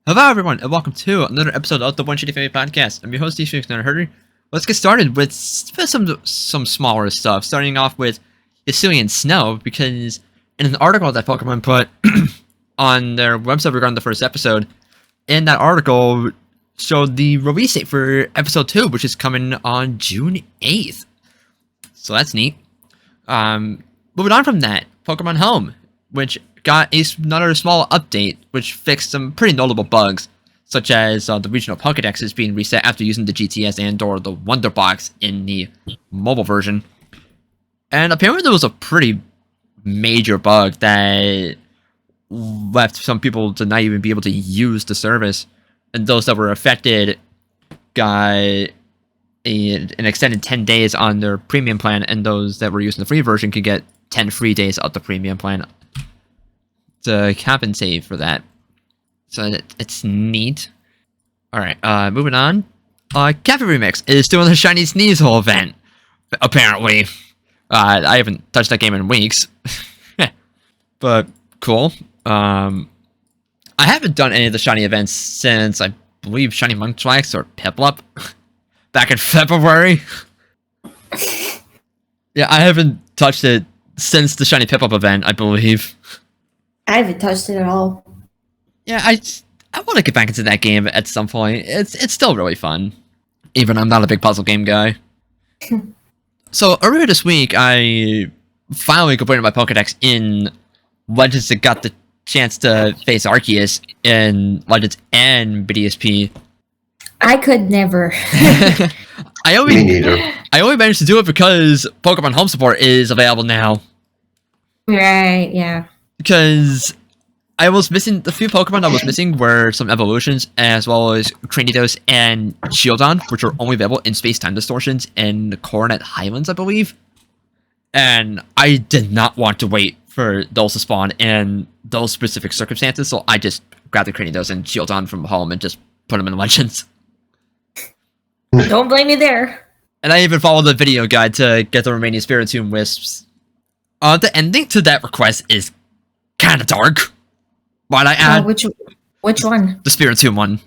Hello, everyone, and welcome to another episode of the One Shitty Family Podcast. I'm your host, Steve Herder. Let's get started with some smaller stuff. Starting off with Hisuian Snow, because in an article that Pokemon put on their website regarding the first episode, in that article showed the release date for episode 2, which is coming on June 8th. So that's neat. Moving on from that, Pokemon Home, which got another small update, which fixed some pretty notable bugs, such as the regional Pokédexes being reset after using the GTS and/or the Wonder Box in the mobile version. And apparently there was a pretty major bug that left some people to not even be able to use the service, and those that were affected got an extended 10 days on their premium plan, and those that were using the free version could get 10 free days of the premium plan to compensate for that. So it's neat. Alright, moving on. Cafe Remix is doing the Shiny Sneasel event, apparently. I haven't touched that game in weeks. But, cool. I haven't done any of the Shiny events since, I believe, Shiny Munchlax or Piplup back in February. Yeah, I haven't touched it since the Shiny Piplup event, I believe. I haven't touched it at all. Yeah, I want to get back into that game at some point. It's still really fun, even I'm not a big puzzle game guy. So earlier this week, I finally completed my Pokédex in Legends that got the chance to face Arceus in Legends and BDSP. I could never. I only managed to do it because Pokemon Home Support is available now. Right, yeah. Because I was missing, the few Pokemon I was missing were some evolutions, as well as Cranidos and Shieldon, which are only available in Space-Time Distortions and Coronet Highlands, I believe. And I did not want to wait for those to spawn in those specific circumstances, so I just grabbed the Cranidos and Shieldon from home and just put them in Legends. Don't blame me there. And I even followed the video guide to get the remaining Spiritomb Wisps. The ending to that request is kind of dark. Why'd I add? Which one? The Spiritomb one.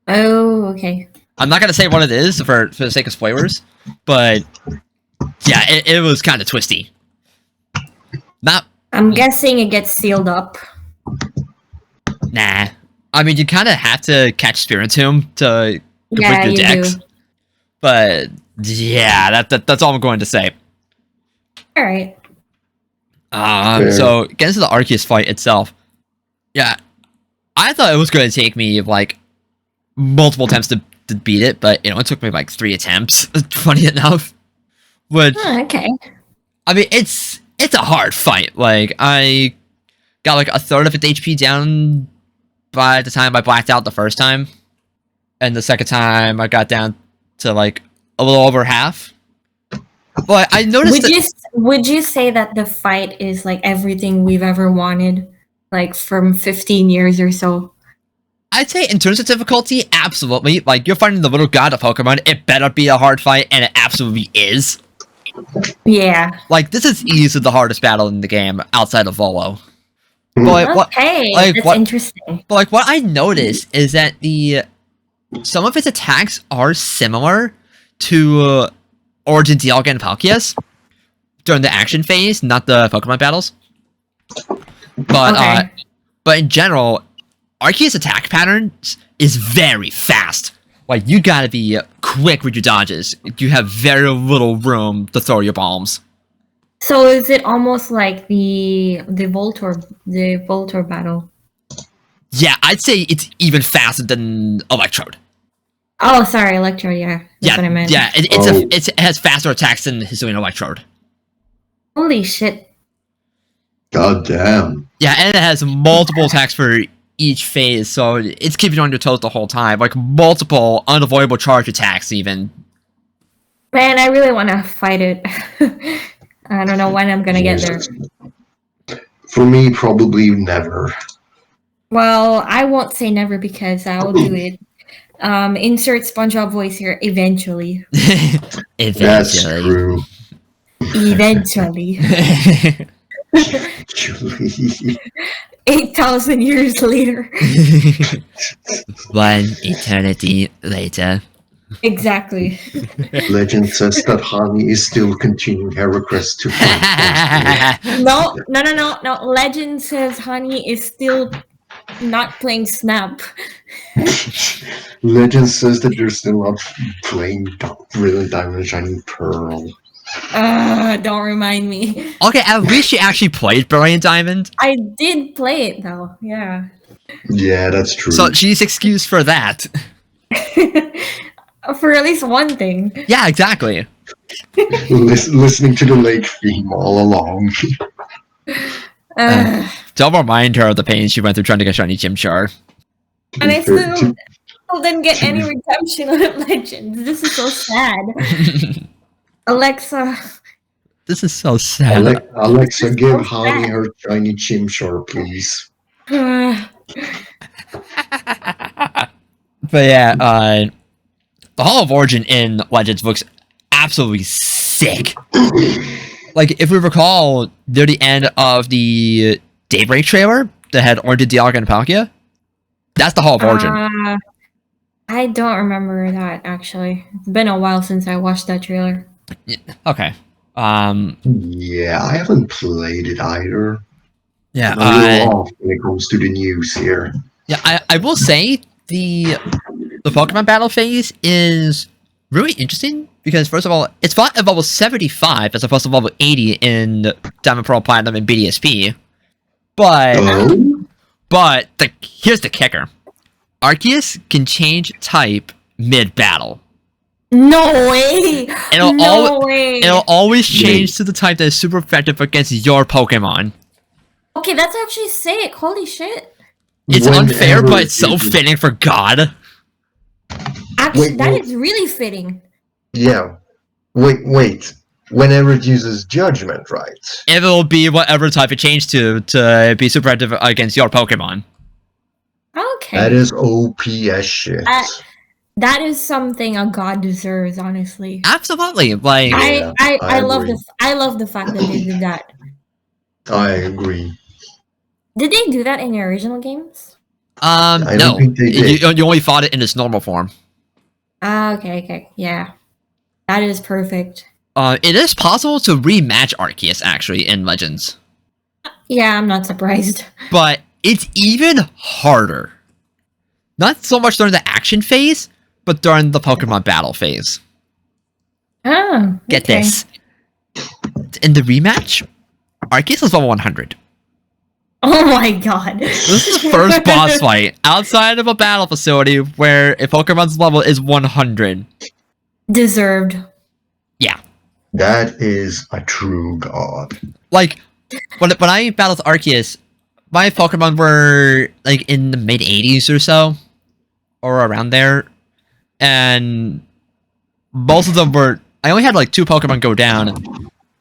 Oh, okay. I'm not gonna say what it is for the sake of spoilers, but yeah, it was kind of twisty. I'm guessing it gets sealed up. Nah. I mean, you kind of have to catch Spiritomb to complete Yeah, your you decks. do. But yeah, that's all I'm going to say. All right. So getting to the Arceus fight itself, yeah, I thought it was going to take me like multiple attempts to beat it, but it took me like 3 attempts. Funny enough, which Okay. I mean, it's a hard fight. Like I got like a third of its HP down by the time I blacked out the first time, and the second time I got down to like a little over half. But I noticed Would you say that the fight is like everything we've ever wanted, like from 15 years or so? I'd say in terms of difficulty, absolutely. Like, you're fighting the little god of Pokemon, it better be a hard fight, and it absolutely is. Yeah. Like, this is easily the hardest battle in the game, outside of Volo. But Okay, that's interesting. But like, what I noticed is that some of its attacks are similar to Origin Dialga and Palkias during the action phase, not the Pokemon battles. But but in general, Arceus' attack patterns is very fast. Like, you gotta be quick with your dodges. You have very little room to throw your bombs. So is it almost like the Voltor battle? Yeah, I'd say it's even faster than Electrode. Oh, sorry, Electro. Yeah, that's what I meant. Yeah, it has faster attacks than Hisuian Electrode. Holy shit! God damn. Yeah, and it has multiple attacks for each phase, so it's keeping you on your toes the whole time. Like, multiple unavoidable charge attacks, even. Man, I really want to fight it. I don't know when I'm gonna get there. For me, probably never. Well, I won't say never because I'll do it. Insert SpongeBob voice here. Eventually. That's true. Eventually. 8,000 years later. One eternity later. Exactly. Legend says that Hani is still continuing her request to fight. No. Legend says Honey is still not playing Snap. Legend says that they're still not playing Brilliant Diamond and Shining Pearl. Don't remind me. Okay, at least she actually played Brilliant Diamond. I did play it though. Yeah. Yeah, that's true. So she's excused for that. For at least one thing. Yeah, exactly. Listening to the lake theme all along. Don't remind her of the pain she went through trying to get shiny Chimchar. And I still didn't get any redemption on Legends. This is so sad. Alexa. This is so sad. Alexa, give Hani her shiny Chimchar, please. But yeah, the Hall of Origin in Legends looks absolutely sick. Like, if we recall, near the end of the Daybreak trailer that had Origin, Dialga, and Palkia, that's the Hall of Origin. I don't remember that, actually. It's been a while since I watched that trailer. Okay. Yeah, I haven't played it either. Yeah, I'm a little off when it comes to the news here. Yeah, I will say the Pokemon battle phase is really interesting because, first of all, it's fought at level 75 as opposed to level 80 in Diamond, Pearl, Platinum, and BDSP. But here's the kicker: Arceus can change type mid-battle. No way! It'll always change to the type that is super effective against your Pokemon. Okay, that's actually sick. Holy shit. It's unfair, but it's so fitting for God. Actually, that is really fitting. Yeah. Wait. Whenever it uses Judgment, right? It will be whatever type it changed to be super effective against your Pokemon. Okay. That is OP as shit. That is something a god deserves, honestly. Absolutely. Like, I love the fact that they did that. I agree. Did they do that in the original games? I no. don't think they did. You only fought it in its normal form. Okay. Yeah. That is perfect. It is possible to rematch Arceus, actually, in Legends. Yeah, I'm not surprised. But it's even harder. Not so much during the action phase, but during the Pokemon battle phase. Oh, Get okay. this. In the rematch, Arceus is level 100. Oh my god. This is the first boss fight outside of a battle facility where a Pokemon's level is 100. Deserved. Yeah. That is a true god. Like, when I battled Arceus, my Pokemon were, like, in the mid-80s or so. Or around there. And most of them were... I only had, like, 2 Pokemon go down.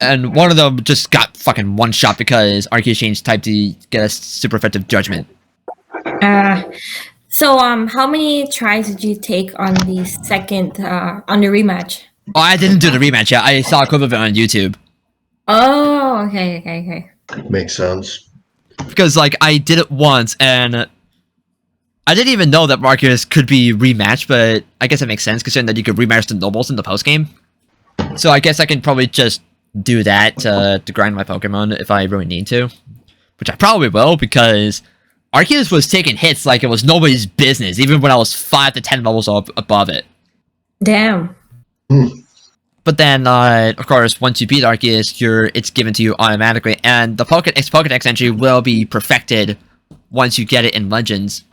And one of them just got fucking one-shot because Arceus changed type to get a super effective Judgment. So, how many tries did you take on the second, on the rematch? Oh, I didn't do the rematch yet. I saw a clip of it on YouTube. Oh, okay. Makes sense. Because, like, I did it once, and I didn't even know that Arceus could be rematched, but I guess it makes sense, considering that you could rematch the Nobles in the postgame. So I guess I can probably just do that to grind my Pokemon if I really need to. Which I probably will, because Arceus was taking hits like it was nobody's business, even when I was 5 to 10 levels above it. Damn. But then, of course, once you beat Arceus, it's given to you automatically, and the Pokédex entry will be perfected once you get it in Legends.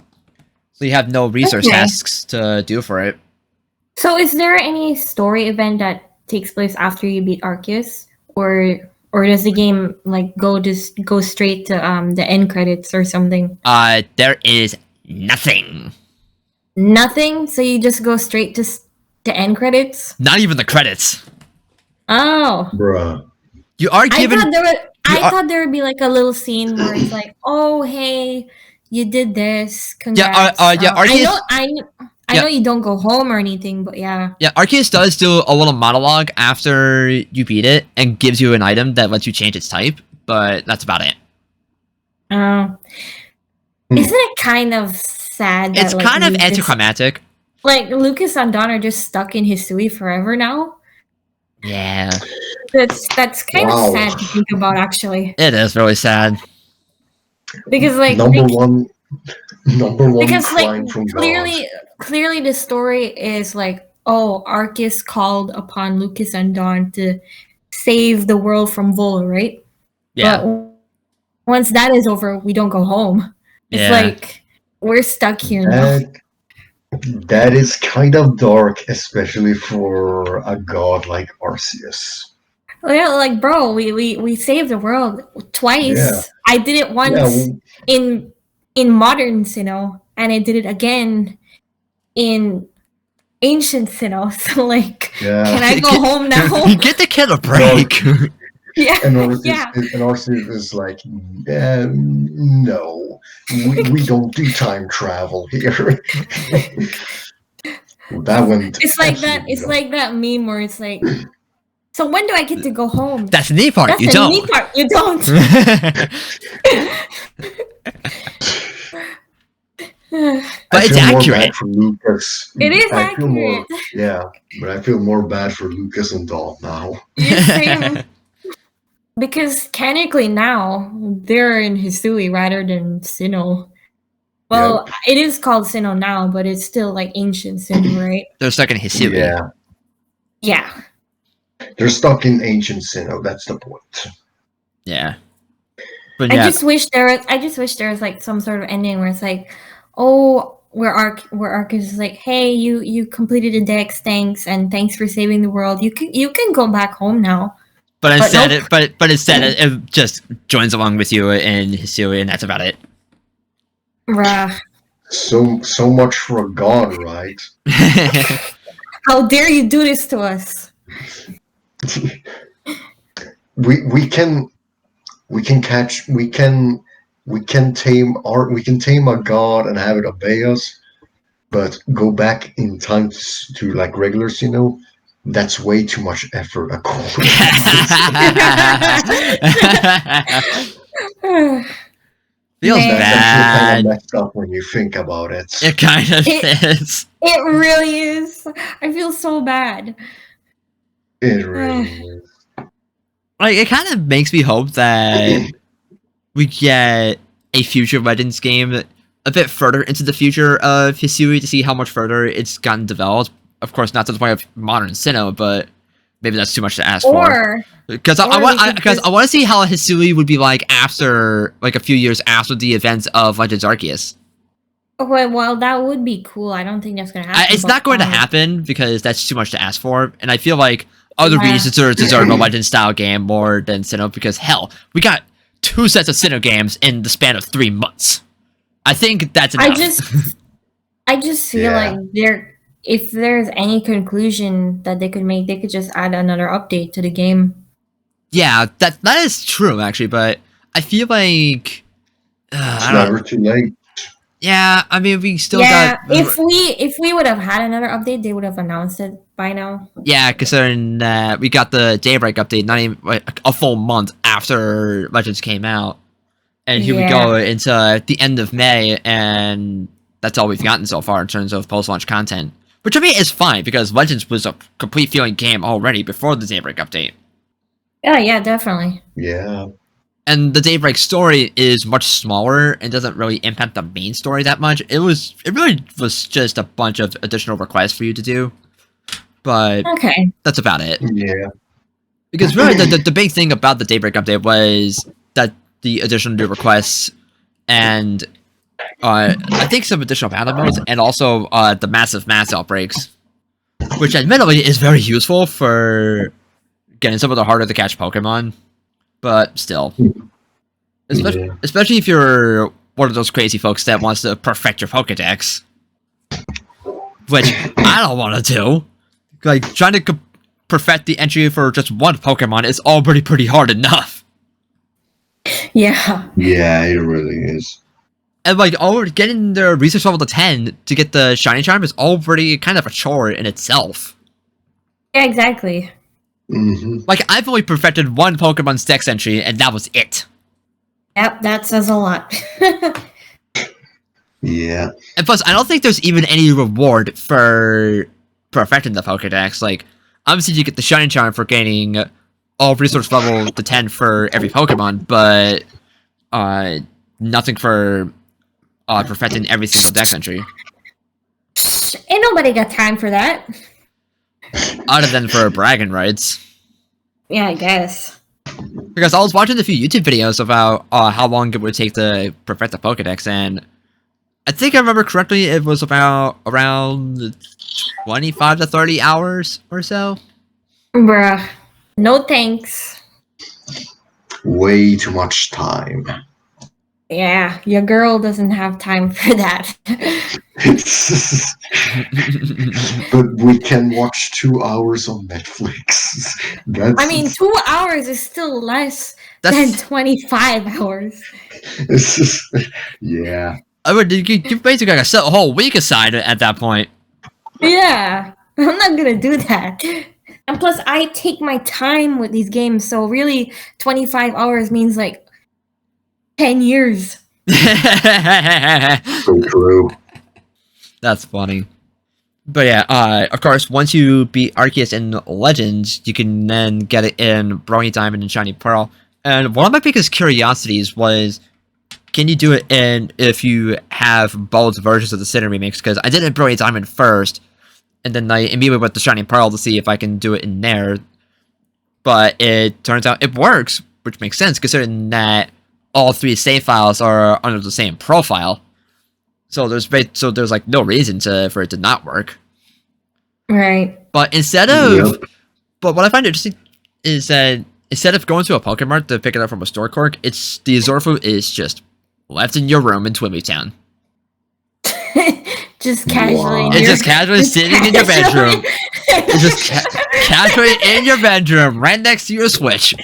So you have no resource tasks to do for it. So is there any story event that takes place after you beat Arceus? Or does the game, like, go straight to the end credits or something? There is nothing. Nothing? So you just go straight to the end credits? Not even the credits. Oh. Bruh. You are given... I thought there would be, like, a little scene where it's like, oh, hey, you did this. Congrats. Arceus... I know you don't go home or anything, but yeah. Yeah, Arceus does do a little monologue after you beat it and gives you an item that lets you change its type, but that's about it. Isn't it kind of sad that It's kind of Lucas, anticlimactic. like Lucas and Don are just stuck in Hisui forever now? Yeah, That's kind of Wow. sad to think about, actually, it is really sad. because Number one because crime from God. clearly the story is like, oh, Arceus called upon Lucas and Dawn to save the world from Vol, right? Yeah, But once that is over, we don't go home. It's yeah. like we're stuck here now. That is kind of dark, especially for a god like Arceus. Well, like, bro, we saved the world twice. Yeah. I did it once Yeah, in modern Sinnoh, and I did it again in ancient Sinnoh. So, like, yeah. can I go home now? Get the kid a break. Yeah, And Arceus, yeah. is like, no, we don't do time travel here. That went. It's like that. absolutely It's wrong. like that meme where it's like, so when do I get to go home? That's the neat part. That's You the don't. neat part. You don't. But I it's feel more accurate. bad for Lucas. It is I feel more, accurate. yeah, but I feel more bad for Lucas and Dawn now. Yeah, same. Because canonically now they're in Hisui rather than Sinnoh. Well, it is called Sinnoh now, but it's still like ancient Sinnoh, right? They're stuck in Hisui. Yeah, Yeah. they're stuck in ancient Sinnoh. That's the point. Yeah. But I yeah, just wish there was like some sort of ending where it's like, oh, where Arceus is like, hey, you completed the dex, thanks, and thanks for saving the world. You can go back home now. but instead, nope. but instead, it just joins along with you in Hisui, and that's about it. Bruh. So much for a god, right? How dare you do this to us? we can tame a god and have it obey us, but go back in time to like regulars, that's way too much effort. According Feels Man. That's actually kind bad. of messed up when you think about it. It kind of It- is. It really is. I feel so bad. It really is. Like, it kind of makes me hope that we get a future Legends game a bit further into the future of Hisui to see how much further it's gotten developed. Of course, not to the point of modern Sinnoh, but maybe that's too much to ask for. Or Because or I we could want just- to see how Hisui would be like after, like, a few years after the events of Legends Arceus. well, that would be cool. I don't think that's gonna happen. It's but, not going to happen because that's too much to ask for, and I feel like other Yeah. researchers deserve a Legend style game more than Sinnoh because hell, we got 2 sets of Sinnoh games in the span of 3 months. I think that's enough. I just feel Yeah. like if there's any conclusion that they could make, they could just add another update to the game. Yeah, that is true actually, but I feel like It's I don't know. never too late. Yeah, I mean we still Yeah, got if we would have had another update, they would have announced it by now. yeah, considering that we got the Daybreak update not even like, a full month after Legends came out, and here we go into the end of May, and that's all we've gotten so far in terms of post-launch content. Which I mean is fine because Legends was a complete feeling game already before the Daybreak update, Yeah, definitely. Yeah. and the Daybreak story is much smaller and doesn't really impact the main story that much. It really was just a bunch of additional requests for you to do, but Okay. that's about it. Yeah. Because really, the big thing about the Daybreak update was that the additional new requests and I think some additional battle modes and also the massive mass outbreaks, which admittedly is very useful for getting some of the harder to catch Pokemon, but still, especially if you're one of those crazy folks that wants to perfect your Pokedex, which I don't want to do. Like trying to perfect the entry for just one Pokemon is already pretty hard enough. Yeah. Yeah, it really is. And like already getting the research level to 10 to get the shiny charm is already kind of a chore in itself. Yeah, exactly. Mm-hmm. Like I've only perfected one Pokemon's Dex entry and that was it. Yep, that says a lot. Yeah. And plus, I don't think there's even any reward for perfecting the Pokedex. Like, obviously you get the Shining Charm for gaining all resource level to 10 for every Pokemon, but nothing for perfecting every single dex entry. Ain't nobody got time for that. Other than for bragging rights. Yeah, I guess. Because I was watching a few YouTube videos about how long it would take to perfect the Pokedex, and I think I remember correctly, it was about around 25 to 30 hours or so. Bruh. No thanks. Way too much time. Yeah, your girl doesn't have time for that. But we can watch 2 hours on Netflix. That's, I mean, 2 hours is still less than That's 25 hours. yeah. I would you basically gotta set a whole week aside at that point. Yeah, I'm not gonna do that. And plus, I take my time with these games, so really, 25 hours means like 10 years. So true. That's funny. But yeah, of course, once you beat Arceus in Legends, you can then get it in Brilliant Diamond and Shiny Pearl. And one of my biggest curiosities was, can you do it in if you have both versions of the Sinnoh remix? Because I did it in Brilliant Diamond first, and then I immediately went to Shiny Pearl to see if I can do it in there. But it turns out it works, which makes sense considering that all 3 save files are under the same profile. So there's like no reason for it to not work. Right. But but what I find interesting is that instead of going to a Pokemart to pick it up from a store clerk, the Azorfu is just left in your room in Twimby Town. Just casually. Wow. It's just casually sitting in your bedroom. It's just casually in your bedroom, right next to your Switch.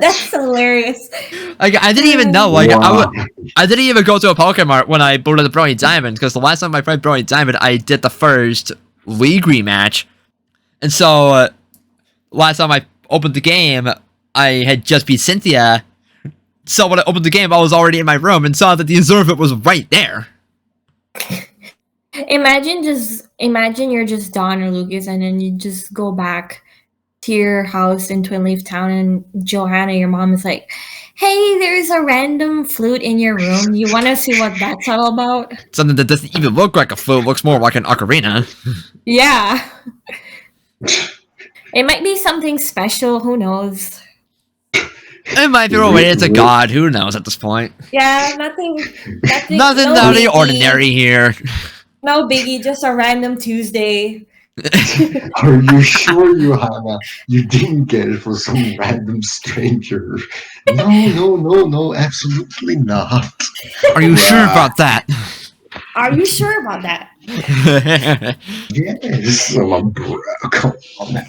That's hilarious. Like, I didn't even know. Like, Wow. I didn't even go to a Pokemart when I booted the Brilliant Diamond, because the last time I played Brilliant Diamond, I did the first League rematch. And so, last time I opened the game, I had just beat Cynthia. So when I opened the game, I was already in my room and saw that the Azorfu was right there. Imagine you're just Don or Lucas, and then you just go back to your house in Twin Leaf Town, and Johanna, your mom, is like, "Hey, there's a random flute in your room. You want to see what that's all about?" Something that doesn't even look like a flute, looks more like an ocarina. Yeah. It might be something special. Who knows? It might be related to God. Who knows at this point? Yeah, nothing Nothing no out of the biggie. ordinary here. No biggie, just a random Tuesday. Are you sure, Johanna? You didn't get it from some random stranger? No, absolutely not. Are you sure about that? Are you sure about that? Yes, I'm a bro. Come on, man.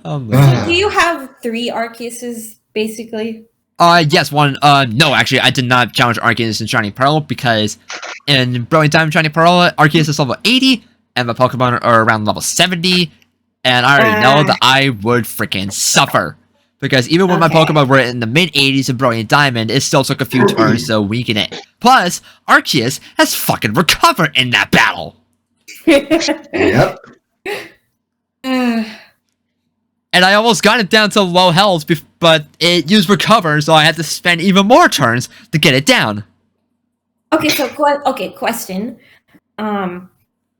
Oh, man. Do you have 3 Arceuses, basically? Yes, one. No, actually, I did not challenge Arceus in Shiny Pearl because in Brilliant Diamond Shiny Pearl, Arceus is level 80, and my Pokemon are around level 70, and I already know that I would freaking suffer. Because even when my Pokemon were in the mid-80s in Brilliant Diamond, it still took a few turns to weaken it. Plus, Arceus has fucking recovered in that battle! Yep. And I almost got it down to low health, but it used recover, so I had to spend even more turns to get it down. Okay, so question.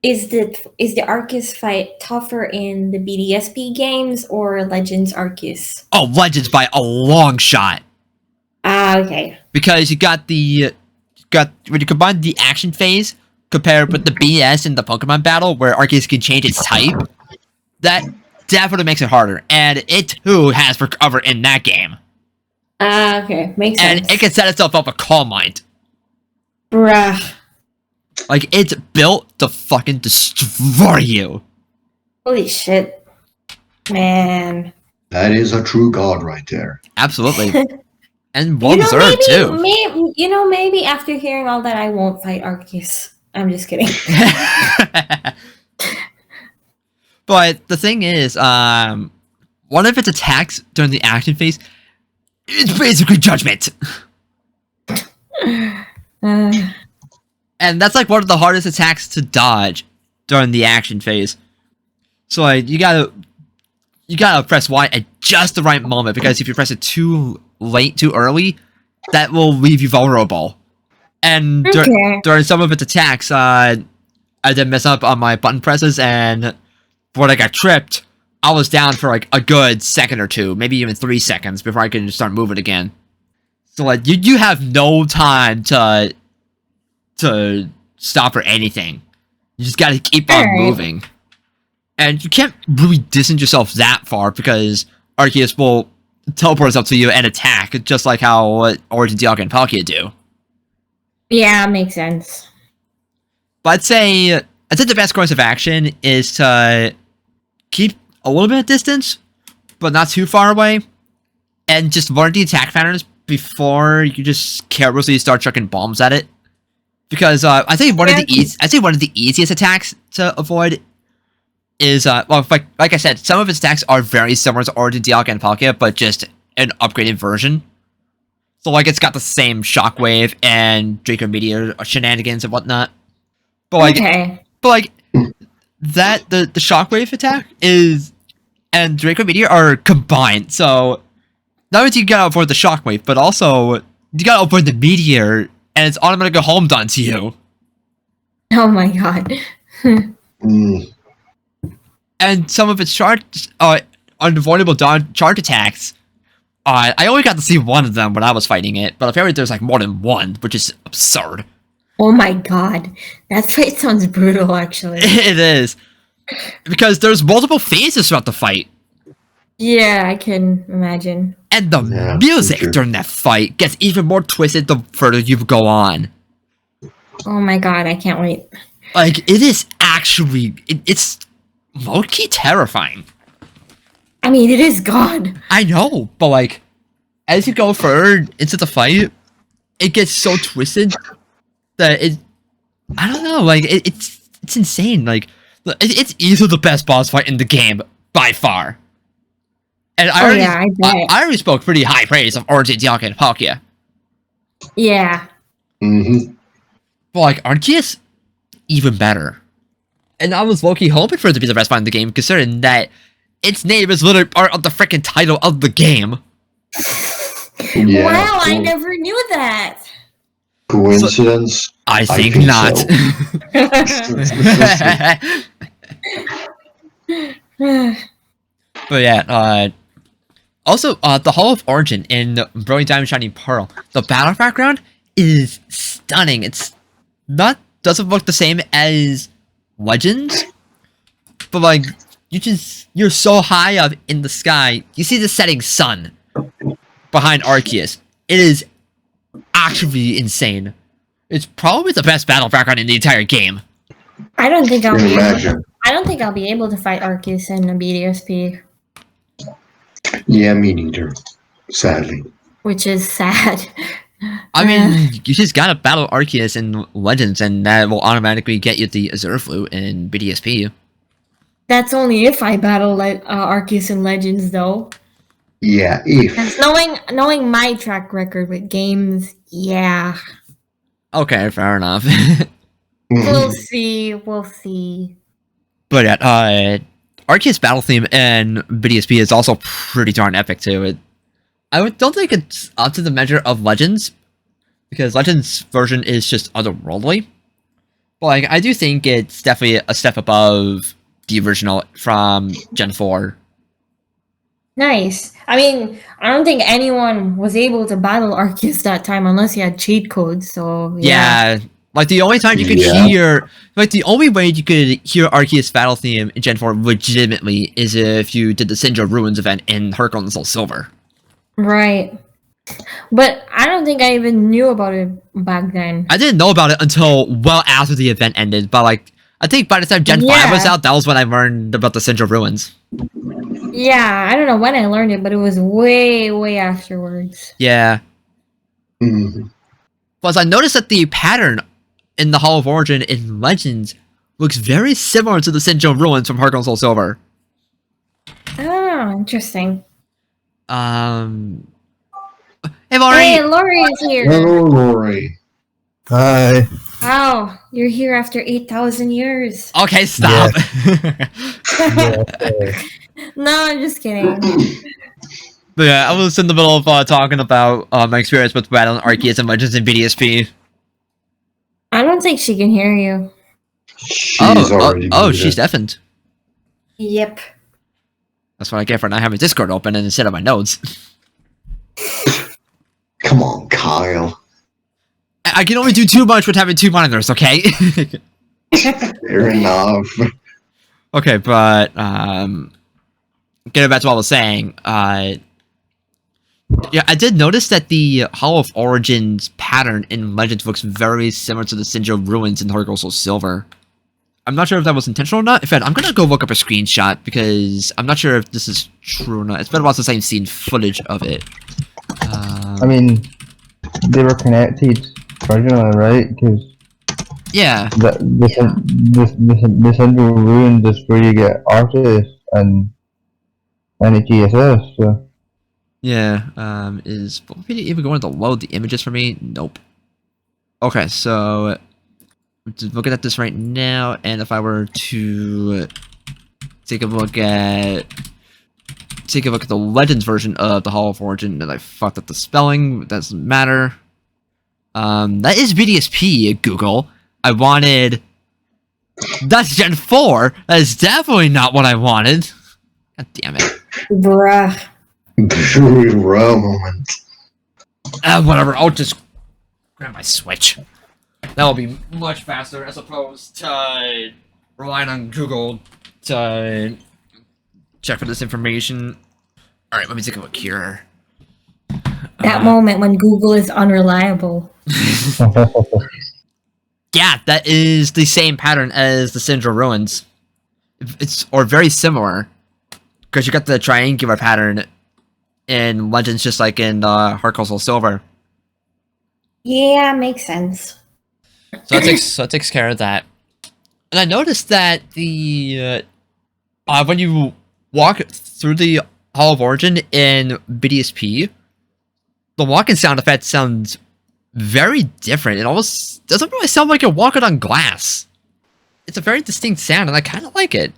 Is the Arceus fight tougher in the BDSP games or Legends Arceus? Oh, Legends by a long shot. Okay. Because when you combine the action phase compared with the BS in the Pokemon battle, where Arceus can change its type, that definitely makes it harder. And it too has recover in that game. Okay, makes sense. And it can set itself up a Calm Mind. Bruh. Like, it's built to fucking destroy you. Holy shit. Man. That is a true god right there. Absolutely. And well deserved, too. Maybe after hearing all that, I won't fight Arceus. I'm just kidding. But the thing is, one of its attacks during the action phase is basically Judgment. Uh, And that's like one of the hardest attacks to dodge during the action phase. So like you gotta press Y at just the right moment, because if you press it too late, too early, that will leave you vulnerable. And okay. during some of its attacks, I did mess up on my button presses, and when I got tripped, I was down for like a good second or two, maybe even 3 seconds before I could start moving again. So like you have no time to stop or anything. You just gotta keep on Alright. moving. And you can't really distance yourself that far, because Arceus will teleport up to you and attack, just like how Origin, Dialga, and Palkia do. Yeah, makes sense. But I'd say the best course of action is to keep a little bit of distance, but not too far away, and just learn the attack patterns before you just carelessly start chucking bombs at it. Because I think one of the easiest attacks to avoid is well, like I said, some of its attacks are very similar to Origin, Dialga, and Palkia, but just an upgraded version. So like it's got the same Shockwave and Draco Meteor shenanigans and whatnot. But like, that the Shockwave attack and Draco Meteor are combined. So not only do you gotta avoid the Shockwave, but also you gotta avoid the Meteor, and it's automatically home done to you. Oh my god. And some of its unavoidable charge attacks, I only got to see one of them when I was fighting it, but apparently there's like more than one, which is absurd. Oh my god. That fight sounds brutal, actually. It is. Because there's multiple phases throughout the fight. Yeah, I can imagine. And the music during that fight gets even more twisted the further you go on. Oh my god, I can't wait. Like, it is actually... It's low-key terrifying. I mean, it is God. I know, but like, as you go further into the fight, it gets so twisted that it... I don't know, like, it's insane. Like, it's easily the best boss fight in the game, by far. And I already spoke pretty high praise of Origin, Dialga, and Palkia. Yeah. Mm-hmm. But like, Arceus, even better. And I was low-key hoping for it to be the best fight in the game, considering that its name is literally part of the freaking title of the game. Yeah, wow, I never knew that. Coincidence? So, I think not. But yeah, also, the Hall of Origin in Brilliant Diamond Shining Pearl, the battle background is stunning. It's doesn't look the same as Legends, but like, you're so high up in the sky, you see the setting sun behind Arceus. It is actually insane. It's probably the best battle background in the entire game. I don't think I'll be able to fight Arceus in a BDSP. Yeah, me neither. Sadly. Which is sad. I mean, you just gotta battle Arceus in Legends, and that will automatically get you the Azure Flute in BDSP. That's only if I battle Arceus in Legends, though. Yeah, if. Knowing my track record with games, yeah. Okay, fair enough. We'll see. But yeah, Arceus battle theme and BDSP is also pretty darn epic too. I don't think it's up to the measure of Legends, because Legends version is just otherworldly. But like, I do think it's definitely a step above the original from Gen 4. Nice. I mean, I don't think anyone was able to battle Arceus that time unless you had cheat codes, so yeah. Like, the only time you could hear... Like, the only way you could hear Arceus battle theme in Gen 4 legitimately is if you did the Syndra Ruins event in Heart Gold Soul Silver. Right. But I don't think I even knew about it back then. I didn't know about it until well after the event ended, but like, I think by the time Gen 5 was out, that was when I learned about the Syndra Ruins. Yeah, I don't know when I learned it, but it was way, way afterwards. Yeah. Mm-hmm. Plus, I noticed that the pattern in the Hall of Origin in Legends looks very similar to the Syndra Ruins from Heart Gold Soul Silver. Oh, interesting. Hey, Lori! Hey, Lori is here. Hello, Lori. Hi. Wow, you're here after 8,000 years. Okay, stop. Yeah, No, I'm just kidding. But yeah, I was in the middle of talking about my experience with battling Arceus and Legends in BDSP. I don't think she can hear you. She's already oh, muted. she's deafened. Yep. That's what I get for not having Discord open and instead of my notes. Come on, Kyle. I can only do too much with having two monitors, okay? Fair enough. Okay, but getting back to what I was saying, yeah, I did notice that the Hall of Origins pattern in Legends looks very similar to the Sinjo Ruins in Heart Gold Soul Silver. I'm not sure if that was intentional or not. In fact, I'm gonna go look up a screenshot because I'm not sure if this is true or not. It's been a while since I've seen footage of it. I mean, they were connected originally, right? Because Yeah, the Syndrome Ruins is where you get artists and a GSS. So yeah. Is Wikipedia even going to load the images for me? Nope. Okay, so I'm just looking at this right now, and if I were to take a look at the Legends version of the Hall of Origin, and I fucked up the spelling. It doesn't matter. That is BDSP. Google. I wanted. That's Gen 4. That is definitely not what I wanted. God damn it. Bruh. Raw moment. Whatever. I'll just grab my Switch. That'll be much faster as opposed to relying on Google to check for this information. Alright, let me take a look here. That moment when Google is unreliable. Yeah, that is the same pattern as the Syndra Ruins. Or very similar. Because you got the triangular pattern in Legends just like in Heart Gold Soul Silver. Yeah, makes sense. So that takes care of that. And I noticed that the when you walk through the Hall of Origin in BDSP, the walking sound effect sounds very different. It almost doesn't really sound like you're walking on glass. It's a very distinct sound, and I kind of like it.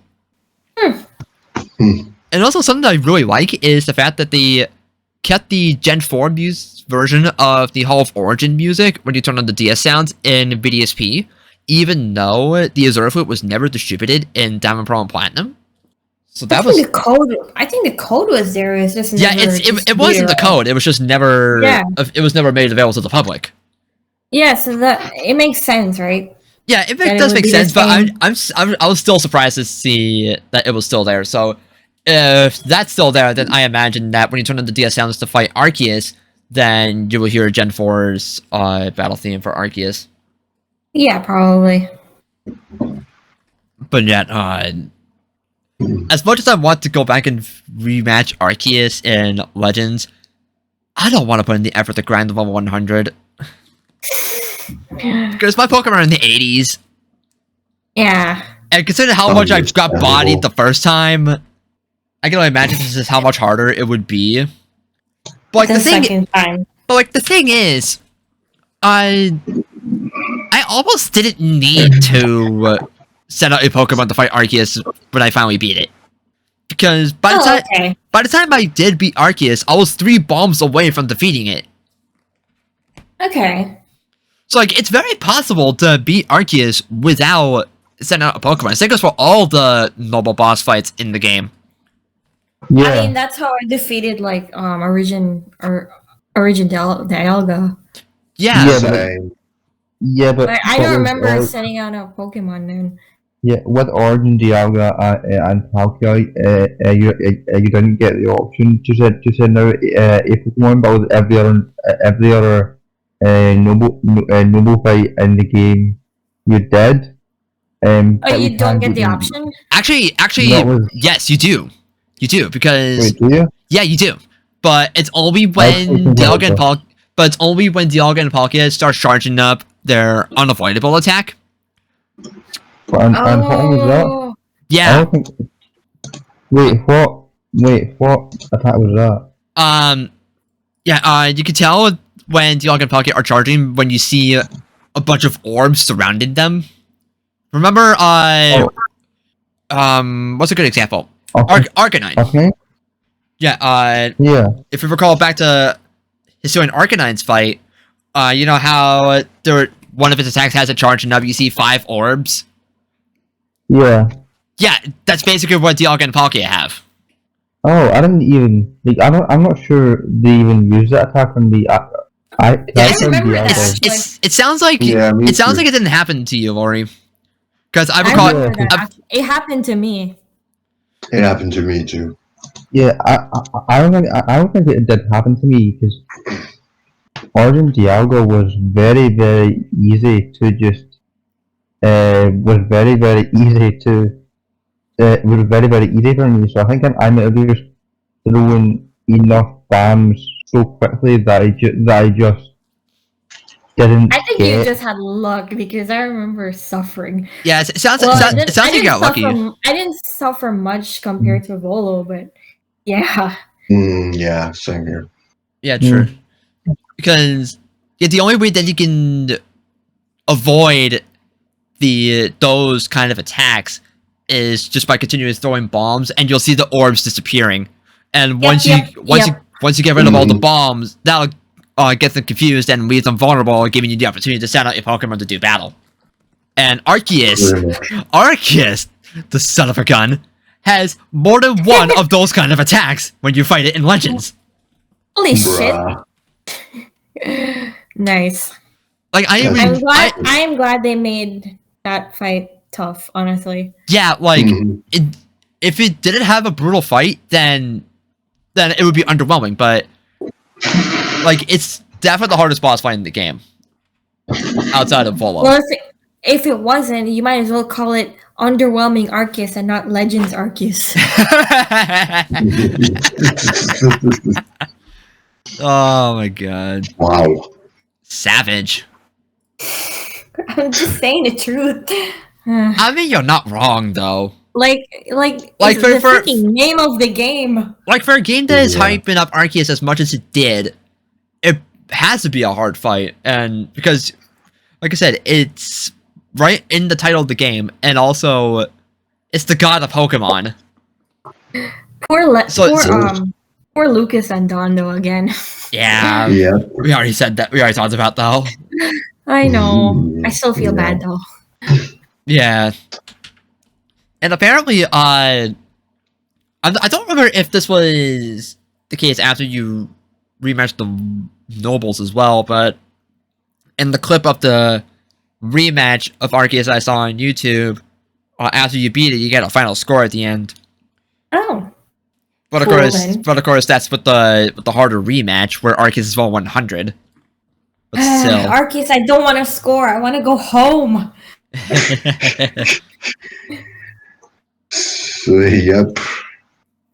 And also something that I really like is the fact that they kept the Gen 4 version of the Hall of Origin music when you turn on the DS sounds in BDSP, even though the Azure Flute was never distributed in Diamond, Pearl, and Platinum. So that was... I think the code was there. It's just Yeah, never it wasn't the code. It was just never... Yeah. It was never made available to the public. Yeah, so that it makes sense, right? Yeah, it That it does would make be the sense, but same. I was still surprised to see that it was still there. So if that's still there, then I imagine that when you turn on the DS sounds to fight Arceus, then you will hear Gen 4's battle theme for Arceus. Yeah, probably. But yet, as much as I want to go back and rematch Arceus in Legends, I don't want to put in the effort to grind the level 100. Because my Pokemon are in the 80s. Yeah. And considering how much I got bodied the first time, I can only imagine this is how much harder it would be. But like, The second time. But like the thing is, I almost didn't need to set out a Pokemon to fight Arceus when I finally beat it. Because by the time I did beat Arceus, I was 3 bombs away from defeating it. Okay. So like, it's very possible to beat Arceus without setting out a Pokemon. Same goes for all the noble boss fights in the game. yeah, I mean, that's how I defeated like Origin Dialga. yeah, but But I don't remember with, setting out a Pokemon then. with Origin Dialga and Palkia, you didn't get the option to send out a Pokemon, but with every other noble fight in the game, you did. Oh, you don't get the option? Actually, yes, you do. You do, because... Wait, do you? Yeah, you do. But it's only when Dialga and Palkia start charging up their unavoidable attack. And what was that? I Yeah. don't think... Wait, what attack was that? Yeah, you can tell when Dialga and Palkia are charging when you see a bunch of orbs surrounding them. Remember, what's a good example? Arcanine. Okay. Yeah, Yeah. if you recall back to Hisuian Arcanine's fight, you know how one of its attacks has a charge and now you see 5 orbs? Yeah. Yeah, that's basically what Dialga and Palkia have. Oh, I didn't even. Like, I'm not sure they even use that attack on the. I remember that. It sounds like Yeah, me it sounds too. like it didn't happen to you, Lori. Because I I recall remember that. It happened to me. It happened to me too. Yeah, I don't think it did happen to me because Origin Dialga was very easy to just. Was very easy to. It was very easy for me, so I think I might have just thrown enough bombs so quickly that I just didn't I think get. you just had luck because I remember suffering. yeah, it sounds Well, like you got lucky. I didn't suffer much compared to Volo, but yeah. Yeah, same here. Yeah, true. Because the only way that you can avoid those kind of attacks is just by continuing throwing bombs, and you'll see the orbs disappearing. And once you get rid of all the bombs, that'll get them confused and leave them vulnerable, giving you the opportunity to send out your Pokemon to do battle. And Arceus, the son of a gun, has more than one of those kind of attacks when you fight it in Legends. Holy Bruh. shit! Nice. Like I am glad they made that fight tough. Honestly. Yeah, like if it didn't have a brutal fight, then it would be underwhelming. But like, it's definitely the hardest boss fight in the game, outside of Volo. Well, if it wasn't, you might as well call it Underwhelming Arceus and not Legends Arceus. Oh my god! Wow. Savage. I'm just saying the truth. I mean, you're not wrong though. Like for the freaking name of the game. Like, for a game that is hyping up Arceus as much as it did, it has to be a hard fight, and because, like I said, it's right in the title of the game, and also it's the god of Pokemon. Poor Lucas and Dondo again. Yeah. Yeah. We already said that. We already talked about that. Though. I know. I still feel bad though. Yeah. And apparently, I don't remember if this was the case after you rematched the Nobles as well, but in the clip of the rematch of Arceus I saw on YouTube, after you beat it, you get a final score at the end. Oh. But of course, that's with the harder rematch where Arceus is 100. But still, Arceus, I don't want to score. I want to go home. Yep.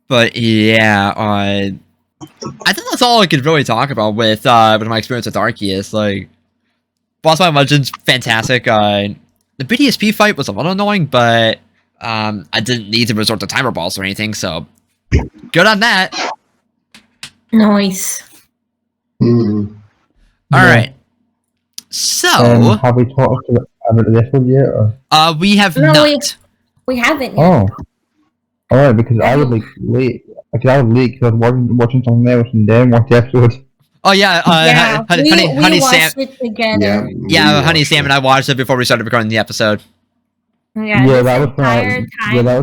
But yeah, I think that's all I could really talk about with my experience with Arceus. Like, boss fight Legends, fantastic. The BDSP fight was a little annoying, but I didn't need to resort to timer balls or anything, so good on that. Nice. Mm. Alright. So have we talked about this one yet? Or? We have No, not. We haven't yet. Oh. Alright, because I was like late. Because I was late because I was watching something else and then watched the episode. Oh yeah, we Sam. watched it together. Yeah, Honey, Sam, and I watched it before we started recording the episode. Yeah, that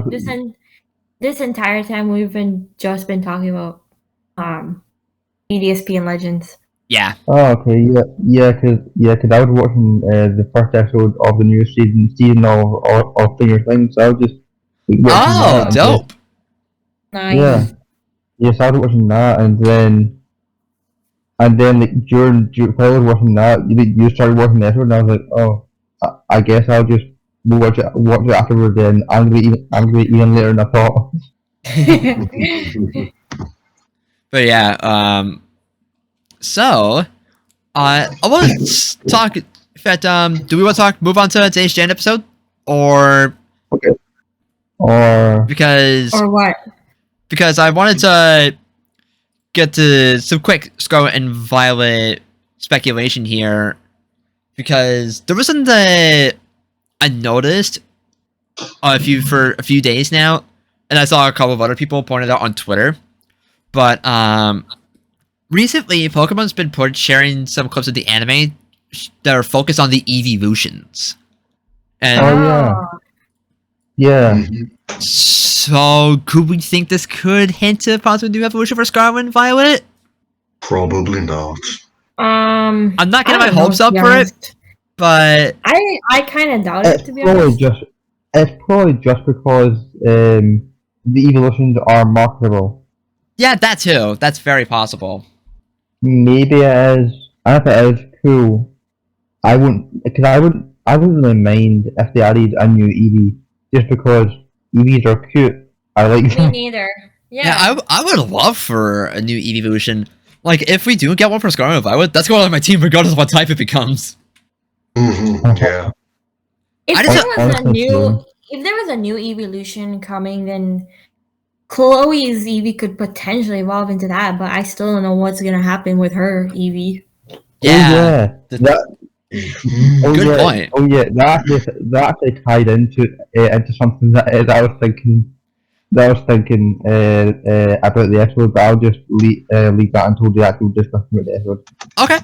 was this entire time we've been talking about EDSP and Legends. Yeah. Oh, okay, yeah, because I was watching the first episode of the new season of Stranger Things. So I was just Oh, dope. Nice. Yeah, so I was watching that, and then like during while I was watching that, you started watching the episode, and I was like, oh, I guess I'll just watch it afterwards. Then I'm gonna be even later than I thought. But yeah, so I want to talk. In fact, do we want to move on to today's Gen episode, or Okay. Or because Or what? because I wanted to get to some quick Scarlet and Violet speculation here, because there wasn't I noticed for a few days now, and I saw a couple of other people pointed out on Twitter, but recently Pokemon's been sharing some clips of the anime that are focused on the evolutions, and Yeah. Mhm. so could we think this could hint to possibly new evolution for Scarlet and Violet? Probably not. I'm not getting my hopes up for it, but I kind of doubt it, It's to be probably honest. just because the evolutions are marketable. yeah, that too. That's very possible. Maybe it is. And if it is, cool. I wouldn't really mind if they added a new Eevee, just because Eevees are cute. I like Me them. neither. Yeah, I would love for a new evolution. Like, if we do get one for Scarlet and Violet, that's going on my team regardless of what type it becomes. Yeah. If I there just- was a Honestly, new, too. if there was a new evolution coming, then Chloe's Eevee could potentially evolve into that. But I still don't know what's gonna happen with her Eevee. Yeah. Oh yeah. Good point. Oh yeah. That actually tied into something that I was thinking. That I was thinking about the episode, but I'll just leave that until the actual discussion about the episode. Okay.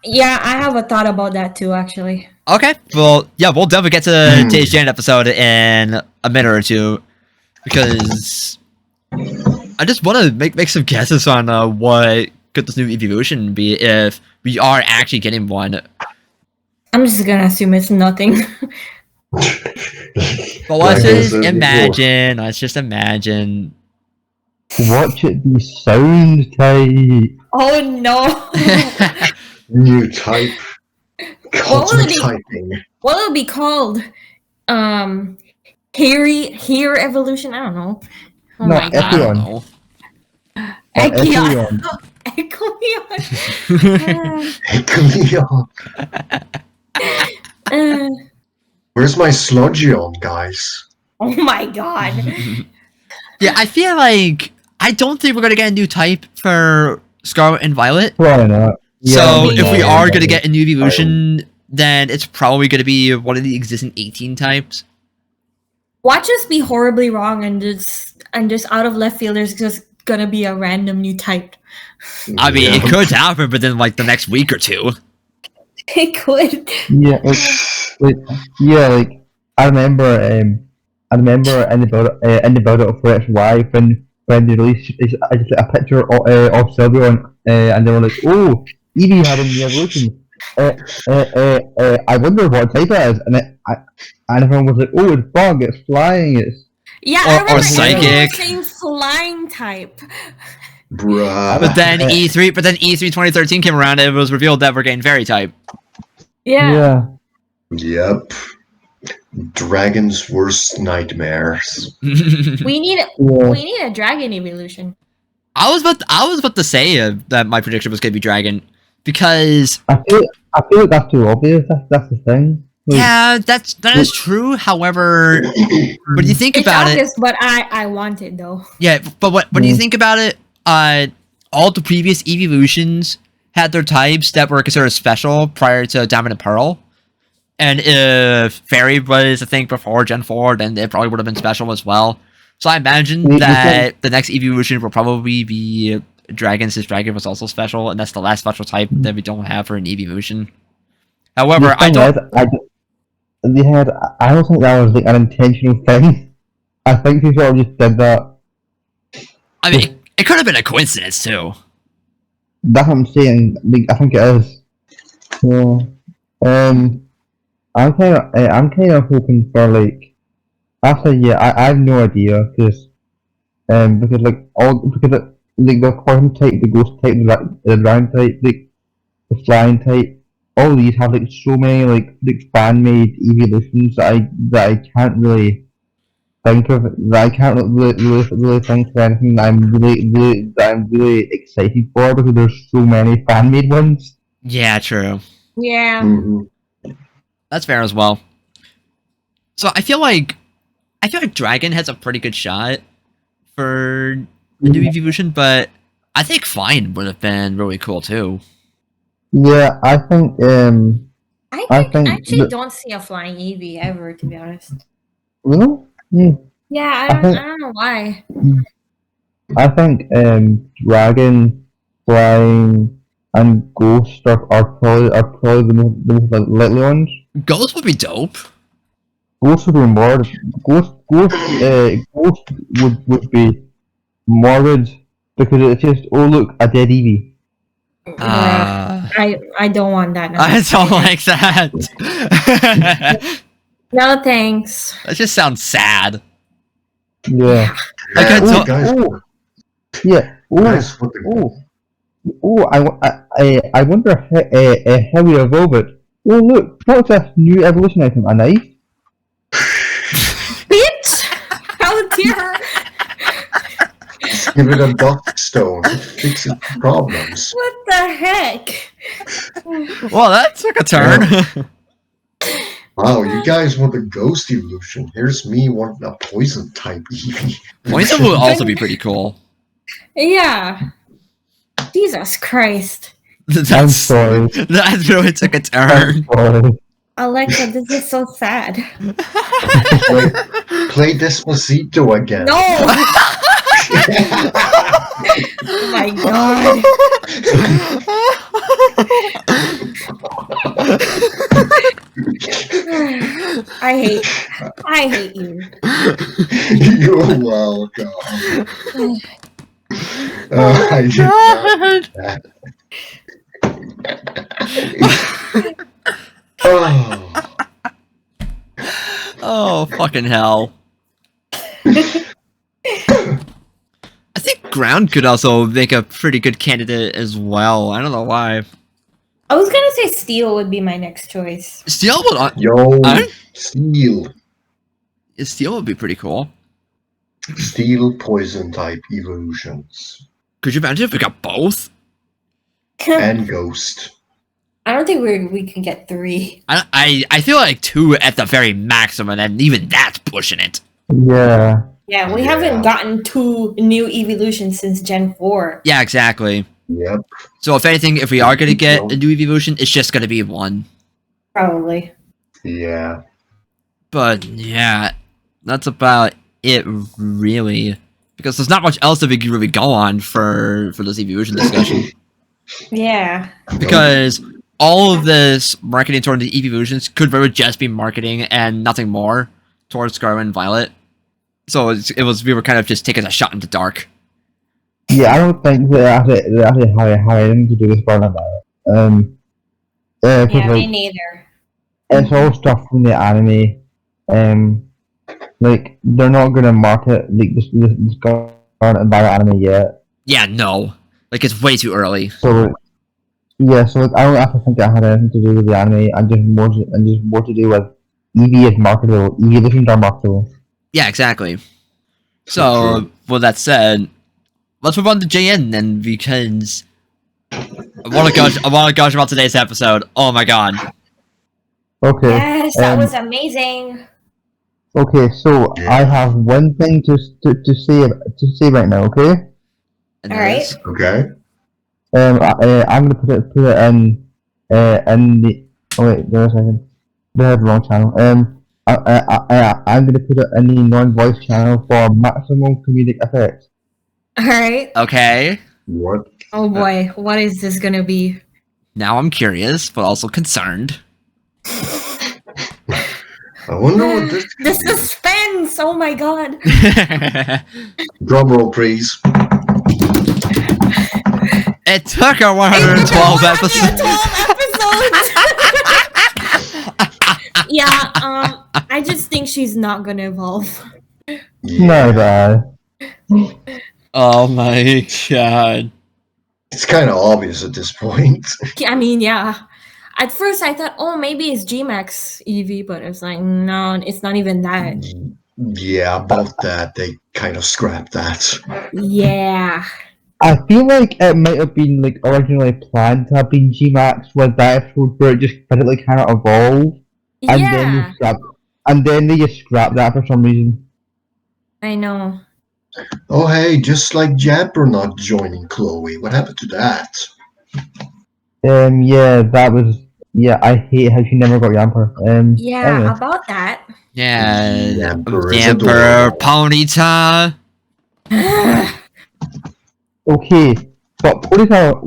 Yeah, I have a thought about that too, actually. Okay. Well, yeah, we'll definitely get to today's Jan episode in a minute or two, because I just want to make some guesses on what could this new evolution be if we are actually getting one. I'm just gonna assume it's nothing. But let's just imagine. Let's just imagine. Watch it be sound tight. Oh no! New type. What will it Cosmic be? typing. What will it be called? Hair evolution? I don't know. Oh No, my I god. don't Epion. know. Echion. Ecleon. Where's my Sludgeon, guys? Oh my god. Yeah, I feel like I don't think we're gonna get a new type for Scarlet and Violet. Probably not. So maybe if we not. are gonna get a new evolution, then it's probably gonna be one of the existing 18 types. Watch us be horribly wrong and just out of left field there's just gonna be a random new type. I mean, it could happen, but then like the next week or two. It could. Yeah, like I remember in the build up for XY when they released a picture of Sylveon and they were like, oh, Eevee had a new evolution. I wonder what type it is, and everyone was like, oh, it's bug, it's flying, it's Yeah, Or I remember psychic. everyone was saying flying type. Bruh. But then E3 2013 came around and it was revealed that we're getting fairy type. Yeah. Yep. Dragon's worst nightmares. We need Yeah. a dragon evolution. I was about to say that my prediction was gonna be dragon, because I feel like that's too obvious. That's the thing. Like, yeah, that is true. However, when you think It's about obvious, but I want it though. yeah, but when you think about it, all the previous evolutions had their types that were considered special prior to Diamond and Pearl. And if Fairy was a thing before Gen 4, then it probably would have been special as well. So I imagine You that the next evolution will probably be Dragon, since Dragon was also special, and that's the last special type that we don't have for an evolution. However, the I thing don't. is, I don't think that was like an intentional thing. I think they sort of just did that. I mean, it could have been a coincidence too. That's what I'm saying. Like, I think it is. Yeah. I'm kind of hoping for like. Actually, yeah, I have no idea because like the poison type, the ghost type, the ground type, like the flying type, all these have like so many like fan made evolutions that I can't really think of, that I can't really think of anything that I'm really excited for, because there's so many fan made ones. Yeah, true. Yeah. Mhm. That's fair as well. So I feel like Dragon has a pretty good shot for a new evolution, but I think flying would have been really cool too. Yeah, I think I think actually that- don't see a flying Eevee ever, to be honest. really? Hmm. Yeah, I think- I don't know why. I think dragon, flying, and ghost are probably the most like, likely ones. Ghost would be dope. Ghost would be more. Ghost would be morbid because it's just look a dead Eevee. I don't want that. Now. I don't like that. No thanks. That just sounds sad. Yeah. I got Oh, to- guys, Yeah. guys, what the I wonder how we evolve it. Oh look, what's this new evolution item? A knife? Bitch! How dare! give it a duck stone. Fix its problems. What the heck? Well, that took a turn. Wow, you guys want the ghost evolution. Here's me wanting a poison type Eevee. Poison would also be pretty cool. Yeah. Jesus Christ. I'm That's sorry. that really took a I'm turn. sorry. Alexa, this is so sad. Play Despacito again. No! Oh my god. I hate you. You're welcome. I did not. Oh. Oh, fucking hell. I think ground could also make a pretty good candidate as well. I don't know why. I was gonna say steel would be my next choice. Steel would Yo, Huh? Steel be pretty cool. Steel poison type evolutions. Could you imagine if we got both? And Ghost. I don't think we can get 3. I feel like 2 at the very maximum, and even that's pushing it. Yeah. Yeah, we Yeah. haven't gotten 2 new evolutions since Gen 4. Yeah, exactly. Yep. So if anything, if we are gonna get a new evolution, it's just gonna be 1. Probably. Yeah. But yeah, that's about it, really. Because there's not much else that we can really go on for this evolution discussion. Yeah. Because all of this marketing toward the evolutions could very just be marketing and nothing more towards Scarlet and Violet. So we were kind of just taking a shot into dark. Yeah, I don't think they actually hired him to do this part about it. 'Cause, Yeah, me like, neither. it's all stuff from the anime. Like they're not gonna market like this Scarlet and Violet anime yet. Yeah, no. Like, it's way too early. So yeah, so like, I don't actually think that had anything to do with the anime, and just more to do with Eevee is marketable. Evolutions are marketable. Yeah, exactly. So, with that said, let's move on to JN then, because I want to gush about today's episode. Oh my god. Okay. Yes, that um, was amazing. Okay, so Yeah. I have one thing to say right now. Okay. And All right. this- Okay. I'm gonna put it in the. Oh wait, wait a second. I had the wrong channel. I'm gonna put it in the non-voice channel for maximum comedic effect. Alright. Okay. What? Oh boy, what is this gonna be? Now I'm curious, but also concerned. I wonder what this The could be. suspense! Oh my god. Drum roll, please. It took our 112 episodes. 112 episodes! Yeah, I just think she's not gonna evolve. No, bad. Oh my god. It's kind of obvious at this point. I mean, yeah. At first I thought, oh, maybe it's G-Max Eevee, but it's like, no, it's not even that. Yeah, about that, they kind of scrapped that. Yeah. I feel like it might have been like originally planned to have been G-Max with that episode where it just physically kind of evolved, and Yeah. then they just scrapped that for some reason. I know. Oh, hey, just like Japper not joining Chloe. What happened to that? Yeah, that was. Yeah, I hate how she never got Yamper. Yeah, Anyway. about that. Yeah, Yamper is Yamper, adorable. Ponyta. Okay, but Ponyta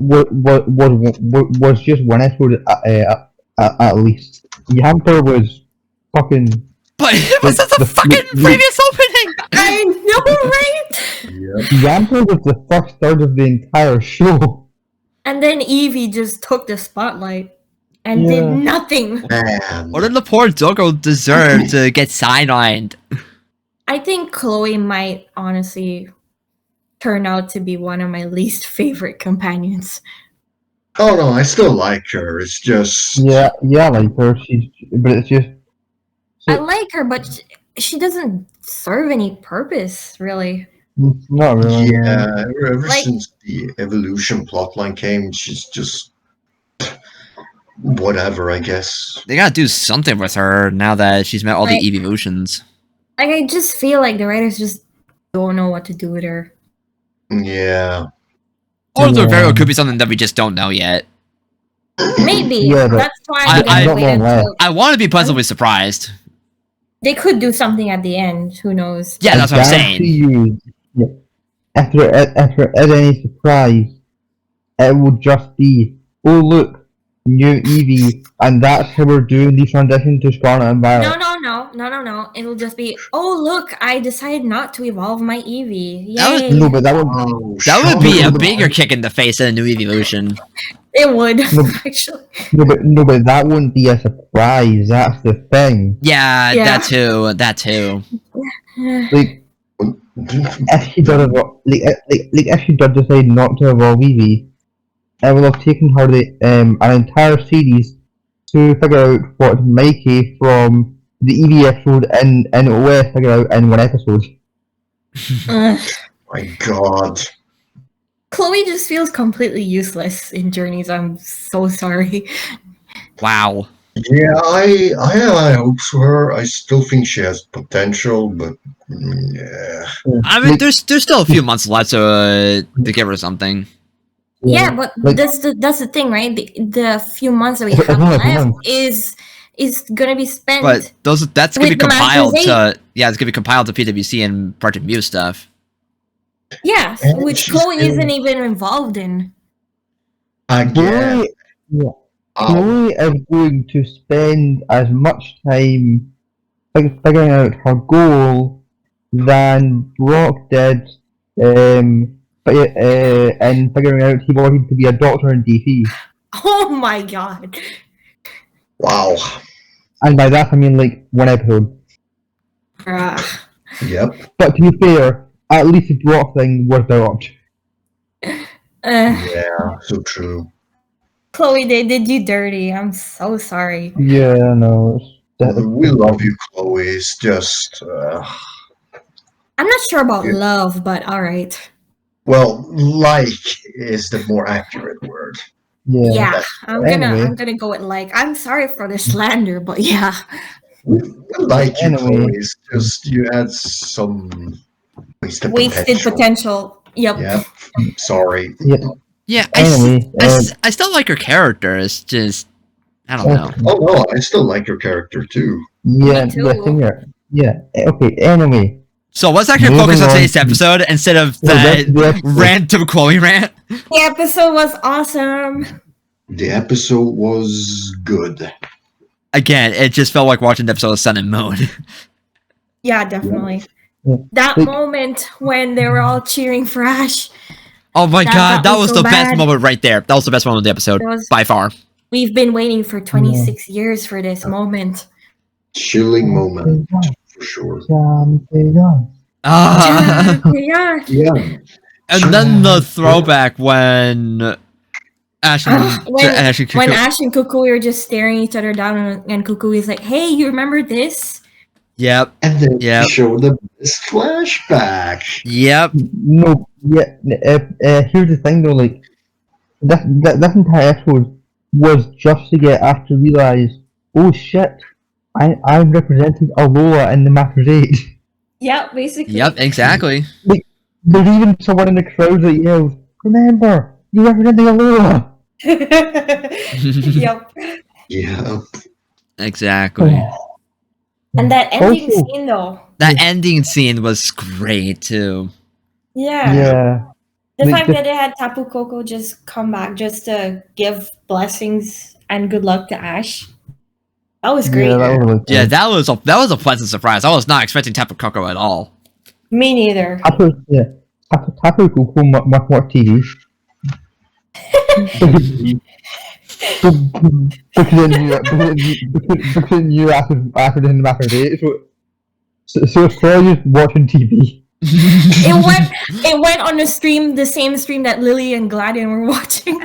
was just one episode at least. Yamper was fucking But it was like at the fucking previous opening. I know, right? Yep. Yamper was the first third of the entire show. And then Eevee just took the spotlight and did Yeah. nothing. Man. What did the poor Doggo deserve to get sidelined? I think Chloe might honestly turn out to be one of my least favorite companions. Oh no, I still like her. It's just Yeah, I like her. But it's just. I like her, but she doesn't serve any purpose, really. Not really. yeah. Ever Like- since the evolution plotline came, she's just whatever, I guess. They gotta do something with her now that she's met all Like- the evolutions. Like, I just feel like the writers just don't know what to do with her. Yeah. Or there very well Yeah. could be something that we just don't know yet. Maybe. Yeah, but That's why I- I'm gonna I- wait until I want to be pleasantly surprised. they could do something at the end. Who knows? Yeah, that's what I'm guarantee saying. You, yeah, if there is any surprise, it will just be, oh look, new Eevee, and that's how we're doing the transition to Scarlet and Violet. No. It'll just be, oh look, I decided not to evolve my Eevee. That was- Yay! No, but that would Oh, That would be a shut bigger up. kick in the face than a new evolution. It would No. actually. no, but that wouldn't be a surprise. That's the thing. Yeah, Yeah. that too. That too. Like, if she does, if she does decide not to evolve Eevee, it will have taken her an entire series to figure out what Mikey from the Eevee episode in OS figured out in one episode. Ugh. My God. Chloe just feels completely useless in Journeys. I'm so sorry. Wow. Yeah, I have high hopes for her. I still think she has potential, but yeah. I mean, there's still a few months left to give her something. Yeah, but like- that's the thing, right? The few months that we It's have only like left months. is gonna be spent. But that's gonna be With the compiled Masters to it's gonna be compiled to PWC and Project Muse stuff. yeah, And which she's Chloe still- isn't even involved in. Again. Chloe, Oh, Chloe is going to spend as much time figuring out her goal than Brock did in figuring out he wanted to be a doctor in DC. Oh my god. wow. And by that I mean like one episode. Bruh. Yep. But to be fair, at least the Brock thing was developed. Yeah, so true. Chloe, they did you dirty. I'm so sorry. Yeah, no. We love you, Chloe. It's just, I'm not sure about Yeah. love, but alright. well, like is the more accurate word. Yeah, Anyway. I'm gonna go with like. I'm sorry for the slander, but yeah. We like you, Anyway. Chloe. It's just you had some wasted Wasted potential. potential. Yep. Yep. Sorry. Yeah, Anyway, I still like her character. It's just I don't know. Oh no, I still like your character too. yeah, Me too. listen here. Yeah, okay, anyway. So let's actually Moving focus on on today's to- episode instead of No, that's that the episode. random Chloe rant. The episode was awesome. The episode was good. Again, it just felt like watching the episode of Sun and Moon. Yeah, definitely. Yeah. That Like- moment when they were all cheering for Ash. Oh my That god, got that me was so the best bad. moment right there. That was the best moment of the episode That was- by far. We've been waiting for 26 years for this moment. Chilling moment for sure. Ah. Yeah. Yeah. And then the throwback when Ash and when Ash and when Cuckoo- Ash and Kukui are just staring each other down, and Kukui is like, "Hey, you remember this?" Yep, And then Yep. show the best flashback. yep. No, yeah, here's the thing though, like, this entire episode was just to get Ash to realise, oh shit, I'm representing Alola in the Masters 8. Yeah, basically. Yep, exactly. There's even someone in the crowd that yells, "Remember, you represent the Alola." Yep. Yeah. Exactly. And that ending Also- scene though. That ending scene was great too. Yeah. Yeah. The Like, fact the- that they had Tapu Koko just come back just to give blessings and good luck to Ash. That was great. Yeah, that was really Yeah, cool. that was a pleasant surprise. I was not expecting Tapu Koko at all. Me neither. Tapu Koko much more TV. Because then you after the after date, so it's probably just watching TV. It went on the stream, the same stream that Lily and Gladion were watching.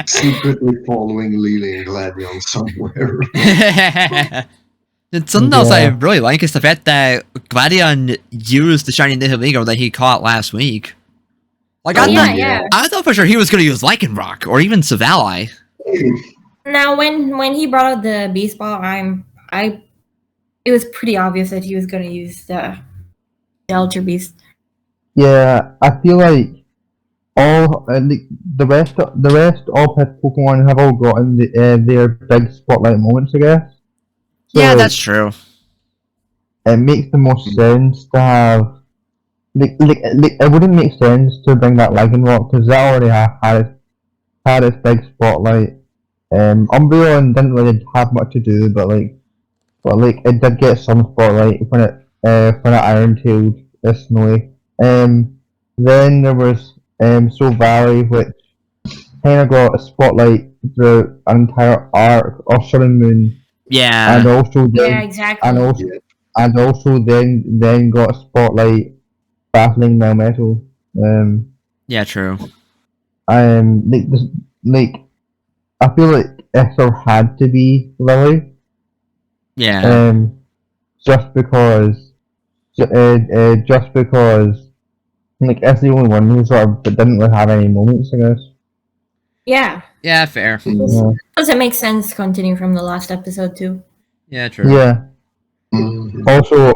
Secretly following Lily and Gladion somewhere. And something else I Yeah. really like is the fact that Gladion used the shiny Nihilego that he caught last week. Like, Oh, yeah. I thought for sure he was going to use Lycanroc or even Savali. Now, when he brought out the beast ball, it was pretty obvious that he was going to use the Ultra Beast. Yeah, I feel like all the rest all Pokemon have all gotten their big spotlight moments, I guess. So Yeah, that's true. it makes the most sense to have it wouldn't make sense to bring that Lycanroc because that already had its big spotlight. Umbreon didn't really have much to do, but it did get some spotlight when it Iron Tailed Snowy. Then there was Soul Valley, which kind of got a spotlight throughout an entire arc of Sun and Moon, Yeah. and also then Yeah, exactly. and also then got a spotlight battling Melmetal. Yeah, true. I feel like Esther had to be Lily. Yeah. Just because it's the only one who sort of didn't really have any moments, I guess. Yeah. Yeah, fair. Yeah. Does it make sense to continue from the last episode too? Yeah, true. Yeah. Mhm. Also,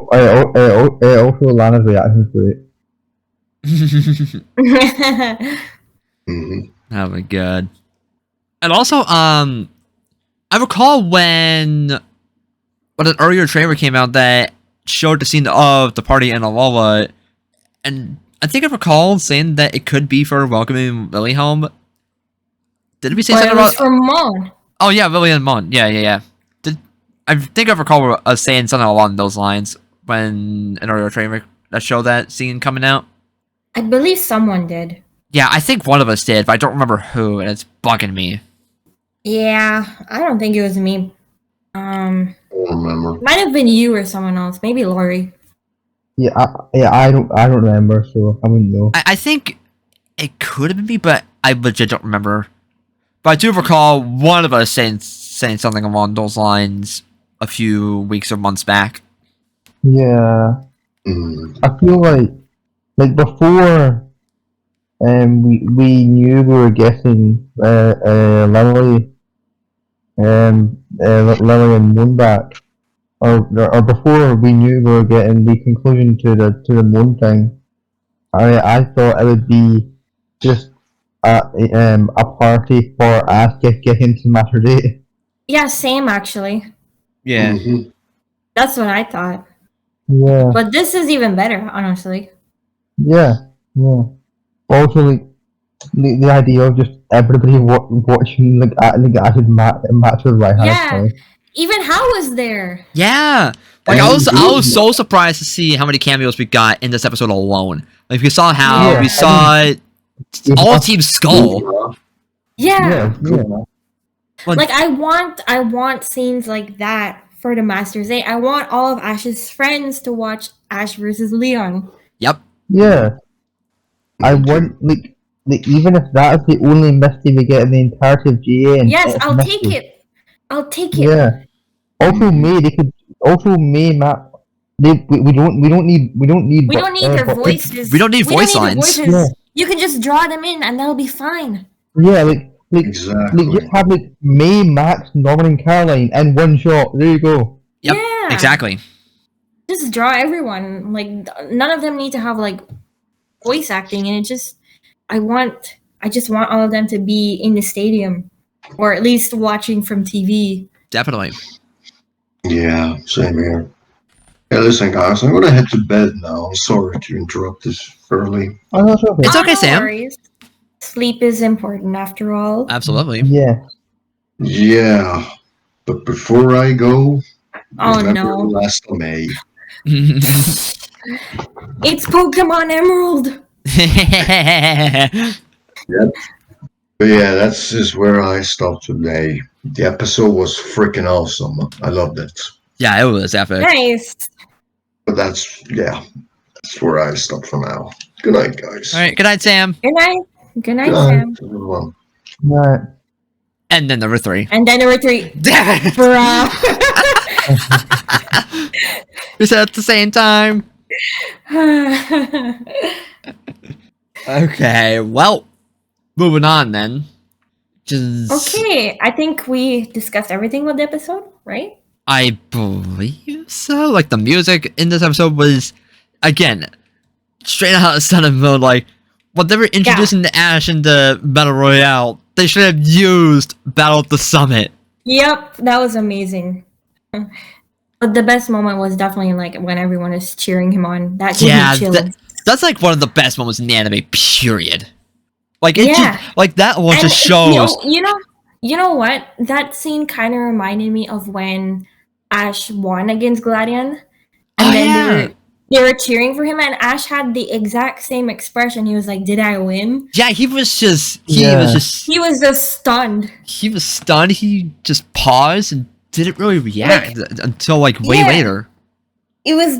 Lana's reaction to it. Mhm. Oh my god. And also, I recall when an earlier trailer came out that showed the scene of the party in Alola, and I think I recall saying that it could be for welcoming Lily home. Did we say Well, something it was about? for Mon. Oh yeah, Lily and Mon. Yeah. I think I recall us saying something along those lines when an earlier trailer that showed that scene coming out. I believe someone did. Yeah, I think one of us did, but I don't remember who, and it's bugging me. Yeah, I don't think it was me. I don't remember. Might have been you or someone else. Maybe Lori. I don't remember, so I wouldn't know. I think it could have been me, but I legit don't remember. But I do recall one of us saying something along those lines a few weeks or months back. Yeah, Mm. I feel like before, we knew we were getting Lily, Lily and Moon back, or before we knew we were getting the conclusion to the Moon thing. I thought it would be just a party for us getting to Matter Day. Yeah, same actually. Yeah. Mhm. That's what I thought. Yeah, But this is even better, honestly. yeah. Also, the idea of just everybody watching I should match with right Yeah. Even Hal was there. Yeah. Like I was so surprised to see how many cameos we got in this episode alone. Like we saw Hal, Yeah. we saw all Team Skull. Yeah. Yeah. Like I want scenes like that for the Masters Day. I want all of Ash's friends to watch Ash versus Leon. Yep. Yeah. I want even if that is the only Misty we get in the entirety of GA. And Yes, it's I'll Misty. take it. I'll take it. Yeah. Also, May they could also May Matt. We don't need We don't need their but- voices. we don't need voice their lines. voices. Yeah. You can just draw them in and that'll be fine. Yeah, like Exactly. just have May, Max, Norman, and Caroline in one shot. There you go. Yep. Yeah. Exactly. Just draw everyone. Like none of them need to have like voice acting, and I just want all of them to be in the stadium, or at least watching from TV. Definitely. Yeah, same here. Yeah, listen, guys, I'm gonna head to bed now. I'm sorry to interrupt this early. Oh, that's okay. It's okay, no Sam. worries. Sleep is important after all. Absolutely. Yeah. Yeah, but before I go, Oh remember no. last May. It's Pokemon Emerald! Yep. But yeah, that's just where I stopped today. The episode was freaking awesome. I loved it. Yeah, it was epic. Nice. But that's where I stop for now. Good night, guys. All right, good night, Sam. Good night. Good night, Good night, Sam. everyone. Right. And then number 3. And then number 3. Damn it! Bruh. We said at the same time. Okay, well, moving on then. Just Okay, I think we discussed everything with the episode, right? I believe so. Like the music in this episode was, again, straight out of Sun and Moon. Like when they were introducing the Ash into Battle Royale, they should have used Battle at the Summit. Yep, that was amazing. But the best moment was definitely like when everyone is cheering him on. That gave Yeah, me chills. that's like one of the best moments in the anime. Period. Like it Yeah. just, like that one And just shows. You know what? That scene kind of reminded me of when Ash won against Gladion, and Oh, then yeah. they were cheering for him, and Ash had the exact same expression. He was like, "Did I win?" Yeah, he was just He was just stunned. he was stunned. He just paused and didn't really react until like way Yeah. later. It was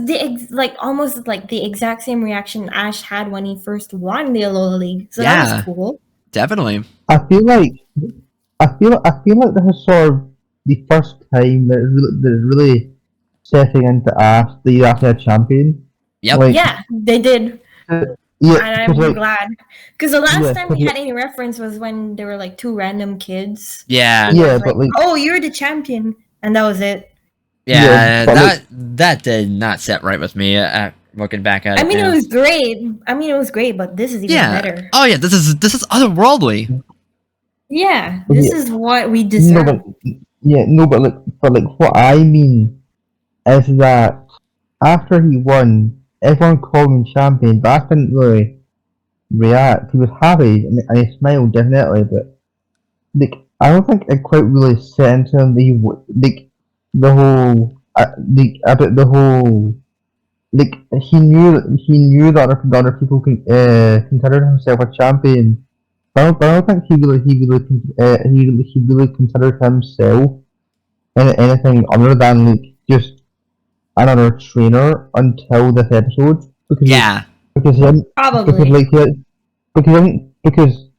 almost like the exact same reaction Ash had when he first won the Alola League. So that Yeah. was cool. Definitely. I feel like this is sort of the first time that it's really setting into Ash that you're actually a champion. Yep. Like, Yeah, they did. yeah, And I'm 'cause, like, glad. Because the last Yeah, time 'cause we like- had any reference was when there were like 2 random kids. Yeah. And it Yeah, was but like, oh, you're the champion. And that was it. Yeah, Yeah, but, that that did not set right with me. Looking back at it, I mean, now. it was great. But this is even yeah. better. Oh yeah, this is otherworldly. Yeah, this Yeah. is what we no, deserve. but what I mean is that after he won, everyone called him champion, but Ash didn't really react. He was happy and he smiled definitely, but like I don't think it quite really set into him the whole about the whole he knew that other people considered himself a champion. But I don't think he really considered himself anything other than just another trainer until this episode. Because Yeah. because he didn't, Probably. because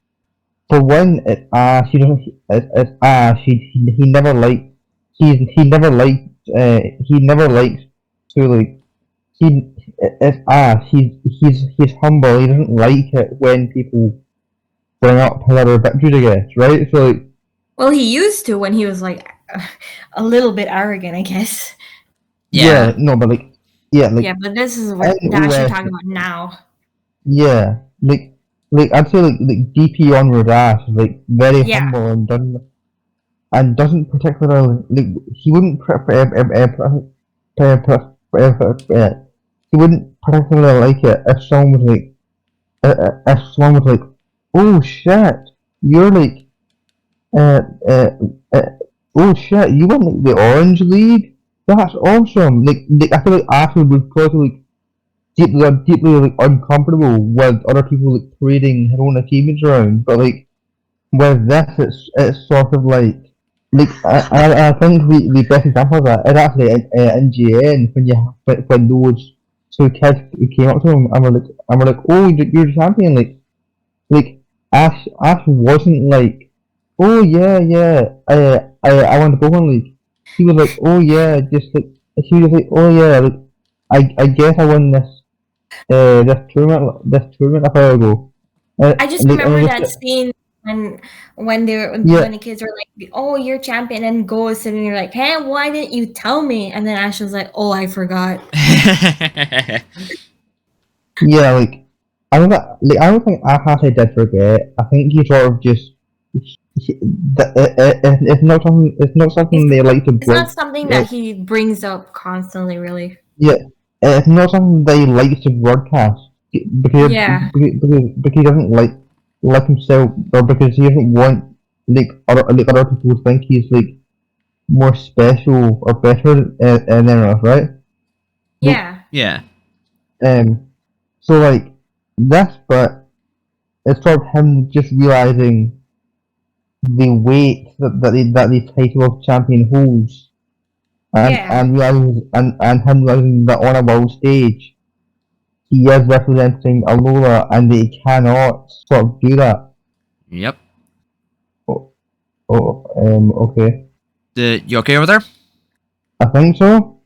for one, it's Ash. It's Ash. He never liked. He never liked. He never liked to like. It's Ash. He's humble. He doesn't like it when people bring up whoever victories, I guess, right? So like, Well, he used to when he was like a little bit arrogant, I guess. Yeah. no, but yeah, But this is what and Dash West- you're talking about now. yeah, I'd say DP onward Ash is very Yeah. humble and doesn't particularly he wouldn't he wouldn't particularly like it if someone was like, oh shit, you're oh shit, you won the Orange League? That's awesome. I feel like Ash would probably deeply uncomfortable with other people parading her own achievements around. But with this, it's sort of I think the best example of that is actually in GN when those 2 kids who came up to him and were like, oh, you're the champion. Ash wasn't like, oh yeah, I won the Pokemon League. He was like, oh yeah, he was like, oh yeah, I guess I won this tournament a while ago. I just remember that scene when when the kids were like, "Oh, you're champion," and Go is sitting there like, "Hey, why didn't you tell me?" And then Ash was like, "Oh, I forgot." Yeah, I don't think Akashi did forget. I think he sort of just. It's not something. It's not something they like to. It's not something that he brings up constantly, really. Yeah, it's not something they like to broadcast because Yeah. because he doesn't like himself, or because he doesn't want other people to think he's like more special or better than us, right? Yeah. Yeah. So like this, but it's sort of him just realizing the weight that the title of champion holds, Yeah. and him realizing that on a world stage he is representing Alola, and they cannot sort of do that. Yep. Okay. You okay over there? I think so.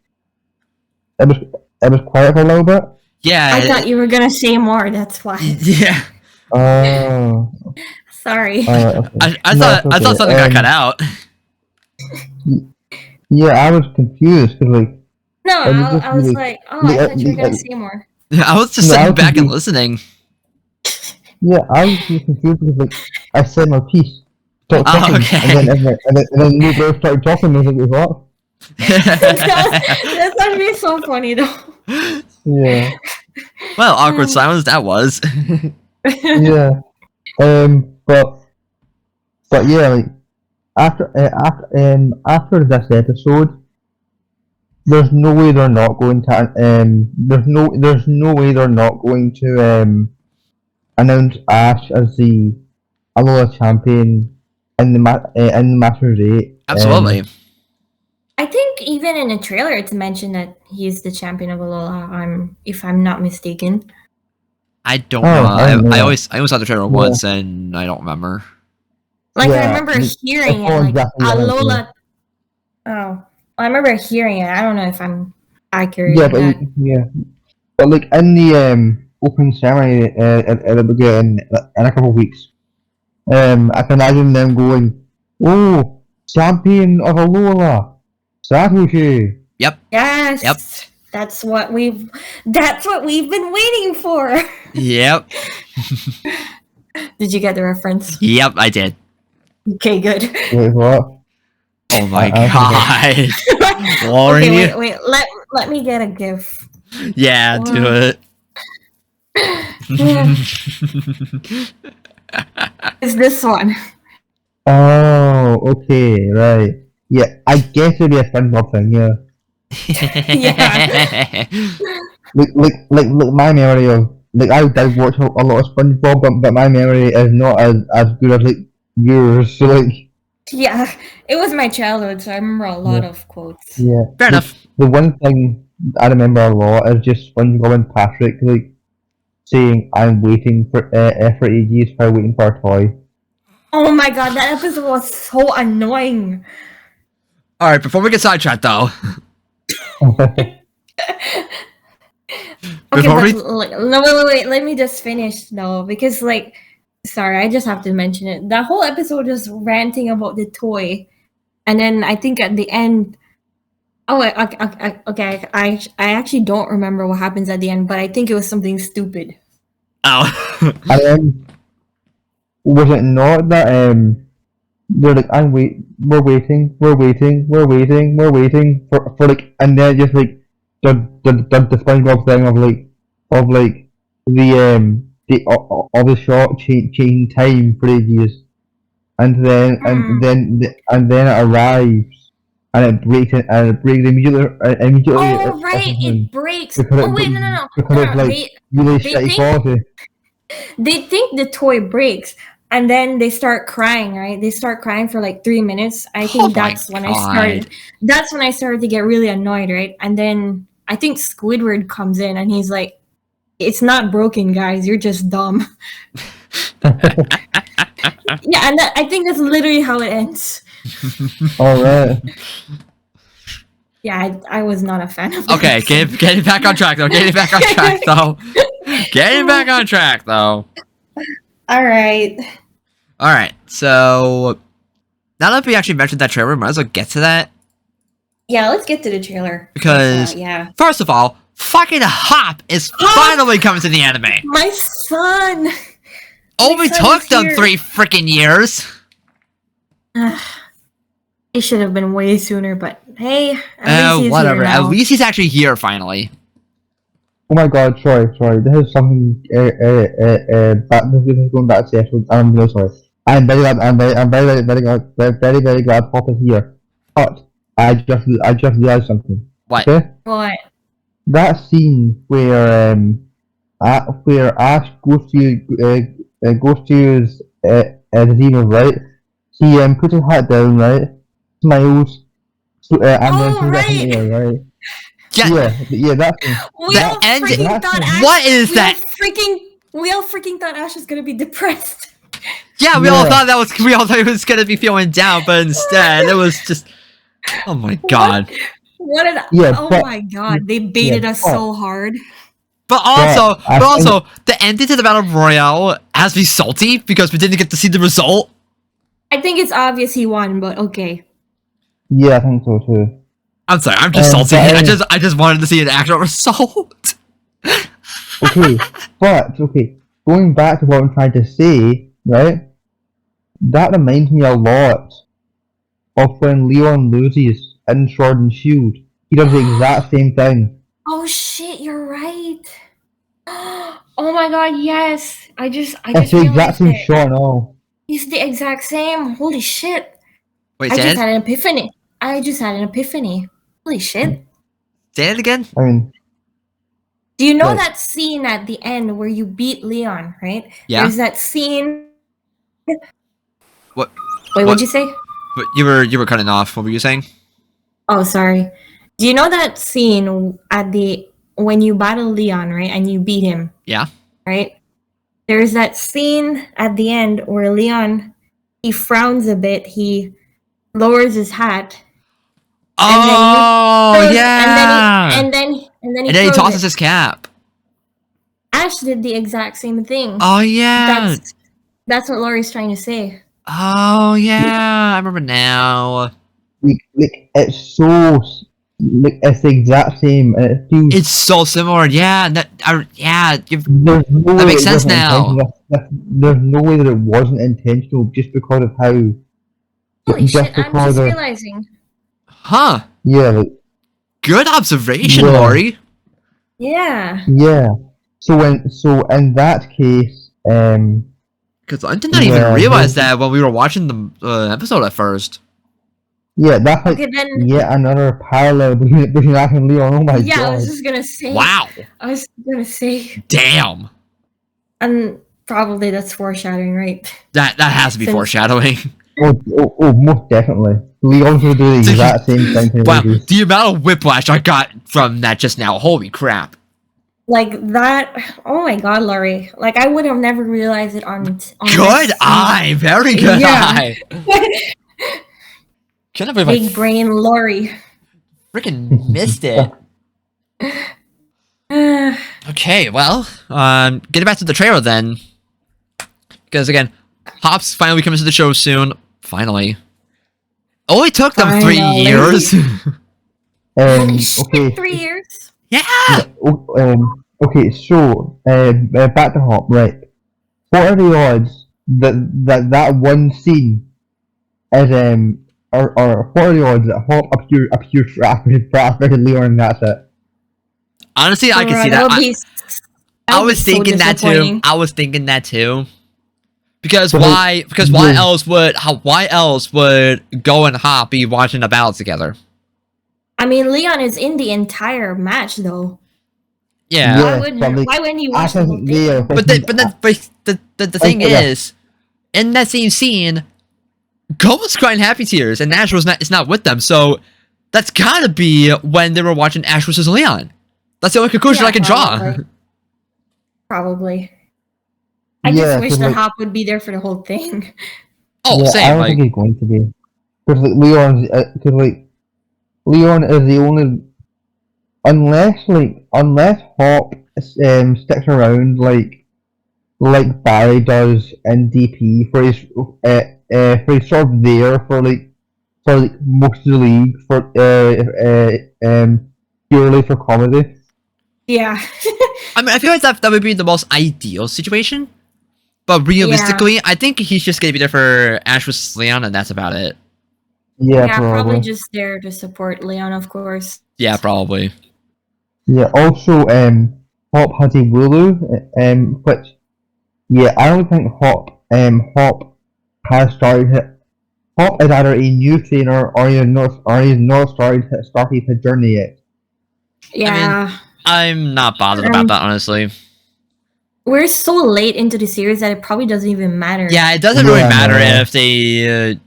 It was quiet for a little bit. Yeah. I thought you were gonna say more. That's why. Yeah. Oh. Sorry. Okay. I No, thought it's okay. something got cut out. Yeah, I was confused because like No, it was just I was really- like, oh, I thought you were gonna say more. I was just No, I sitting was back and confused. listening. yeah, I was just confused because like I said my piece. Stop Oh, talking, okay. and then you both started talking. I was like, what? That's actually so funny though. Yeah. Well, awkward silence that was. Yeah. But yeah, like after this episode, there's no way they're not going to there's no way they're not going to announce Ash as the Alola champion in the Masters 8. Absolutely. I think even in the trailer, it's mentioned that he's the champion of Alola. If I'm not mistaken. I don't Oh, know. I didn't know I that. always saw the trailer once and I don't remember. Like I Yeah, remember hearing all it, like exactly what I meant, Alola. Oh, I remember hearing it. I don't know if I'm accurate. yeah, in but that. but like in the opening ceremony at the beginning in a couple of weeks, I can imagine them going, "Oh, champion of Alola, Satoshi." Yep. Yes. Yep. That's what we've been waiting for. Yep. Did you get the reference? Yep, I did. Okay, good. Wait, what? Oh my I god. Lauren, Okay, you- wait. Let me get a gif. Yeah, do it. It's this one. Oh, okay, right. Yeah, I guess it'd be a SpongeBob thing. Yeah, like my memory of like I did watch a lot of SpongeBob, but my memory is not as good as like yours. So like, Yeah, it was my childhood, so I remember a lot of quotes. yeah. Fair enough. The one thing I remember a lot is just SpongeBob and Patrick like saying, "I'm waiting for ages while waiting for a toy." Oh my god, that episode was so annoying. Alright, before we get sidetracked though. Okay, Before but we- no, wait. Let me just finish though, because like, sorry, I just have to mention it. That whole episode is ranting about the toy, and then I think at the end. Oh, okay. I actually don't remember what happens at the end, but I think it was something stupid. Oh. And was it not that they're like, we're waiting for like, and then just like the SpongeBob thing of like of the shot changing time for ages, and then and then it arrives and it breaks immediately Oh right, it breaks. because Oh wait, no. because it's like really they shitty think- quality. They think the toy breaks, and then they start crying. Right? They start crying for like 3 minutes. I think Oh my that's when I started. God. That's when I started to get really annoyed. Right? And then I think Squidward comes in, and he's like, "It's not broken, guys. You're just dumb." Yeah, and I think that's literally how it ends. All right. Yeah, I was not a fan of that. Okay, getting back on track though. Getting back on track though. Getting back on track though. All right. Alright, so now that we actually mentioned that trailer, we might as well get to that. Yeah, let's get to the trailer. Because yeah. first of all, fucking Hop is finally coming to the anime. My son. Only son took is them here. 3 freaking years. It should have been way sooner, but hey, at least he's Whatever. here At now. least he's actually here finally. Oh my god, sorry. This is something, this is going back to the episode, I'm really sorry. I'm very glad, very glad Pop is here. But, I just realized something. What? Okay? What? That scene where Ash goes to use the demon, right? He puts his hat down, right? Smiles, and then throws it in the air, right? Yeah, that's We all end- freaking thought Ash. What is that? We all freaking thought Ash was gonna be depressed. Yeah, we all thought he was gonna be feeling down, but instead it was just. Oh my god. What an Yeah, oh but- my god, they baited us so hard. But also, I the ending to the battle royale has me salty because we didn't get to see the result. I think it's obvious he won, but okay. Yeah, I think so too. I'm sorry, I'm just salty. but- I just wanted to see an actual result. Okay, but going back to what I'm trying to say, right? That reminds me a lot of when Leon loses in Sword and Shield. He does the exact same thing. Oh shit, you're right. Oh my god, yes. I just It's the exact realized same it. shot and all. He's the exact same. Holy shit. Wait, I say just it? had an epiphany. Holy shit. Say it again? I mean, Do you know Right. that scene at the end where you beat Leon, right? Yeah. There's that scene. What? Wait, What? what'd you say? But you were cutting off. What were you saying? Oh, sorry. Do you know that scene at the when you battle Leon, right, and you beat him, Yeah. right? There's that scene at the end where Leon he frowns a bit, he lowers his hat, Oh throws- yeah. and then he And then he throws tosses it. his cap. Ash did the exact same thing. Oh yeah. That's what Laurie's trying to say. Oh yeah. I remember now. it's so, it's the exact same, and it feels. It's so similar. Yeah. You've, There's no That way makes it sense wasn't now. intentional. There's no way that it wasn't intentional just because of how. Holy just shit, I'm because just of- realizing. huh? Yeah, like, Good observation, Yeah. Lori. Yeah. yeah. So in that case, Because I did not Yeah, even realize there's- that when we were watching the episode at first. yeah, that's like Okay, then. yet another parallel between Ash and Leon. Oh my Yeah, I god. was just gonna say. Wow. I was gonna say, Damn. and probably that's foreshadowing, right? That has to be Since- foreshadowing. Oh, most definitely. Leon's gonna do the exact same thing to Wow, movies. the amount of whiplash I got from that just now. Holy crap. Like that. Oh my god, Laurie! Like I would have never realized it on. Good this eye. Very good Yeah. eye. Can't believe Big I brain, Laurie. freaking missed it. Ah, Okay, well, getting back to the trailer then. Because again, Hops finally comes to the show soon. Finally. Only took them 3 Finally. years. holy shit! Okay. 3 years. yeah. Okay, so back to Hop, right? What are the odds that one scene is or what are the odds that Hop appears for Leon and that's it? Honestly, I can Alright, see that that. would be- I that would was be so thinking that too. disappointing. I was thinking that too. Because But why? Because why yeah. else would Go and Hop be watching a battle together? I mean, Leon is in the entire match, though. Yeah. Yeah. Why wouldn't? but like, Why wouldn't you Ash watch the whole isn't there. thing? But the thing yeah. is, in that same scene, Go was crying happy tears, and Ash is not with them. So that's gotta be when they were watching Ash versus Leon. That's the only conclusion Yeah, I can draw. probably. Probably. I Yeah, just wish 'cause, that like- Hop would be there for the whole thing. Oh, yeah, I same. don't Like, think he's going to be because like Leon is the only unless Hop sticks around like Barry does in DP for his sort of there for most of the league for purely for comedy. Yeah. I mean, I feel like that would be the most ideal situation. But realistically, I think he's just gonna be there for Ash vs. Leon, and that's about it. Yeah, probably probably. just there to support Leon, of course. Yeah, probably. Yeah. Also, Hop has a Wooloo, which I don't think Hop has started. Hop is either a new trainer or he's not started his journey yet. Yeah. I'm not bothered about that, honestly. We're so late into the series that it probably doesn't even matter. Yeah, it doesn't really Yeah, matter no. if they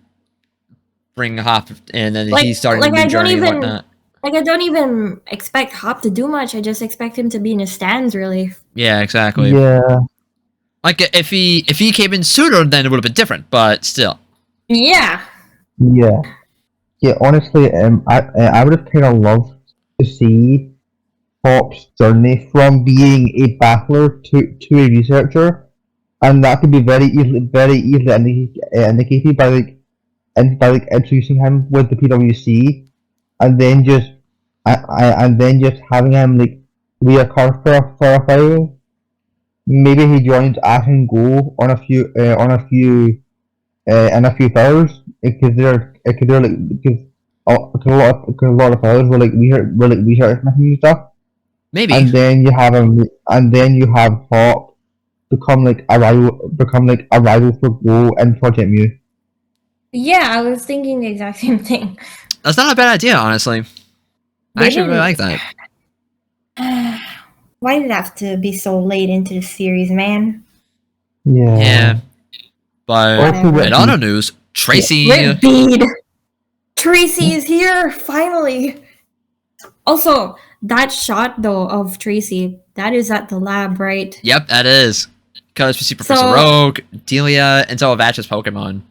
bring Hop in and Like- he's starting like, a I new don't journey and even- whatnot. Like, I don't even expect Hop to do much. I just expect him to be in the stands, really. Yeah, exactly. Yeah. Like if he came in sooner, then it would have been different. But still, Yeah. Yeah. Yeah. Honestly, I would have kind of loved to see Hop's journey from being a battler to a researcher, and that could be very easily indicated by introducing him with the PWC, and then just having him reoccur for a while. Maybe he joins Ash and Go on a few in a few hours because a lot of players will research and stuff. maybe. And then you have Hop become a rival for Go and Project Mu. Yeah, I was thinking the exact same thing. That's not a bad idea, honestly. I They actually really didn't- like that. Why did it have to be so late into the series, man? Yeah. But Also, in other news, Tracy. Rip Bead! Tracy is here, finally! Also, that shot, though, of Tracy, that is at the lab, right? Yep, that is. Because we see Professor So- Rogue, Delia, and some of Ash's Pokemon.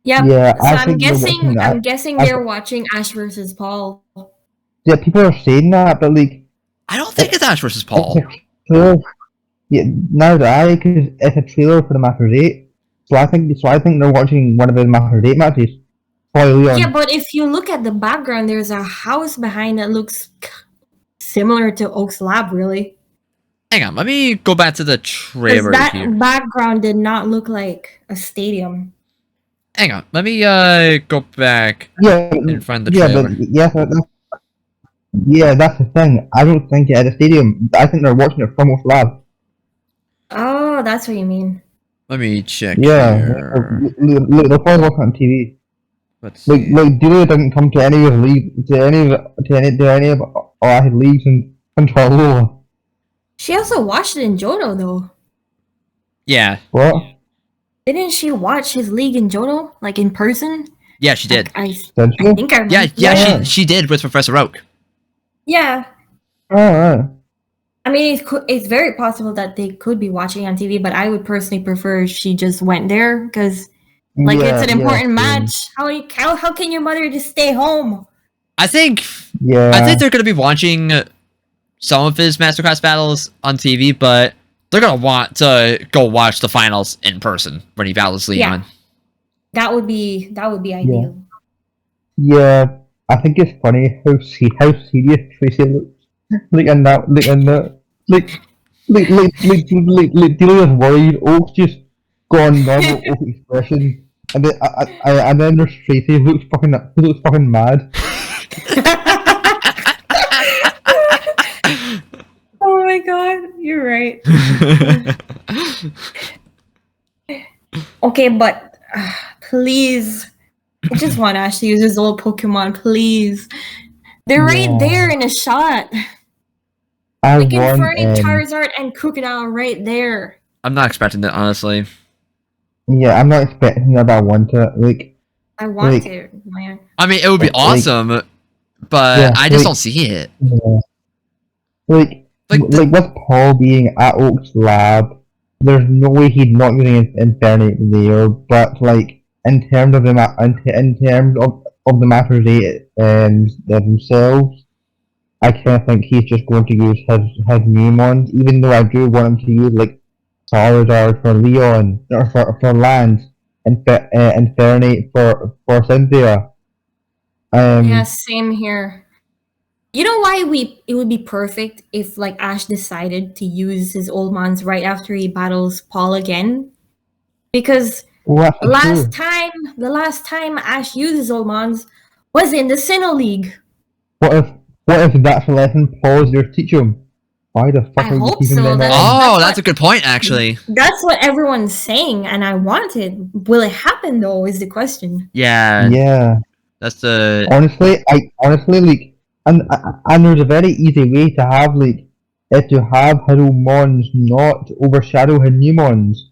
Yep. Yeah, So I I'm think they're watching guessing that. I'm guessing I- they're watching Ash versus Paul. Yeah, people are saying that, but I don't think it's Ash versus Paul. it's a trailer. Yeah, neither do I, because it's a trailer for the Masters 8. So I think they're watching one of the Masters 8 matches. Probably Leon. Yeah, but if you look at the background, there's a house behind that looks similar to Oak's lab, really. Hang on, let me go back to the 'Cause trailer that here. background did not look like a stadium. Hang on, let me go back Yeah, and find the yeah, trailer. but that's the thing. I don't think it's at a stadium. I think they're watching it from Oak's lab. Oh, that's what you mean. Let me check Yeah, here. look, they're probably watching on TV. Let's see. Delia didn't come to any of his leagues, to any of our his leagues until Alola. She also watched it in Johto, though. Yeah, What? Didn't she watch his league in Johto, like in person? yeah, she did. I Did she? think I remember. Yeah, Yeah. she did with Professor Oak. Yeah. Alright. I mean, it's very possible that they could be watching on TV, but I would personally prefer she just went there because, like, it's an important match. How can your mother just stay home? I think Yeah. they're gonna be watching some of his Masterclass battles on TV, but they're gonna want to go watch the finals in person when he battles Leon. That would be ideal. Yeah, I think it's funny how serious Tracy looks. Delia's worried. Oak's just gone normal Oak expression, and then there's Tracy who looks fucking mad. Oh my god, you're right. Okay, but please, I just want Ash to use his old Pokemon, please. They're right Yeah. there in a shot. I Like want Infernape, Charizard, and Crocodile right there. I'm not expecting that, honestly. yeah, I'm not expecting that. I want to I want Like- to, man. I mean, it would be Like- awesome, but Yeah, I just like- don't see it. yeah. Like, with Paul being at Oak's lab, there's no way he'd not using Infernape there. But in terms of the Masters 8 themselves, I kind of think he's just going to use his name ones. Even though I do want him to use Charizard for Leon or for Lance and Infernape for Cynthia. Yeah, same here. You know why it would be perfect if like Ash decided to use his old mons right after he battles Paul again? Because Well, that's the last time Ash used his old mons was in the Sinnoh League. What if that's a lesson Paul's there to teach him? Why the fuck I are you hope keeping so, them that's- on? Oh, that's a good point, actually. That's what everyone's saying, and I want it. Will it happen though? Is the question. Yeah, Yeah. that's the. Honestly, like, and there's a very easy way to have like, if you have hero mons not overshadow his new mons,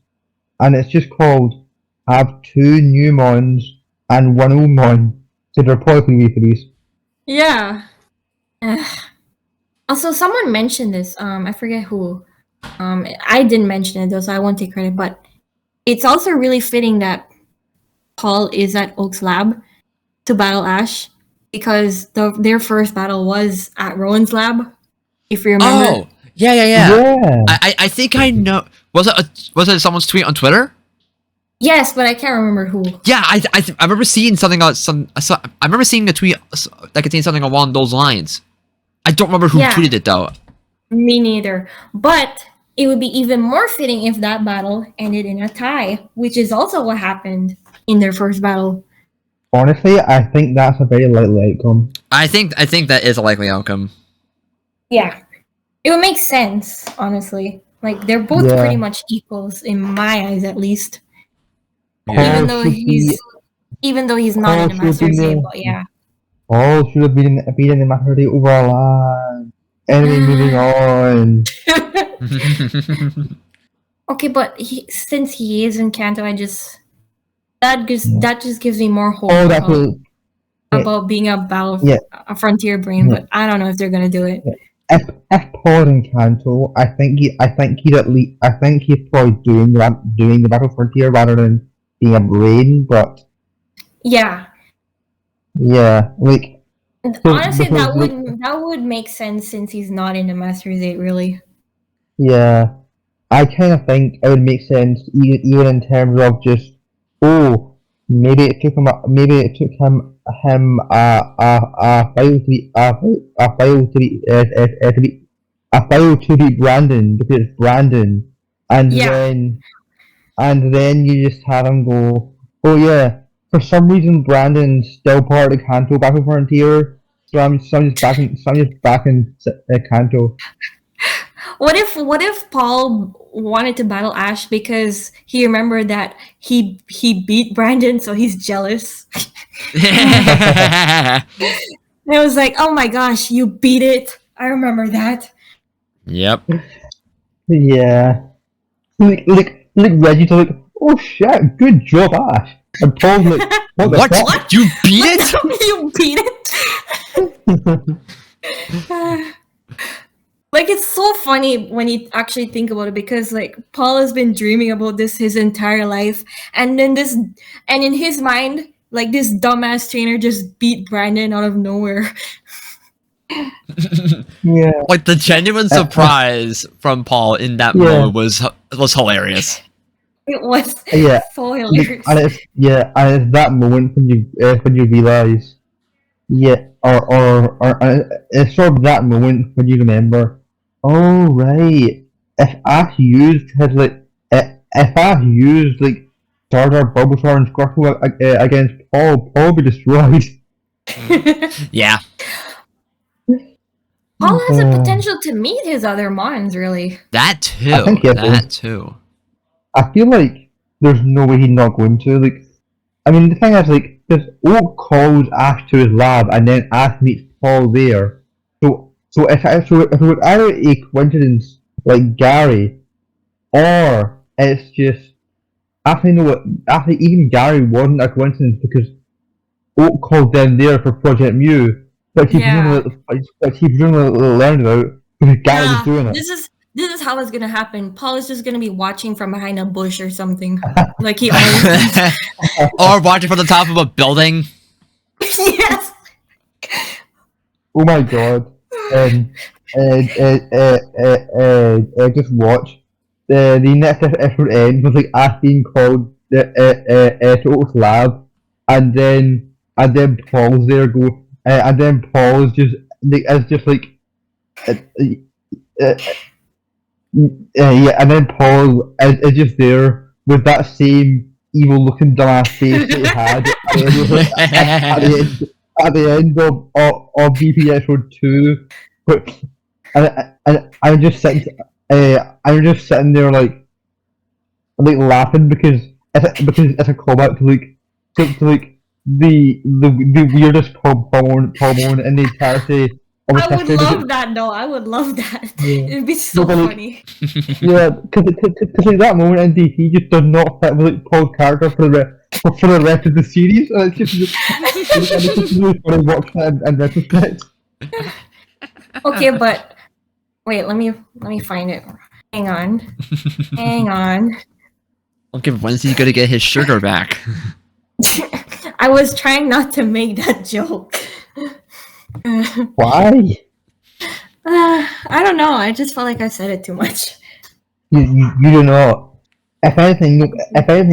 and it's just called have 2 new mons and 1 old mon. So they're probably V3s. Yeah. Also, someone mentioned this. I forget who. I didn't mention it though, so I won't take credit. But it's also really fitting that Paul is at Oak's lab to battle Ash because their first battle was at Rowan's lab. If you remember. Oh, yeah. Yeah. I think I know. Was it someone's tweet on Twitter? Yes, but I can't remember who. Yeah, I remember seeing something on I remember seeing a tweet that contained something along those lines. I don't remember who Yeah. tweeted it though. Me neither. But it would be even more fitting if that battle ended in a tie, which is also what happened in their first battle. Honestly, I think that's a very likely outcome. I think that is a likely outcome. Yeah. It would make sense, honestly. Like they're both Yeah. pretty much equals in my eyes at least. Yeah. Even though he's not in the Paul should be Masters yet, there. but yeah. All should have been in the matter over a line. Anyway, moving on. Okay, but since he is in Kanto, that just gives me more hope Oh, that's about, what. about being Yeah. a frontier brain, Yeah. but I don't know if they're gonna do it. If Paul in Kanto, I think he'd probably doing the Battle Frontier rather than being a brain. But Yeah. yeah, like Honestly, because, that would make sense since he's not in the Masters 8, really. yeah, I kind of think it would make sense even in terms of just maybe it took him a file to beat Brandon because it's Brandon, and Yeah. then you just have him go, oh yeah, for some reason Brandon's still part of the Kanto Battle Frontier, so I'm just back in Kanto. What if Paul wanted to battle Ash because he remembered that he beat Brandon, so he's jealous. And it was like, oh my gosh, you beat it. I remember that. Yep. Yeah. Like Reggie's like, oh shit, good job, Ash. And Paul's like, what the fuck? What? You beat it? You beat it. Like it's so funny when you actually think about it because like Paul has been dreaming about this his entire life, and then in his mind, like this dumbass trainer just beat Brandon out of nowhere. Yeah. Like the genuine surprise from Paul in that moment was hilarious. It was Yeah. so hilarious. And it's that moment when you realize, or it's sort of that moment when you remember, oh right, if Ash used Starter, Bulbasaur, and Squirtle against Paul would be destroyed. Yeah. Paul has the potential to meet his other Mons, really. That too. I think he has That too. I feel like there's no way he's not going to. Like, I mean, the thing is, like, because Oak calls Ash to his lab, and then Ash meets Paul there. So if it was either a coincidence like Gary, or it's just actually even Gary wasn't a coincidence because Oak called them there for Project Mew, but he presumably learned about because Gary was doing it. This is how it's gonna happen. Paul is just gonna be watching from behind a bush or something, like he always does. Or watching from the top of a building. Yes. Oh my god. Just watch. The next episode ends with like Ash being called to Oak's lab, and then Paul's there and then Paul's just as just like uh, uh, yeah, and then Paul is just there with that same evil-looking dumbass face that he had at the end of BPS Road 2. But and I'm just sitting there like laughing because it's a callback to like the weirdest hormone in the entirety of I the would history. love that though. I would love that. Yeah. It'd be so No, but, like, funny. Yeah, because like that moment in DT just does not fit with like Paul's character for the rest of the series, and it's just really funny watching it in retrospect. Okay, but wait, let me find it. Hang on. Okay, when's he gonna get his sugar back? I was trying not to make that joke. Why? I don't know. I just felt like I said it too much. You do not. If anything, you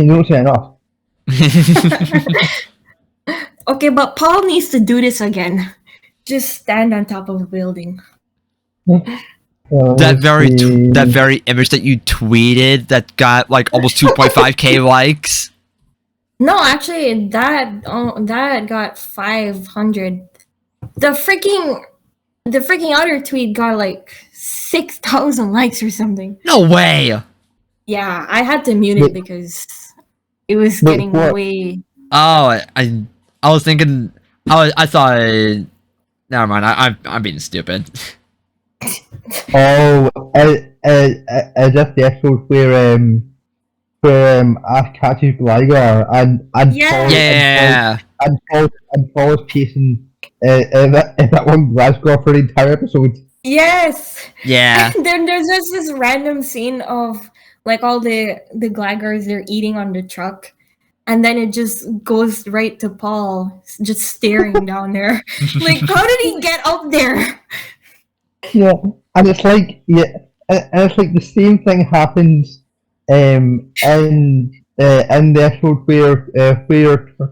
don't say enough. Okay, but Paul needs to do this again. Just stand on top of a building. That very image that you tweeted that got like almost 2.5k likes. No, actually, that got 500. The freaking other tweet got like 6,000 likes or something. No way. Yeah, I had to mute it because it was But getting what? way. Oh, I was thinking. I thought. Never mind. I'm being stupid. Oh, just the episode where Ash catches Gligar and Yeah. Yeah. Paul was chasing that one Glasgow for the entire episode. Yes. Yeah. There's just this random scene of like all the Glagars they're eating on the truck, and then it just goes right to Paul just staring down there. Like, how did he get up there? Yeah, and it's like and it's like the same thing happens in the episode where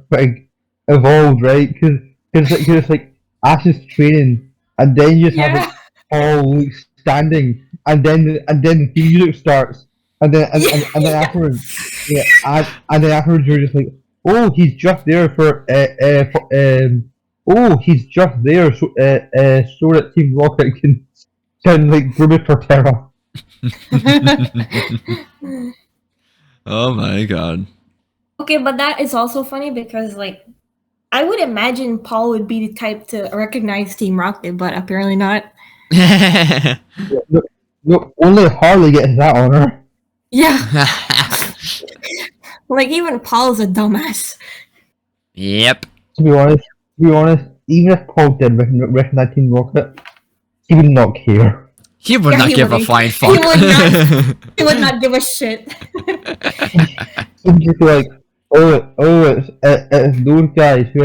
Twig evolved, right? Because it's like Ash is training, and then you just have Yeah. like Paul like, standing, and then the theme music starts, and then afterwards, and then afterwards you're just like, oh, he's just there oh, he's just there so that Team Rocket can like groom it for Terra. Oh my god. Okay, but that is also funny because like I would imagine Paul would be the type to recognize Team Rocket, but apparently not. No, only Harley gets that honor. Yeah, like even Paul's a dumbass. Yep. To be honest, even if Paul did recognize Team Rocket, he would not care. He would Yeah, not he give a wouldn't. flying He fuck. would He would not give a shit. He'd just be like, it's those guys who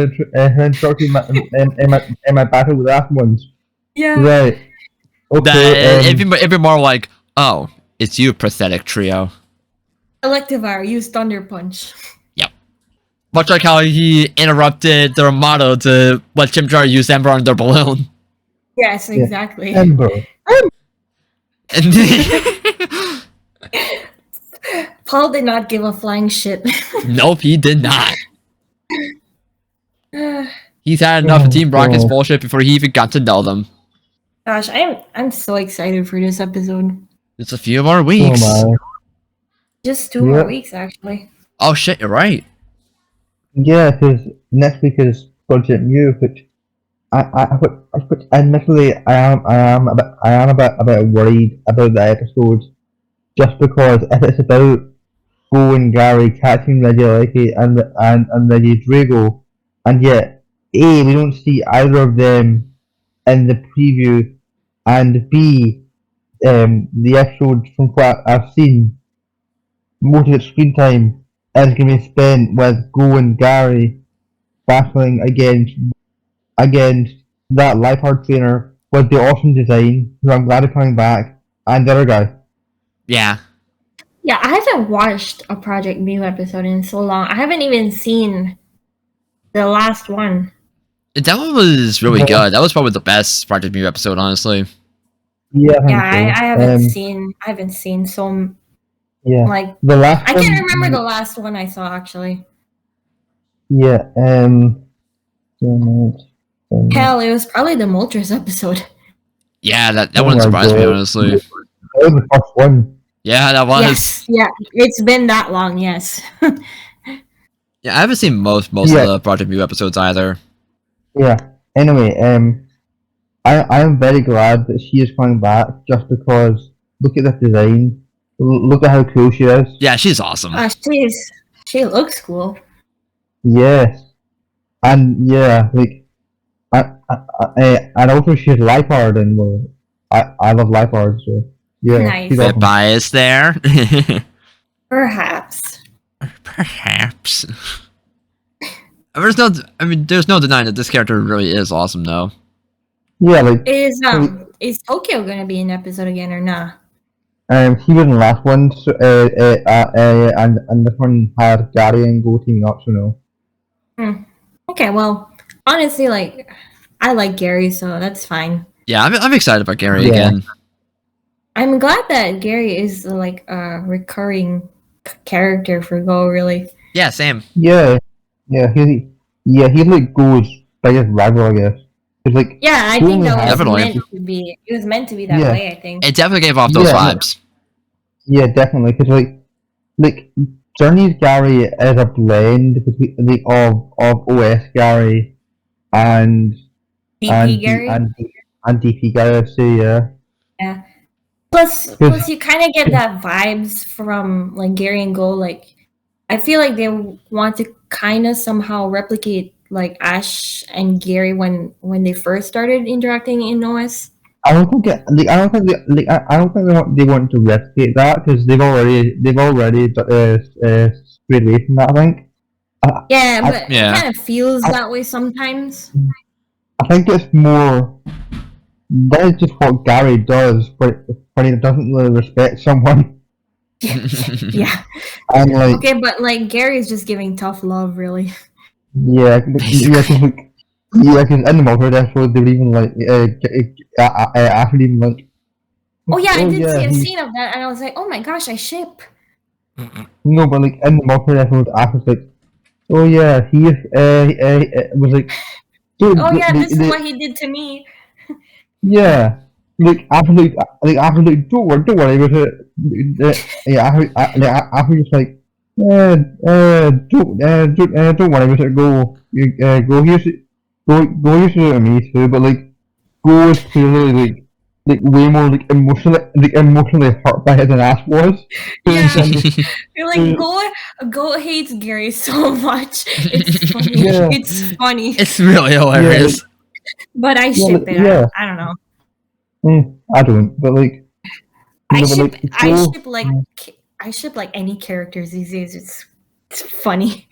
instructed in my battle with that ones. Yeah. Right. Okay. It'd be more like, oh, it's you, pathetic trio. Electivire, use Thunder Punch. Much like how he interrupted their motto to let Chimchar use Ember on their balloon. Yes, exactly. Ember. And Paul did not give a flying shit. nope, he did not. He's had enough of Team Rocket's bullshit before he even got to know them. Gosh, I'm so excited for this episode. It's a few more weeks. Oh my. Just 2 more weeks, actually. Oh shit, you're right. Yeah, because next week is Project Mu, which admittedly I am a bit worried about the episode, just because if it's about Bo and Gary catching Regieleki and Regidrago, and yet A, we don't see either of them in the preview, and B, the episode from what I've seen, most of its screen time is going to be spent with Go and Gary battling against that Lifeheart trainer with the awesome design, who I'm glad is coming back, and the other guy. Yeah. Yeah, I haven't watched a Project Mu episode in so long. I haven't even seen the last one. That one was really good. That was probably the best Project Mew episode, honestly. Yeah, I think Yeah, so. I haven't seen some Yeah, like the last I one. can't remember the last one I saw actually. Yeah, damn it. Hell, it was probably the Moltres episode. Yeah, that Oh one my surprised me, God. honestly. That was the first one. Yeah, that was. Yes, yeah, it's been that long. Yes. Yeah, I haven't seen most Yeah. of the Project Mew episodes either. Yeah. Anyway, I am very glad that she is coming back just because look at the design. Look at how cool she is. Yeah, she's awesome. She looks cool. Yes. And yeah, like and also she's life art and I love life art, so yeah. Nice. She's Bit awesome. biased there. Perhaps. Perhaps. There's no denying that this character really is awesome, though. Yeah, like Is Tokyo gonna be in the episode again or not? he was in the last one, so, and this one had Gary and Go teaming up, so no. Okay, well, honestly, like I like Gary, so that's fine. Yeah, I'm excited about Gary Yeah. again. I'm glad that Gary is like a recurring character for Go. Really. Yeah, same. Yeah, he like goes biggest rival, I guess. It's like Yeah, I Go think only that has- was Definitely. meant to be. It was meant to be that Yeah. way. I think. It definitely gave off those Yeah. vibes. Yeah, definitely. Because like Journey's Gary is a blend between of OS Gary and DP Gary. and DP Gary. I'd say yeah. Plus, you kind of get that vibes from like Gary and Go. Like, I feel like they want to kind of somehow replicate like Ash and Gary when they first started interacting in OS. I don't think they want to replicate that because they've already strayed away from that. I think. Yeah, but Yeah. it kind of feels that way sometimes. I think it's more. That is just what Gary does, but when he doesn't really respect someone, Yeah. and like Okay, but like Gary is just giving tough love, really. yeah, because in the multiverse episode they were even like after even like Oh yeah, I did see a he- scene of that, and I was like, oh my gosh, I ship. no, but like in the multiverse episode after it's like oh yeah he was like dude, Oh yeah, this is they- what he did to me. yeah. Like after don't worry about it. Yeah, after just like don't worry about it. Go used to do it to me too, but like Go is clearly like way more like emotionally hurt by it than Ash was. Yeah. You're like, Go hates Gary so much. It's funny. Yeah. It's funny. It's really hilarious. But I ship it. yeah. I don't know. I don't, but like I no, but, ship I ship like any characters these days. It's funny.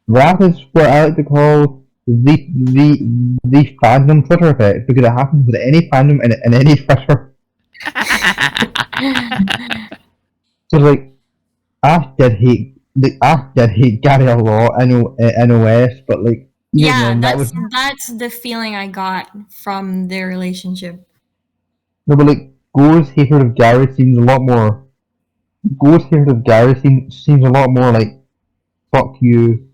that is what I like to call the fandom Twitter effect because it happens with any fandom and any Twitter. So like Ash did hate Gary a lot in OS, but like Yeah, then, that was that's the feeling I got from their relationship. no, but like Go's hatred of Gary seems a lot more. Go's hatred of Gary seems a lot more like fuck you.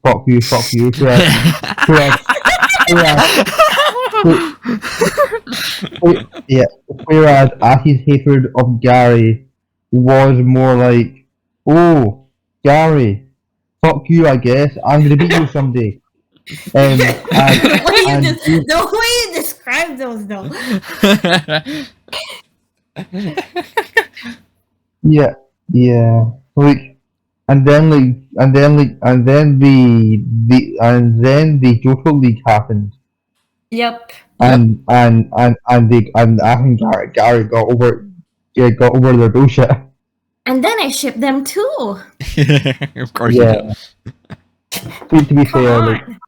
Whereas Ash's hatred of Gary was more like, oh, Gary, fuck you, I guess. I'm gonna beat you someday. The way you describe those though. Yeah. Like, and then the Johto League happened. Yep. And I think Gary got over their bullshit. And then I ship them too. Of course you Yeah. do. To be Come fair, like on.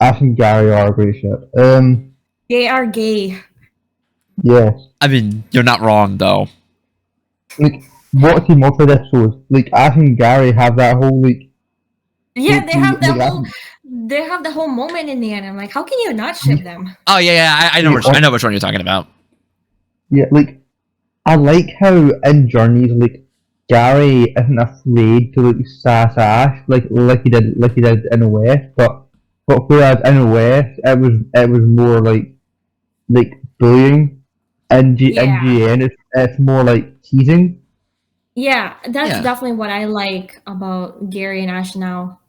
Ash and Gary are a great shit. They are gay. Yes. I mean, you're not wrong, though. Like watch the multiple episodes. Like Ash and Gary have that whole like Yeah, they have that like, whole they have the whole moment in the end. I'm like, how can you not ship them? Oh yeah, I know which one you're talking about. Yeah, like I like how in Journeys, like Gary isn't afraid to like sass Ash like he did in the West, but whereas in the West it was more like bullying, and Yeah. GN it's more like teasing. Yeah, that's Yeah. definitely what I like about Gary and Ash now.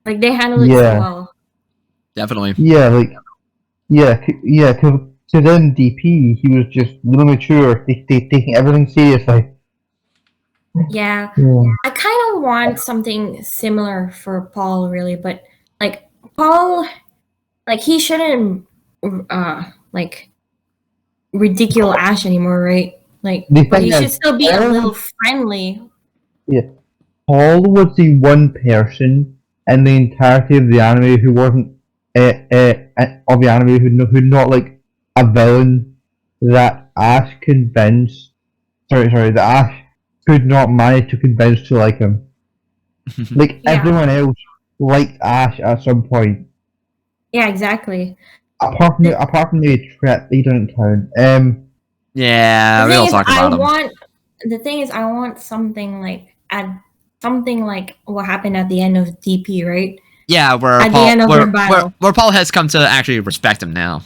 Like they handle it so Yeah. well. Definitely. Yeah, like because in DP he was just really mature, taking everything seriously. Yeah. Yeah. I kind of want something similar for Paul, really, but like Paul, like he shouldn't like ridicule Ash anymore, right? Like, The but thing he should is, still be a Paul little was, friendly. yeah, Paul was the one person in the entirety of the anime who wasn't of the anime who not like a villain that Ash convinced. Sorry, that Ash could not manage to convince to like him. Like Yeah. everyone else liked Ash at some point. Yeah, exactly. Apart from the trip, he didn't count. Yeah, The we thing all is, talk about him. I want something like what happened at the end of DP, right? Yeah, where At the Paul end of their battle. where Paul has come to actually respect him now.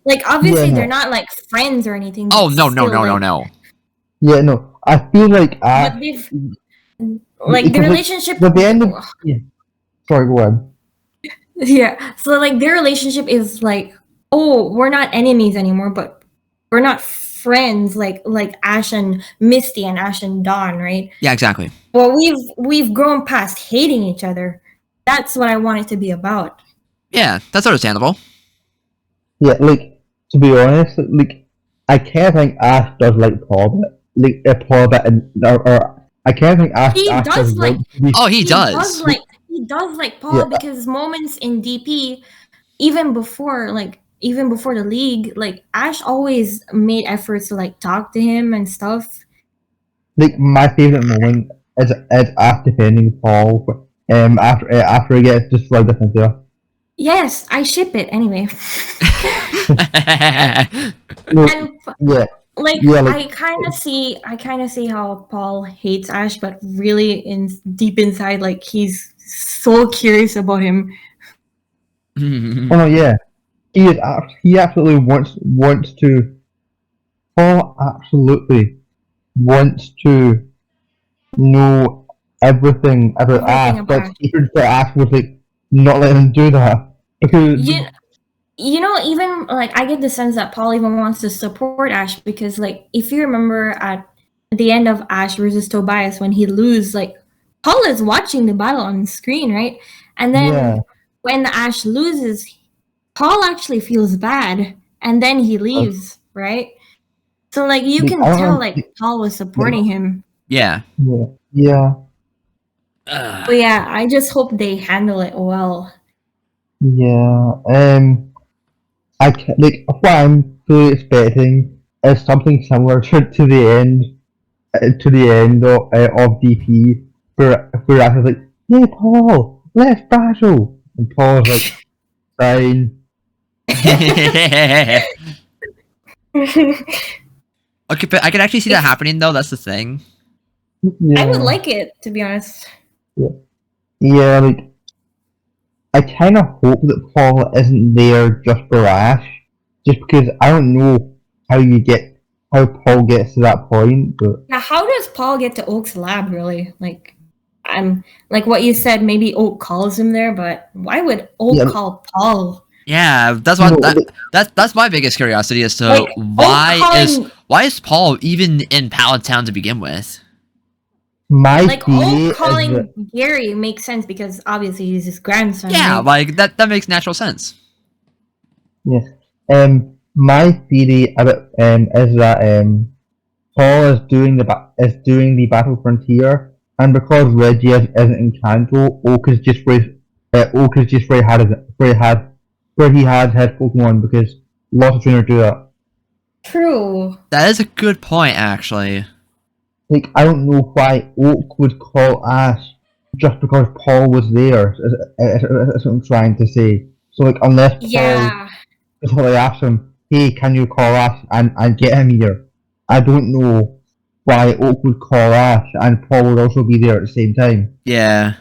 Like obviously Yeah, they're no. not like friends or anything. Oh But no still, like, no. Yeah, no. I feel like Ash. But they've like the Because relationship. at the end of yeah. Sorry, go on. Yeah, so like their relationship is like, oh, we're not enemies anymore, but we're not friends like Ash and Misty and Ash and Dawn, right? Yeah, exactly. Well, we've grown past hating each other. That's what I want it to be about. Yeah, that's understandable. Yeah, like to be honest, like I can't think Ash does like Paul, but like Paul, but or I can't think He Ash does does like want to be. Oh, he does. he does like Paul Yeah, because moments in DP, even before the league, like Ash always made efforts to like talk to him and stuff. like my favorite moment is Ash defending Paul. After he gets just like the there. Yes, I ship it anyway. No, And yeah, like yeah, like I kind of see how Paul hates Ash, but really in deep inside, like he's so curious about him. oh no, yeah, he absolutely wants to. Paul absolutely wants to know everything about Everything Ash, but about even for Ash was like not letting him do that because you know, even like I get the sense that Paul even wants to support Ash because like if you remember at the end of Ash versus Tobias when he loses, like Paul is watching the battle on the screen, right? And then yeah, when Ash loses, Paul actually feels bad and then he leaves, right? So like you like, can I don't tell know, like Paul was supporting him. Yeah. yeah. But yeah, I just hope they handle it well. I like what I'm fully expecting is something similar to the end of DP where Ash is like, "Hey Paul, let's battle," and Paul's like, "Fine." Okay, but I can actually see that happening though. That's the thing. Yeah. I would like it, to be honest. Yeah, like I kind of hope that Paul isn't there just for Ash, just because I don't know how Paul gets to that point. But Yeah, how does Paul get to Oak's lab, really? Like, I'm like what you said, maybe Oak calls him there, but why would Oak Yeah. call Paul? Yeah, that's No, what that's my biggest curiosity as to Like, why is Paul even in Pallet Town to begin with? my Like theory Oak calling is that Gary makes sense because obviously he's his grandson. Yeah, right? like that makes natural sense. yes. My theory about is that Paul is doing the Battle Frontier, and because Reggie isn't in Kanto, Oak is just where he had his Pokemon because lots of trainers do that. True. That is a good point, actually. Like I don't know why Oak would call Ash just because Paul was there. That's what I'm trying to say. So like, unless Paul Yeah. totally asked him, "Hey, can you call Ash and get him here?" I don't know why Oak would call Ash and Paul would also be there at the same time. Yeah.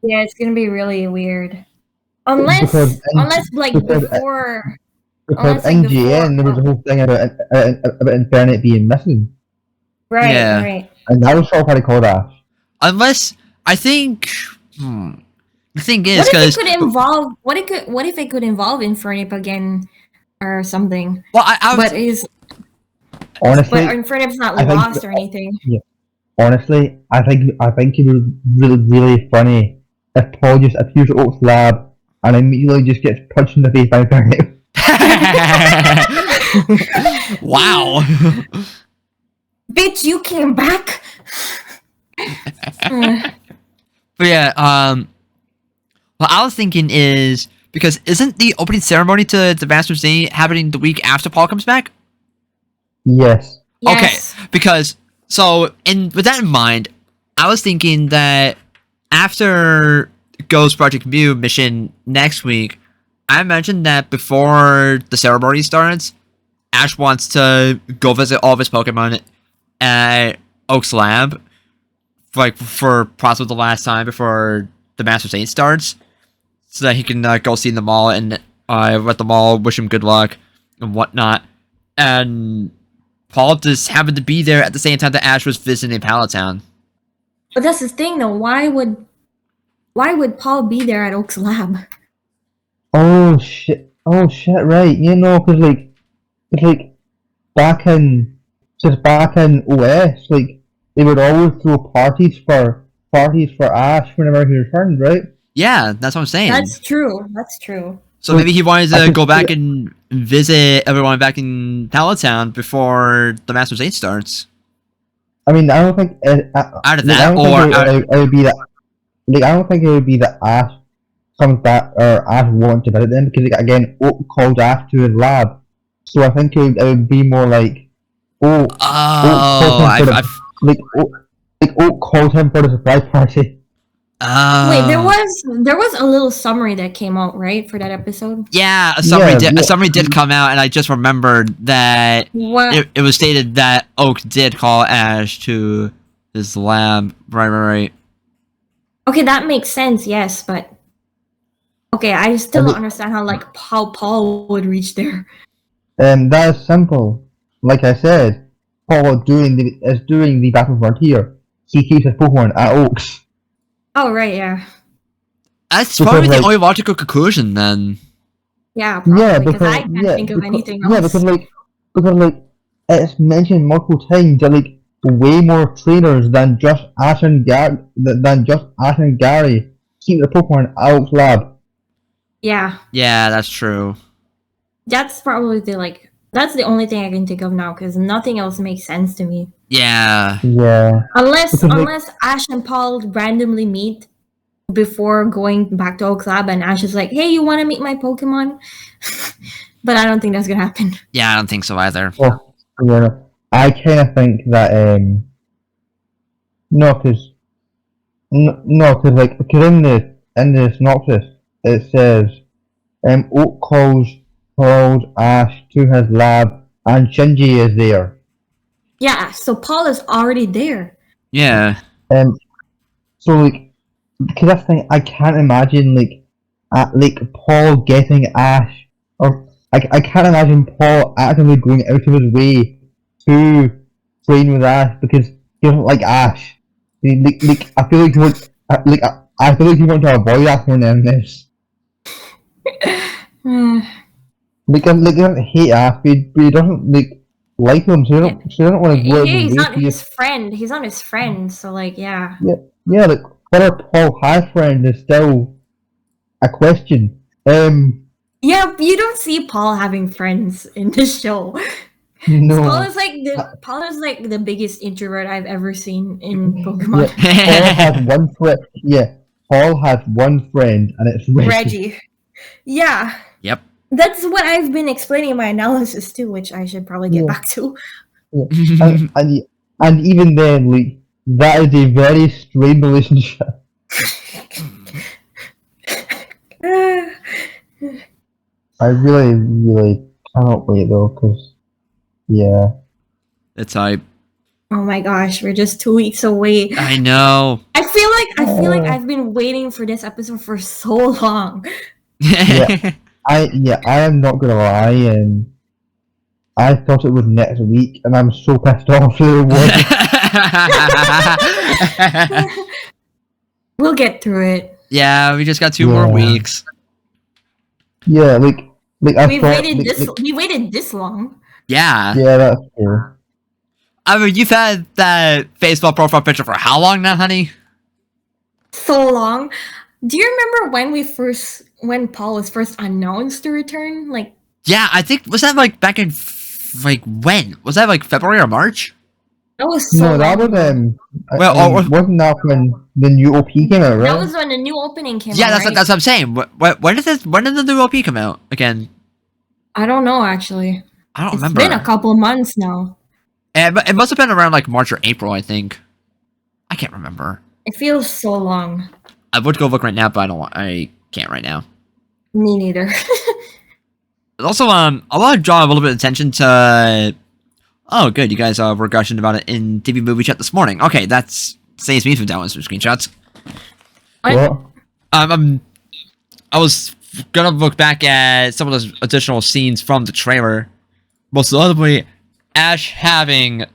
Yeah, it's gonna be really weird. Because Unless like because before because unless, like, in before- GN there was a whole thing about Infernet being missing, right, Yeah. right. and that was all how they called Ash. Unless I think the thing is What if because it could involve what if it could involve Infernip again or something? well I was Honestly, Infernip's not I think- lost or anything. honestly, I think it was really funny if Paul just appears at Oak's lab and immediately just gets punched in the face by Infernet. wow. Bitch, you came back. But yeah, what I was thinking is because isn't the opening ceremony to the Master's Day happening the week after Paul comes back? Yes. Yes. Okay, because so with that in mind, I was thinking that after Ghost Project Mew mission next week, I imagine that before the ceremony starts, Ash wants to go visit all of his Pokemon at Oak's lab, like for possibly the last time before the Master Saint starts, so that he can go see them all and let them all wish him good luck and whatnot. And Paul just happened to be there at the same time that Ash was visiting Palatown. But that's the thing though, why would Paul be there at Oak's lab? Oh shit! Right. You know, because like back in OS, like they would always throw parties for Ash whenever he returned, right? Yeah, that's what I'm saying. That's true. That's true. So maybe he wanted I to can go see back it. and visit everyone back in Palatown before the Master Saint starts. I mean, I don't think Either like, that I don't or think it would be that. Like, I don't think it would be that Ash comes back or Ash wants to visit them because like, again, Oak called Ash to his lab, so I think it would be more like, Oak oh, him for I've like Oak called him for the surprise party. Wait, there was a little summary that came out, right, for that episode? yeah, a summary Yeah. a summary did come out, and I just remembered that What? it was stated that Oak did call Ash to his lab. Right. Okay, that makes sense, yes, but okay, I still And don't understand how Paul would reach there. That is simple. Like I said, Paul is doing the Battle Frontier. He keeps his Pokemon at Oaks. Oh right, yeah. That's Because, probably the like- only logical conclusion then. Yeah, probably, Yeah, because because I can't think of anything else. Yeah, because like it's mentioned multiple times that like way more trainers than just Ash and Gary keep the Pokemon at Oaks lab. Yeah, Yeah, that's true. that's probably that's the only thing I can think of now because nothing else makes sense to me. Yeah. Yeah. Unless Because, like- unless Ash and Paul randomly meet before going back to Oak's lab and Ash is like, hey, you want to meet my Pokemon? But I don't think that's gonna happen. Yeah, I don't think so either. Well, yeah, I kind of think that because in the synopsis it says Oak calls Ash to his lab and Shinji is there. Yeah, so Paul is already there. Yeah. So like, because that's the thing, I can't imagine like Paul getting Ash, or I can't imagine Paul actively going out of his way to train with Ash because he doesn't like Ash. I feel like he would I feel like he wants to avoid Ash more than this. Hmm. He doesn't hate Ash, but he doesn't like him, so he doesn't want to go out of Yeah, his he's way not to his friend. He's not his friend, so like, yeah. Yeah, like whether Paul has friends is still a question. Yeah, you don't see Paul having friends in this show. No. Paul is like the biggest introvert I've ever seen in Yeah, Pokemon. Paul has one friend. Yeah, Paul has one friend, and it's Reggie. Reggie. Yeah. Yep. That's what I've been explaining in my analysis too, which I should probably get Yeah. back to. And even then, like that is a very strained relationship. I really cannot wait though, because yeah. It's hype. Oh my gosh, we're just 2 weeks away. I know. I feel like I've been waiting for this episode for so long. Yeah. I am not gonna lie, and I thought it was next week, and I'm so pissed off that it was. We'll get through it. Yeah, we just got 2 more Yeah. weeks. Yeah, like I We thought. waited this long. Yeah. Yeah, that's true. I mean, you've had that Facebook profile picture for how long now, honey? So long. Do you remember when Paul was first announced to return? Like, Yeah, I think, was that like back in, like, when? Was that like February or March? that was so No, long. that was Well, wasn't that when the new OP came out, right? That was when the new opening came Yeah, out, that's right? what I'm saying. When did the new OP come out again? I don't know, actually. I don't It's remember. been a couple months now. It must have been around like March or April, I think. I can't remember. It feels so long. I would go look right now, but I can't right now. Me neither. Also, I want to draw a little bit of attention to. Oh, good. You guys were gushing about it in TV movie chat this morning. Okay, that's saves me from downloading some screenshots. What? I was gonna look back at some of those additional scenes from the trailer. Most notably, Ash having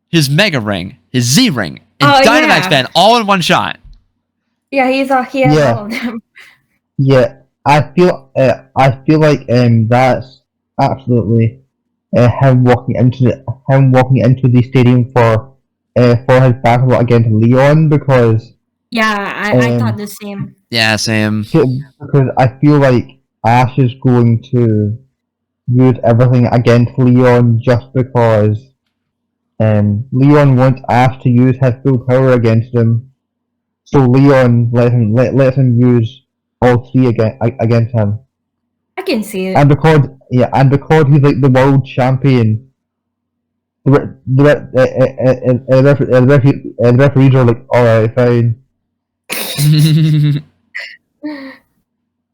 his Mega Ring, his Z Ring, and Oh, Dynamax yeah. Band all in one shot. Yeah, he has Yeah. all of them. Yeah, I feel like that's absolutely him walking into the stadium for his battle against Leon, because Yeah, I thought the same. Yeah, Sam. because I feel like Ash is going to use everything against Leon just because Leon wants Ash to use his full power against him. So Leon lets him use all three against him, I can see it. and because he's like the world champion, the referees are like, all right, fine.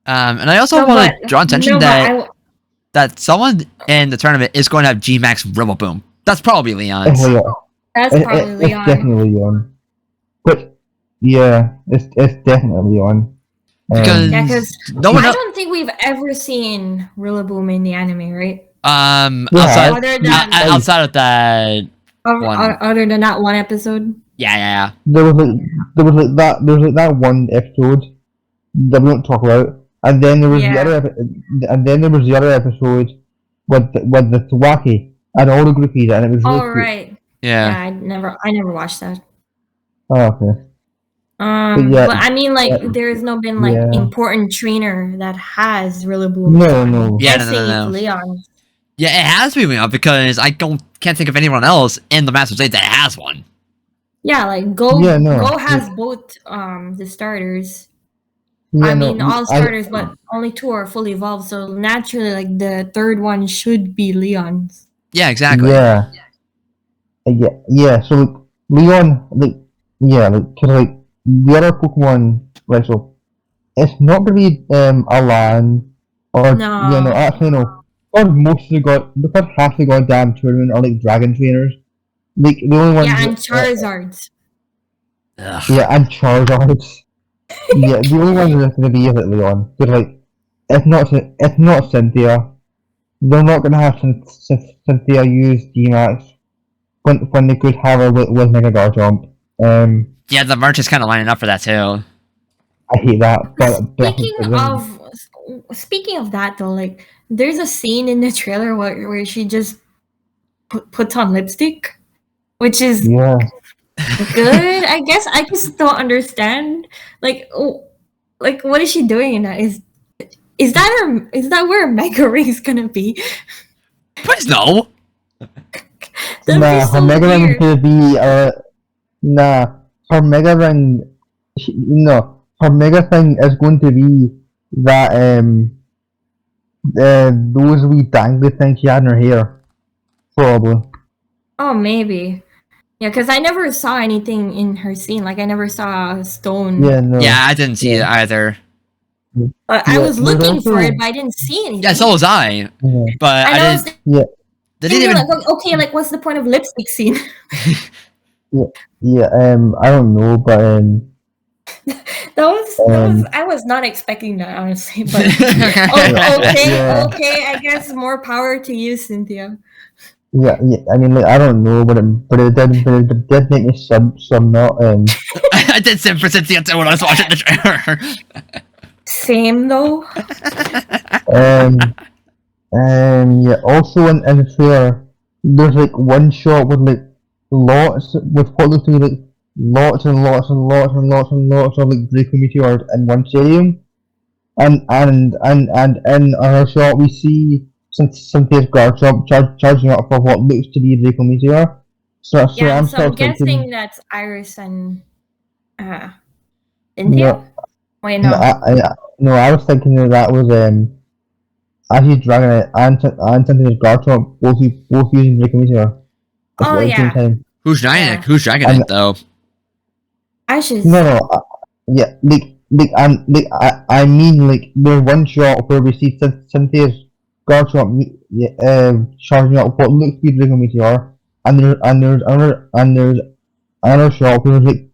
And I also No, want but- to draw attention no, but that that someone in the tournament is going to have G-Max Rillaboom. That's probably Leon's. It's Leon. that's probably It's Leon. definitely Leon. But yeah, it's definitely Leon. Because Yeah, 'cause no one I else, don't think we've ever seen Rillaboom in the anime, right? Yeah. outside, Other than outside of that, One. other than that one episode. yeah. there was like that one episode that we don't talk about, and then there was Yeah. the other episode with the Tawaki and all the groupies, and it was really Oh cute. right. Yeah, Yeah. I never watched that. Oh, okay. yeah, But I mean, like, yeah, there's no been like yeah. important trainer that has Rillaboom. No. Yeah, Guessing no. it's Leon. Yeah, it has to be Leon because I can't think of anyone else in the Masters 8 that has one. Yeah, like Go. Yeah, no. Go has both the starters. Yeah, I no, mean, all starters, but only 2 are fully evolved. So naturally, like the third one should be Leon's. Yeah, exactly. Yeah. Yeah. So like, Leon, cause like the other Pokemon, right? So it's not gonna be Alolan or No. actually no. Or most of because half the goddamn tournament are like Dragon trainers. Like the only ones. Yeah, and Charizards. Ugh. Yeah, and Charizards. Yeah, the only one that's gonna be is Leon. Cause like, it's not Cynthia. They're not gonna have Cynthia use D-Max when they could have her with Mega Garchomp. Yeah, the merch is kind of lining up for that too. I hate that. But Speaking of that though, like there's a scene in the trailer where she just puts on lipstick, which is yeah, good. I guess I just don't understand. Like what is she doing in that? Is that where her Mega Ring is gonna be? Please no. That'd nah, be her so Mega Ring is weird. gonna be her Mega Ring. Her Mega thing is going to be that those wee dangly things she had in her hair, probably. Oh, maybe. Yeah, because I never saw anything in her scene. Like I never saw a stone. Yeah, no. Yeah, I didn't see it either. I Yeah, was there's looking for also- it, but I didn't see anything. Yeah, so was I. Yeah. But and I was Yeah. They didn't thinking even. like, okay, like what's the point of lipstick scene? Yeah, I don't know, but that was I was not expecting that honestly. But Yeah. okay, I guess more power to you, Cynthia. yeah, I mean, like, I don't know, but it did make me some not I did sim for Cynthia too when I was watching the trailer. Same though. Yeah. Also in the trailer, there's like one shot with like lots with what looks to be like lots and lots and lots and lots and lots of like Draco meteors in one stadium, and in another shot we see Cynthia's Garchomp charging up for what looks to be a Draco meteor. So Yeah, I'm so I'm still thinking. guessing that's Iris and Cynthia. No, Wait, no, I was thinking that was Ashley's Dragonite and Cynthia's Garchomp both using Draco meteor Oh, at the same yeah. time. Who's Dragonite? Yeah. Who's Dragonite though? Ashes. No, yeah, I mean, like, there's one shot where we see Cynthia's Garchomp charging up what looks to be Draco Meteor, and there's another shot where there's like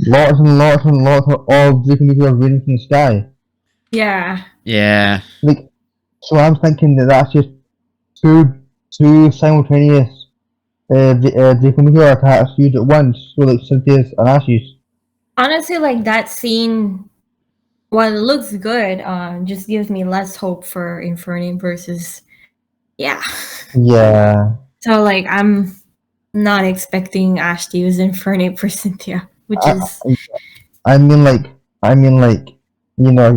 lots and lots and lots of Draco Meteor raining from the sky. Yeah. Yeah. Like, so I'm thinking that's just two simultaneous Draco Meteor attacks used at once, so like Cynthia's and Ash's. Honestly, like that scene, while it looks good, just gives me less hope for Infernape versus, yeah. Yeah. So like I'm not expecting Ash to use Infernape for Cynthia, which is I mean, like, you know, I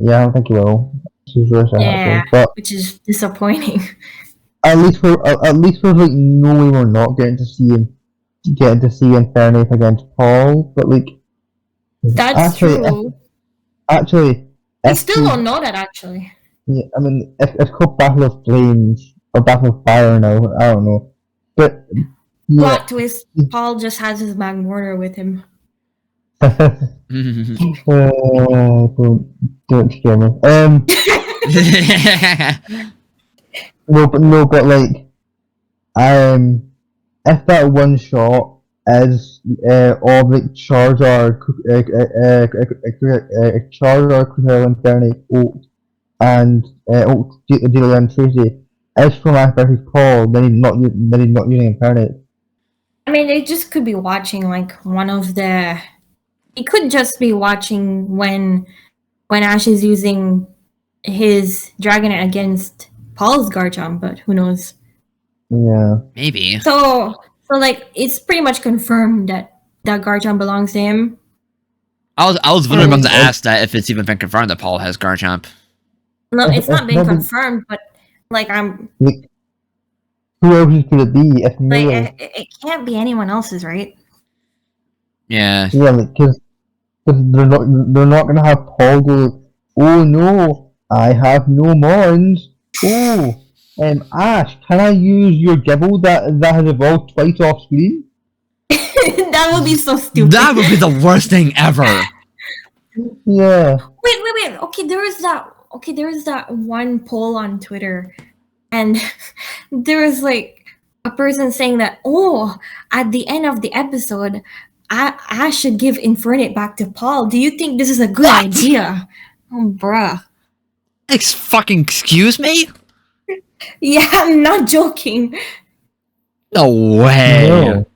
don't think you will. She's really sad, Yeah. actually. But which is disappointing. at least we're like, no way we're not getting to see Infernape against Paul. But like, That's actually, true. actually, I if still we- don't know that actually. Yeah, I mean, if it's called Battle of Flames or Battle of Fire now, I don't know. But yeah, Plot twist: Paul just has his Magmortar with him. don't scare me. No, but like, if that one shot is of like Charizard, Infernape, Oak, and Oak, Dealer and Tracy is from Ash versus Paul, then he's not using Infernape. I mean, they just could be watching like one of the. He could just be watching when Ash is using his Dragonite against Paul's Garchomp, but who knows? Yeah. Maybe. So like it's pretty much confirmed that Garchomp belongs to him. I was literally about to ask that if it's even been confirmed that Paul has Garchomp. No, it's not been It's not been- confirmed, but like I'm Like, who else could it be if like Miller? it can't be anyone else's, right? Yeah. Yeah, because they're not gonna have Paul go, oh no, I have no Mons. Oh, Ash, can I use your Gibble that has evolved twice off screen? That would be so stupid. That would be the worst thing ever. Yeah. Wait. Okay, there was that one poll on Twitter, and there was like a person saying that, oh, at the end of the episode, I should give Infernape back to Paul. Do you think this is a good idea? Oh, bruh. Excuse me? Yeah, I'm not joking. No way. No.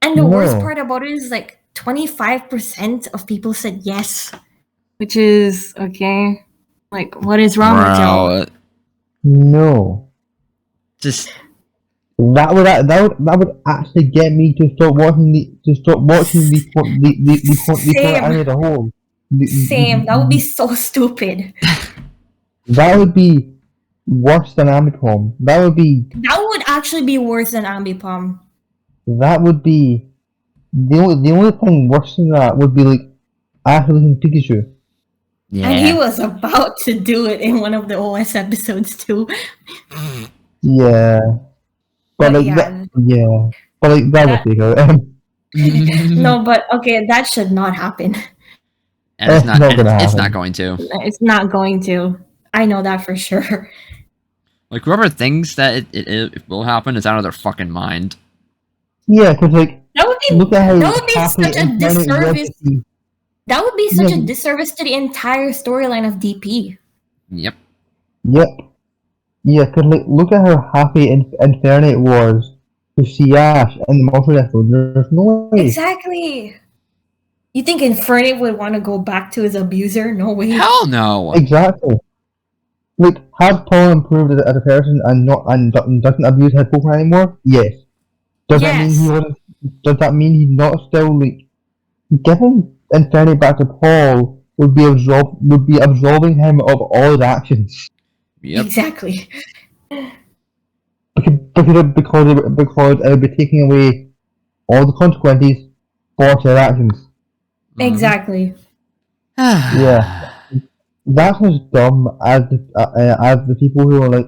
And the worst No. part about it is like 25% of people said yes, which is okay. Like, what is wrong with y'all? Bro, No. just That would actually get me to stop watching the Same. anime as a whole. Same. That would be so stupid. That would be worse than Amicom. That would be Actually be worse than Ambipom. the only thing worse than that would be like Ash losing Pikachu. yeah. And he was about to do it in one of the OS episodes too. Yeah. But like yeah. Yeah, but like that was fake out. No, but okay, that should not happen. And it's not. not And gonna it's not happen. going to. It's not going to. I know that for sure. Like whoever thinks that it will happen is out of their fucking mind. Yeah, because like That would be look at how that would be happy such a and funny it was disservice. to see. That would be such Yeah. a disservice to the entire storyline of DP. Yep. Yep. Yeah, because like, look at how happy and Infernape was to see Ash in the multi episode. There's no way. Exactly. You think Infernape would want to go back to his abuser? No way. Hell no. Exactly. Like, has Paul improved as a person and doesn't abuse his Pokemon anymore? Yes. Does that mean Yes. he wasn't? Does that mean he's not still like giving Infernape back to Paul would be absolving him of all his actions Yep. Exactly. because it would be taking away all the consequences for his actions. Exactly. Yeah. That's as dumb as the people who are like,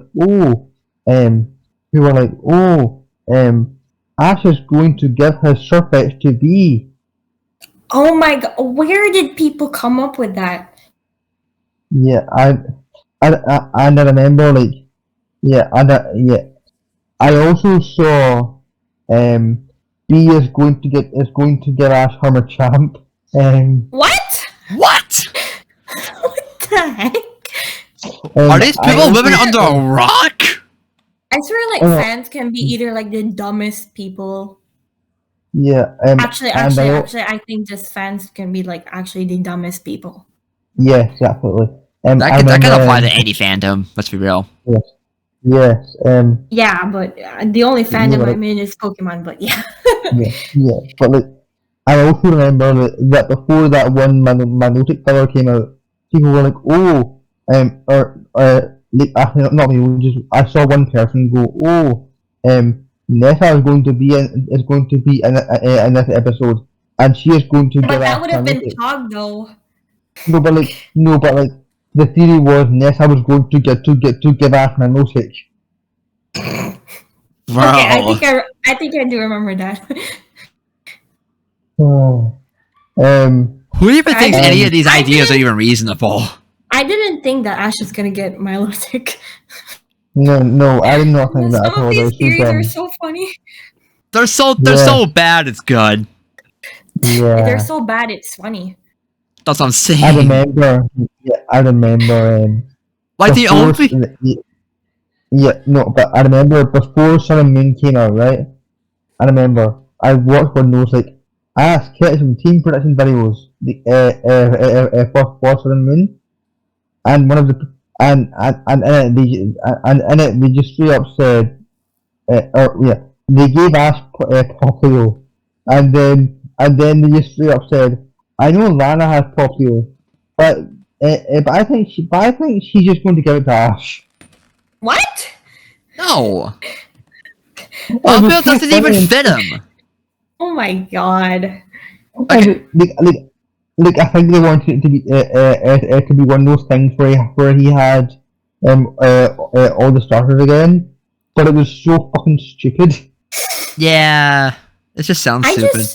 Ash is going to give his Surfetch to V. Oh my god, where did people come up with that? Yeah, and I remember like, I also saw, B is going to give Ash Hermit-Champ. What? What? What the heck? Are these I people also living under saw- a rock? I swear, like, Oh. fans can be either like the dumbest people. Yeah, Actually, I think just fans can be like actually the dumbest people. yes, absolutely. That I can remember, apply to any fandom. Let's be real. Yes, Yeah, but the only Yeah, fandom but- I'm in is Pokemon. But yeah. yeah, but like, I also remember that before that one Magnetic color came out, people were like, like, not me, just I saw one person go, Nessa is going to be in this episode, and she is going to But give that Ash would have been Magnetic. Pog though. No, but like, the theory was Nessa was going to give Ash Magnetic. Bro. Okay, I think I do remember that. Oh. Who even thinks any of these I ideas are didn't- even reasonable? I didn't think that Ash is gonna get Milotic. No, I did not think that at Some all. of That these was too theories are dumb. so funny. They're so bad. It's good. Yeah. They're so bad, it's funny. That's what I'm saying. I remember. Yeah, I remember. Like the before- only. Yeah, no, but I remember before Sun and Moon came out, right? I remember I watched one of those like Ask Kids from team production videos, for Sun and Moon, and one of the and in it they just straight up said, they gave Ash Popplio, and then they just straight up said, I know Lana has Popplio, but I think she's just going to give it to Ash. What? No. It Popplio was so doesn't even funny. fit him. Oh my god. Okay. Like I think they wanted it to be one of those things where he had all the starters again, but it was so fucking stupid. Yeah. It just sounds stupid.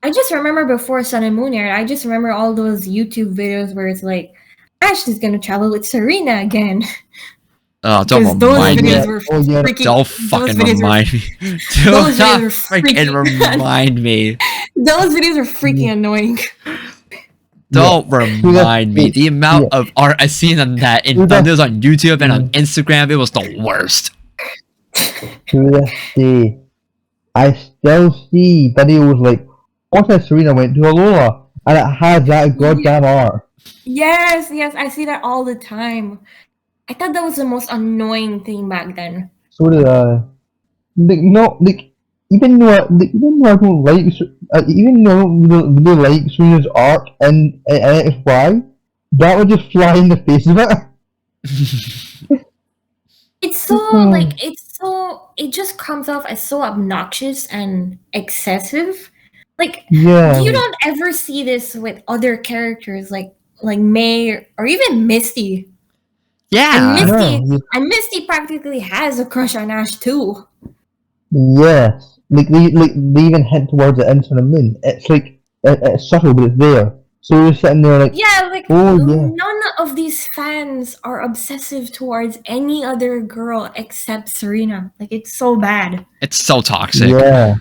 I just remember before Sun and Moon aired, I just remember all those YouTube videos where it's like, Ash is gonna travel with Serena again. Oh, don't Because those remind me. videos were freaking. Don't those fucking videos were- remind me. Do those not videos were freaking freaking- remind me. Those videos are freaking annoying. Don't remind me. The amount of art I've seen on that in thumbnails on YouTube and on Instagram, it was the worst. To this day, I still see videos like, what if Serena went to Alola, and it has that goddamn art. Yes, I see that all the time. I thought that was the most annoying thing back then. So did I. Even though I don't like, even though I don't really like Serena's art and XY, that would just fly in the face of it. It's so it just comes off as so obnoxious and excessive. Like Yeah. you don't ever see this with other characters like May or even Misty. Yeah. And Misty Yeah. and Misty practically has a crush on Ash too. Yes, they even hint towards it into the moon. It's like it's subtle, but it's there. So you're sitting there like, Yeah, like oh yeah, none of these fans are obsessive towards any other girl except Serena. Like it's so bad. It's so toxic. yeah,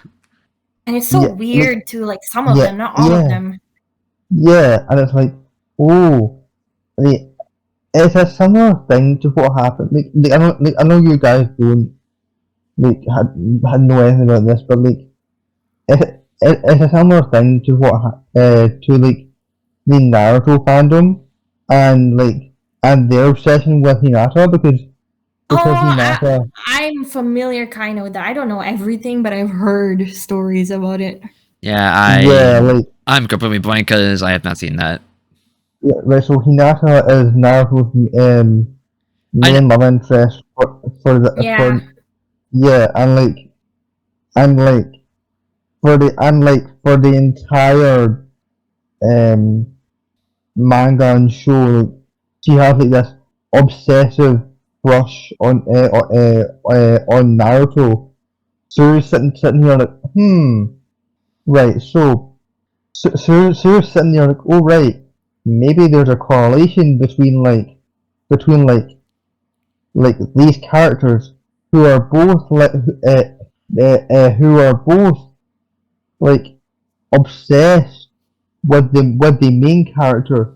And it's so yeah, weird to like some of yeah, them, not all of yeah, them. yeah, and it's like, oh, like, it's a similar thing to what happened. I know you guys don't had know anything about this, but like it's a similar thing to to like the Naruto fandom and their obsession with Hinata because Oh, Hinata I'm familiar kind of with that. I don't know everything, but I've heard stories about it. Yeah, yeah I'm completely blank because I have not seen that. right, so Hinata is Naruto's I main love interest Yeah. yeah and like for the entire um manga and show, like, she has like this obsessive crush on Naruto. So you're sitting here like, right. So you're sitting there like, oh right, maybe there's a correlation between these characters who are both who are both like obsessed with the main character,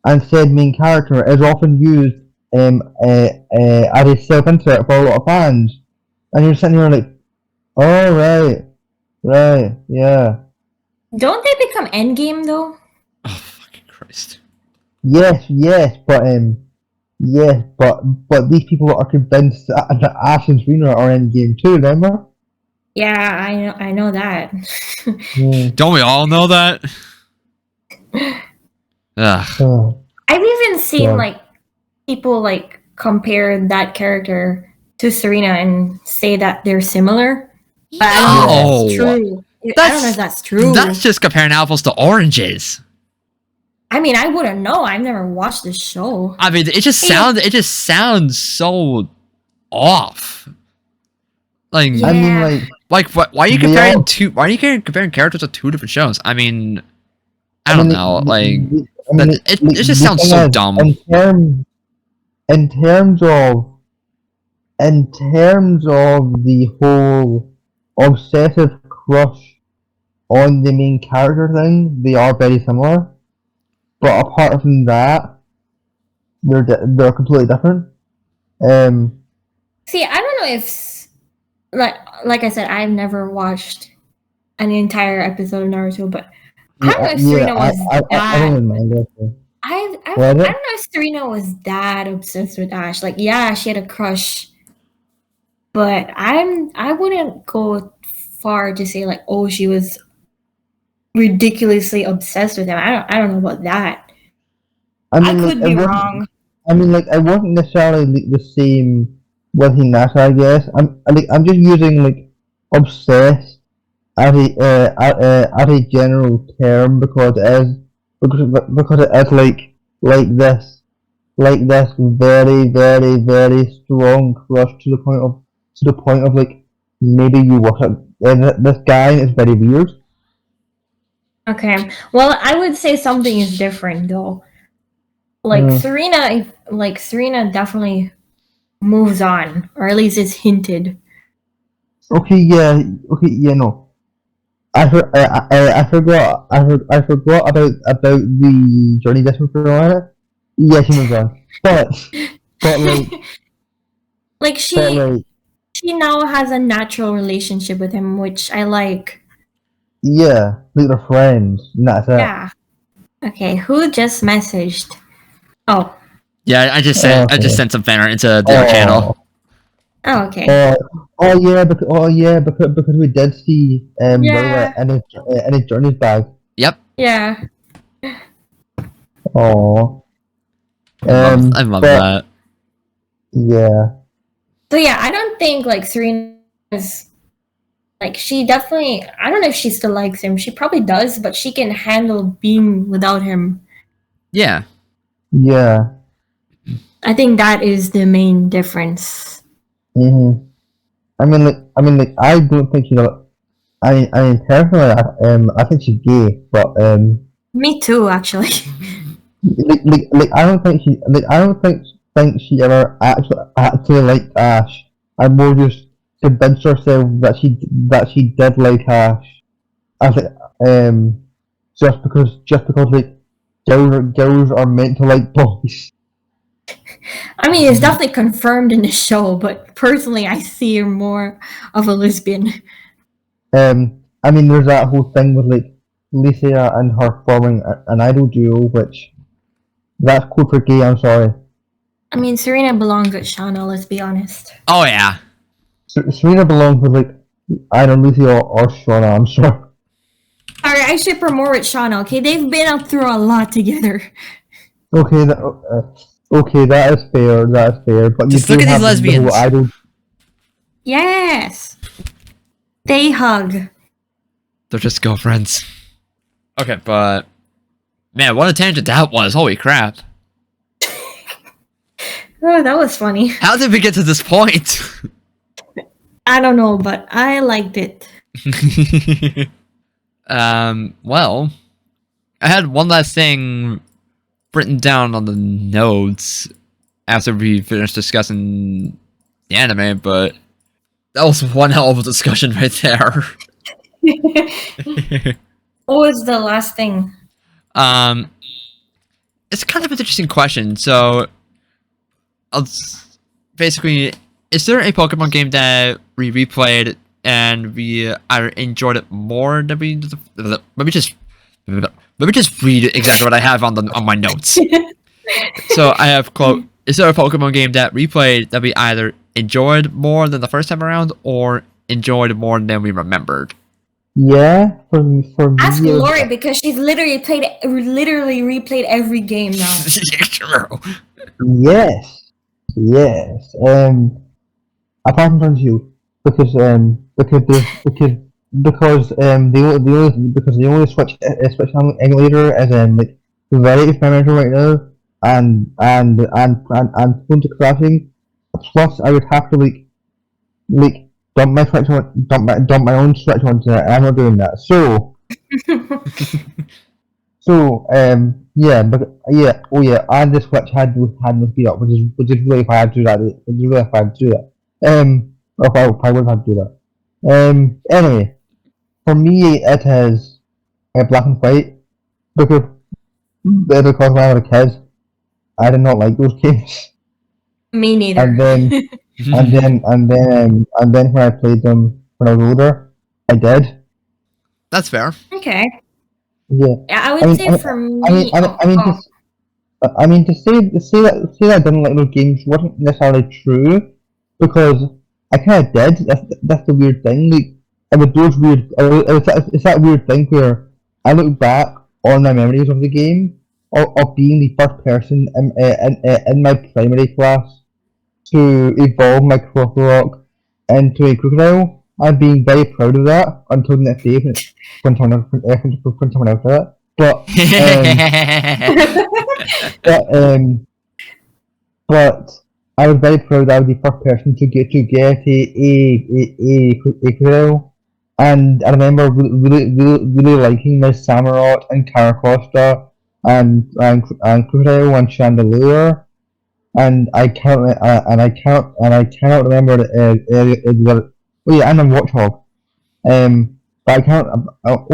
and said main character is often used as a self-insert for a lot of fans. And you're sitting here like, oh right, yeah, Don't they become endgame though? Oh, fucking Christ. yes, but these people are convinced that Ash and Serena are in game too. Remember? Yeah, I know that. Don't we all know that? Ugh. Oh, I've even seen God. like people like compare that character to Serena and say that they're similar. But I don't know if that's No. true. I don't know if that's true. That's just comparing apples to oranges. I mean, I wouldn't know. I've never watched this show. I mean, it just sounds so off. Like, Yeah. I mean, why are you they comparing all- why are you comparing characters to two different shows? I mean, I don't know. It just the sounds thing so is, dumb. in terms of the whole obsessive crush on the main character thing, they are very similar. But apart from that, they're completely different. See, I don't know if like I said, I've never watched an entire episode of Naruto, but I don't know if Serena was I that. don't mind that. I What don't is know it? if Serena was that obsessed with Ash. Like, yeah, she had a crush, but I wouldn't go far to say like, oh, she was ridiculously obsessed with him. I don't know about that. I could be wrong. I mean, like, I wasn't necessarily the same with Hinata, I guess. I'm just using like obsessed as a general term because it is like this very very strong crush to the point of like maybe you worship this guy. Is very weird. Okay. Well, I would say something is different though. Like Serena definitely moves on, or at least it's hinted. Okay, yeah, no. I forgot. I forgot about the Johnny Depp for a minute. Yeah, she moves on, but like, Like but she like, now has a natural relationship with him, which I like. yeah, like they're friends. And that's it. Yeah. Okay, who just messaged? Oh. Yeah, I just sent some fan art into the Oh. channel. Oh, okay. Oh yeah, because we did see Yeah. Rilla in his Journey's bag. Yep. Yeah. Oh. I love that. Yeah. So yeah, I don't think like Serena's like she definitely I don't know if she still likes him. She probably does, but she can handle being without him. Yeah. I think that is the main difference. Mhm. I don't think she's a. I mean, personally, I think she's gay, but Me too, actually. I don't think I don't think she ever actually liked Ash. I more just convinced herself that she did like Ash. I think just because like girls are meant to like boys. I mean, it's definitely confirmed in the show, but personally, I see her more of a lesbian. I mean, there's that whole thing with like Lisa and her forming an idol duo, which that's code for gay. I'm sorry. I mean, Serena belongs with Shauna, let's be honest. Oh yeah. Serena belongs with like either Lucy or Shauna. I'm sorry. Alright, I ship her more with Shauna, okay? They've been up through a lot together. Okay, okay, that is fair. That is fair. But Just you look do at these have the lesbians. whole idol. Yes! They hug. They're just girlfriends. Okay, but man, what a tangent that was! Holy crap! Oh, that was funny. How did we get to this point? I don't know, but I liked it. Well, I had one last thing written down on the notes after we finished discussing the anime, but that was one hell of a discussion right there. What was the last thing? It's kind of an interesting question. So, basically, is there a Pokemon game that we replayed and we either enjoyed it more than we? Let me just read exactly what I have on my notes. So I have quote: "Is there a Pokemon game that we played that we either enjoyed more than the first time around or enjoyed more than we remembered?" Yeah, for me. Ask it was- Lori because she's literally replayed every game now. True. Yes, yes. Apart from Frontier, because the only Switch emulator is like very experimental right now, and prone to crashing. Plus, I would have to like dump my own Switch onto it. I'm not doing that. Yeah, but yeah, oh yeah, and the Switch had no speed up, which is really hard to do that. Which is really hard to do that. Or if I would have to do that. Anyway, for me, it is black and white because when I was a kid, I did not like those games, Me neither. and then and then when I played them when I was older, I did. That's fair. Okay. Yeah. Yeah, I would say for me. I mean, to say that I didn't like those games wasn't necessarily true, because I kind of did. That's the weird thing. Like, it was those weird. It's that weird thing where I look back on my memories of the game, of being the first person in my primary class to evolve my Crocodile into a crocodile. I'm being very proud of that until the next day when someone else did it. But I was very proud that I was the first person to get a crocodile, and I remember really liking Miss Samurott and Caracosta and Crocodile and Chandelier, and I cannot remember the oh yeah, and then Watchhog. But I can't. Oh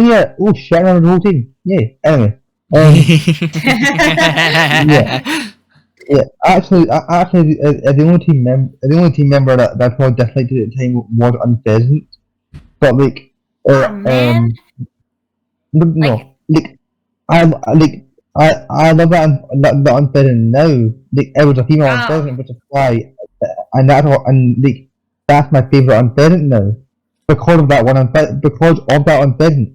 yeah. Oh shit! I remember the whole team. Yeah. Anyway. Yeah. Actually, the only team member that I probably disliked at the time was Unpheasant. But like, Oh, man. no, like I love that Unpheasant now. Like, it was a female Oh. Unpheasant, which is why, and like that's my favourite Unpheasant now because of that Unpheasant.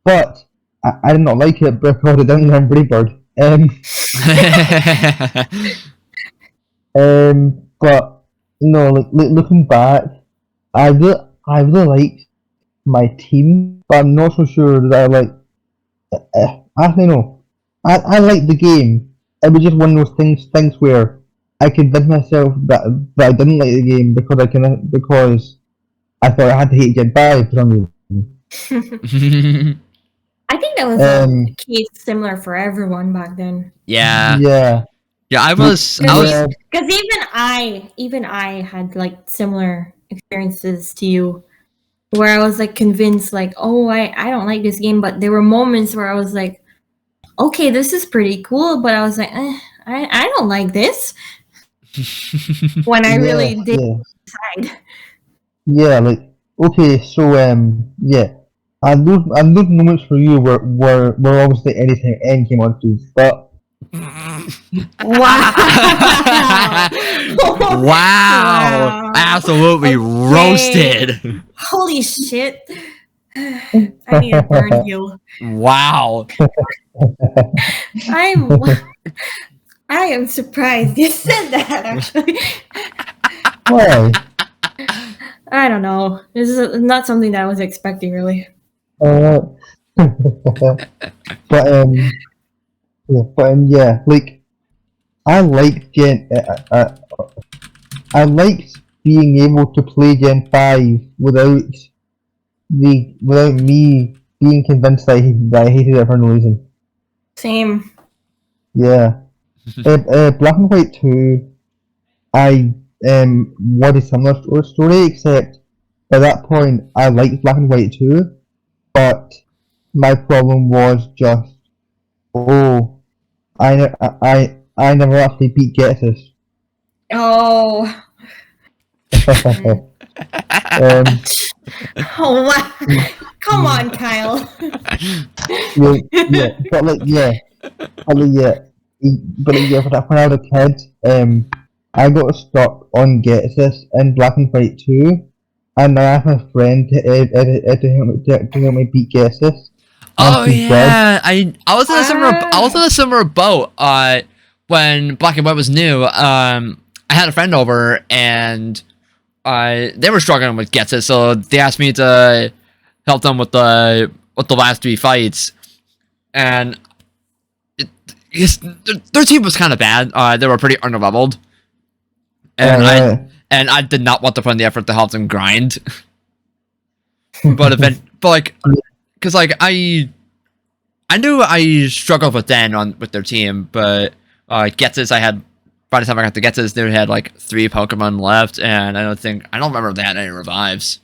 But I did not like it because it didn't learn Bird. But no, like looking back, I really liked my team, but I'm not so sure that I like. Actually, no, I liked the game. It was just one of those things where I convinced myself that I didn't like the game because I thought I had to hate Gen 5 for some reason. I think that was a case similar for everyone back then. Yeah. Yeah. Yeah, I was Because even I had like similar experiences to you, where I was like convinced, like, oh, I don't like this game, but there were moments where I was like, okay, this is pretty cool, but I was like, I don't like this. When I really did decide. Yeah, like, okay, so yeah, and those moments for you were obviously anything N came on to, but Wow. Wow. Absolutely roasted. Holy shit. I need to burn you. Wow. I am surprised you said that, actually. why? I don't know. This is not something that I was expecting, really. But yeah, like I liked I liked being able to play Gen 5 without me being convinced that I hated it for no reason. Same. Yeah. Black and White 2, I what a similar story, except by that point I liked Black and White 2, but my problem was just, oh, I never actually beat Genesis. Oh. um, Oh, wow. Come on, Kyle. yeah, but like yeah, when I was a kid, I got stuck on Genesis in Black and White 2, and I asked my friend to help me beat Genesis. Oh yeah, I was in a similar boat. When Black and White was new, I had a friend over and they were struggling with Gets It, so they asked me to help them with the last 3 fights, and their team was kind of bad. They were pretty underleveled, and I did not want to put in the effort to help them grind. But because like I knew I struggled with with their team, but Getsus by the time I got to Getsus, they had like 3 Pokemon left, and I don't remember they had any revives.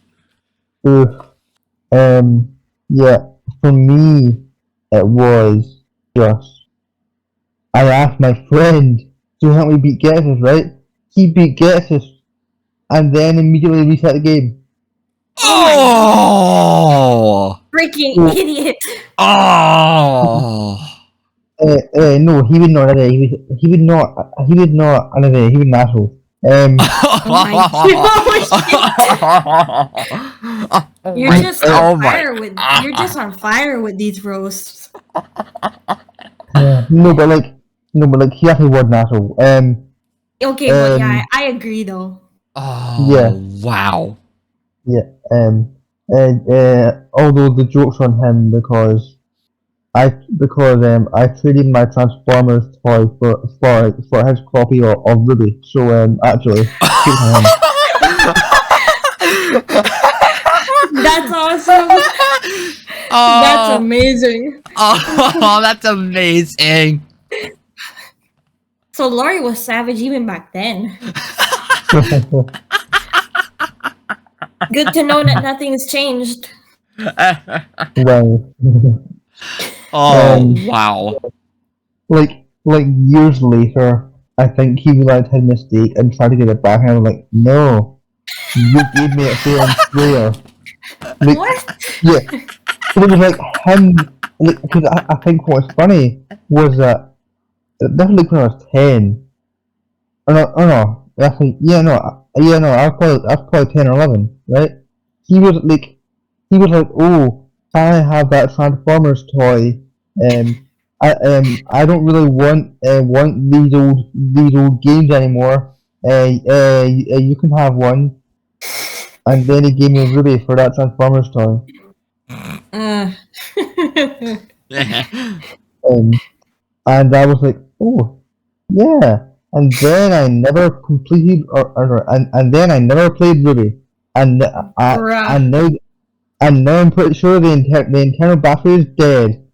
Yeah, for me it was just I asked my friend to help me beat Genesis, right? He beat Genesis and then immediately reset the game. Oh! Freaking idiot. Oh! No, he would not. He would not. He would not. He would not. Oh my gosh. You're just on fire with these roasts. No, but like he actually was an asshole. Okay, but yeah, I agree though. Oh, yeah. Wow. Yeah. Although the joke's on him because I traded my Transformers toy for his copy of Ruby. So actually, joke's on him. That's awesome. Oh, that's amazing. Oh, that's amazing. So Lori was savage even back then. Good to know that nothing's changed. Well. Oh, wow. Like years later, I think he realized his mistake and tried to get it back, and I was like, no, you gave me it fair and square. Like, what? Yeah. But it was like him, because I think what was funny was that, that was like when I was 10. I was probably 10 or 11, right? He was like, oh, I have that Transformers toy, I don't really want these old games anymore. You can have one. And then he gave me a Ruby for that Transformers toy. And I was like, oh, yeah. and then I never completed, and then I never played Ruby, and Bruh. and now I'm pretty sure the internal battery is dead.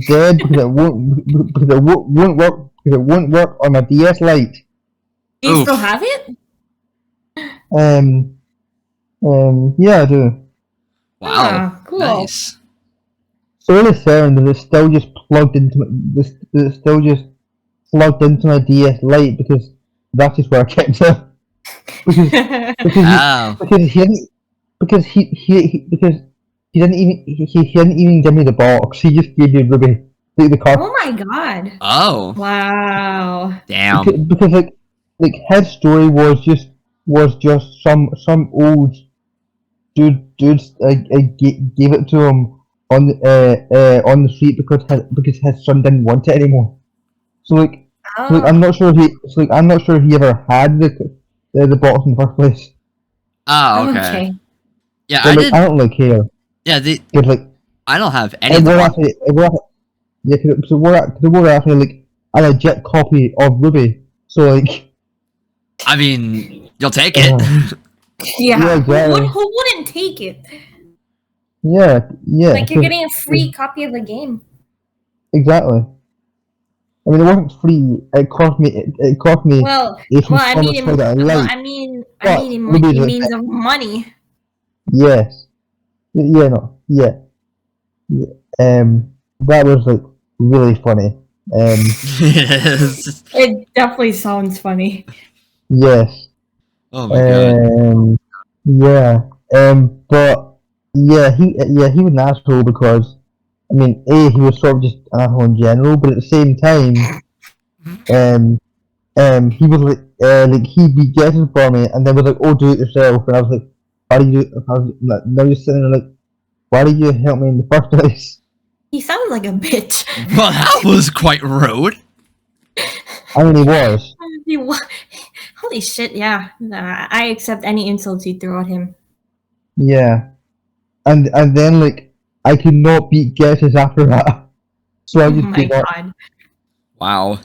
Dead because it won't work because it won't work on my DS Lite. Do you Oof. still have it? Yeah, I do. Wow. Ah, cool. Nice. So really certain that it's still just plugged into it's still just plugged into my DS Lite because that's just where I kept it. Because Oh. because he didn't because because he didn't even he didn't even give me the box. He just gave me Ruby the card Oh my god. Oh. Wow. Damn. because like his story was just some old dude gave it to him on the street because his son didn't want it anymore. So like Oh. I'm not sure he ever had the box in the first place. Oh, okay. Yeah, But I like did. I don't really care. Yeah, Cause like I don't have any it of the was box. actually yeah, cause it was actually like a legit copy of Ruby. So like I mean, you'll take it. Yeah. Yeah, exactly. Who wouldn't take it? yeah. Like you're 'Cause- getting a free copy of the game. exactly. I mean, it wasn't free. It cost me Well, a I performance mean, toy that I like. I mean, Ruby it is means of money. yes. Yeah, no, yeah. That was like really funny. Yes. It definitely sounds funny. Yes. Oh my god. Yeah. But he was an asshole because I mean, he was sort of just an asshole in general, but at the same time, he was like he'd be getting for me, and then was like, "Oh, do it yourself," and I was like, "Why do you?" I was like, now you're sitting there like, "Why did you help me in the first place?" He sounds like a bitch. Well, that was quite rude. I mean, he was. Holy shit! Yeah, I accept any insults you throw at him. Yeah, and then like I could not beat guesses after that, so I Oh just my gave up. god. Wow.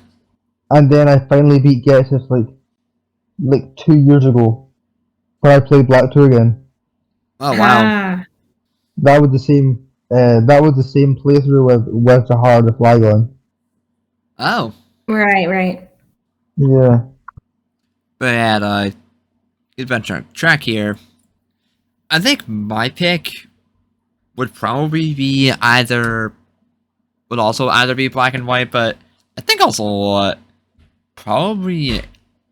And then I finally beat guesses like 2 years ago, when I played Black 2 again. Oh wow. Ah, That was the same. That was the same playthrough with the Heart of Flygon. Oh. right. Yeah. But yeah, adventure track here. I think my pick would probably be would also either be black and white, but I think also probably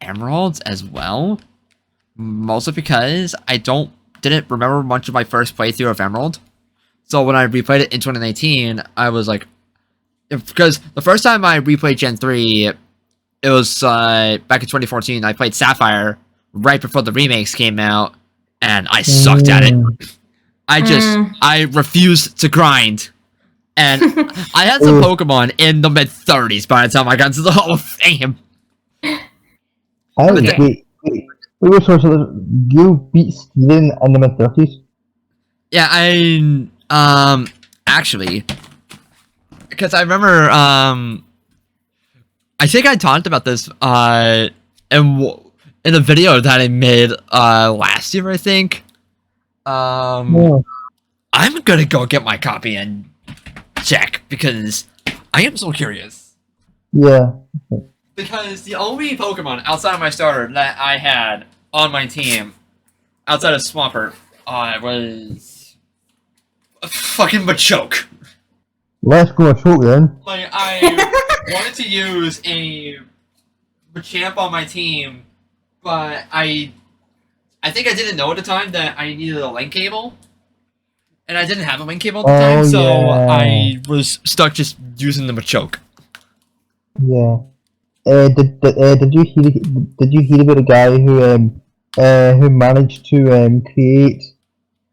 emeralds as well. Mostly because I didn't remember much of my first playthrough of Emerald. So when I replayed it in 2019, I was like, because the first time I replayed Gen 3, it was back in 2014. I played Sapphire right before the remakes came out, and I sucked at it. I refused to grind. And I had some Pokemon in the mid-30s by the time I got to the Hall of Fame. Okay. Wait, so you beat Steven in the mid-30s? Yeah, actually, because I remember, I think I talked about this, in a video that I made, last year, I think. Yeah. I'm gonna go get my copy and check, because I am so curious. Yeah. Because the only Pokemon outside of my starter that I had on my team, outside of Swampert, was a fucking Machoke. Let's go shoot then. Like, I wanted to use a Machamp on my team, but I think I didn't know at the time that I needed a link cable. And I didn't have a link cable at the time, so yeah. I was stuck just using the Machoke. Yeah. Did you hear about a guy who managed to create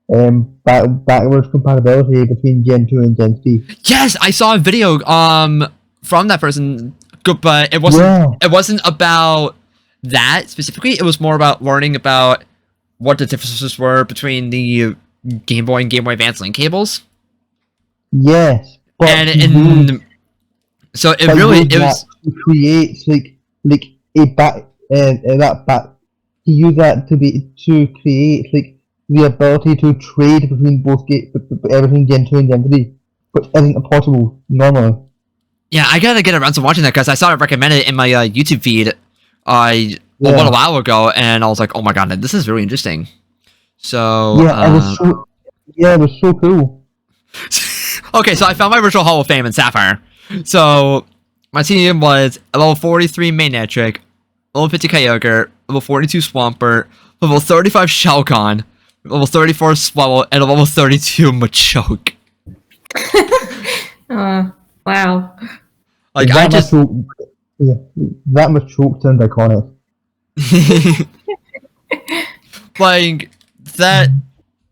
backwards compatibility between Gen 2 and Gen 3? Yes, I saw a video from that person, but it wasn't about that specifically. It was more about learning about what the differences were between the Game Boy and Game Boy Advance link cables. Yes, but So it was creates like a bat and that bat to use that to create like the ability to trade between between Gen 2 and Gen 3, which isn't possible normally. Yeah, I gotta get around to watching that because I saw it recommended in my YouTube feed a Yeah. little while ago, and I was like, oh my god, this is really interesting. So Yeah, it was so cool. okay, so I found my virtual Hall of Fame in Sapphire. So my team was a level 43 Manectric, level 50 Kyogre, level 42 Swampert, level 35 Shelgon, level 34 Swallow, and a level 32 Machoke. Wow. Like I just that Machoke sounds iconic. like that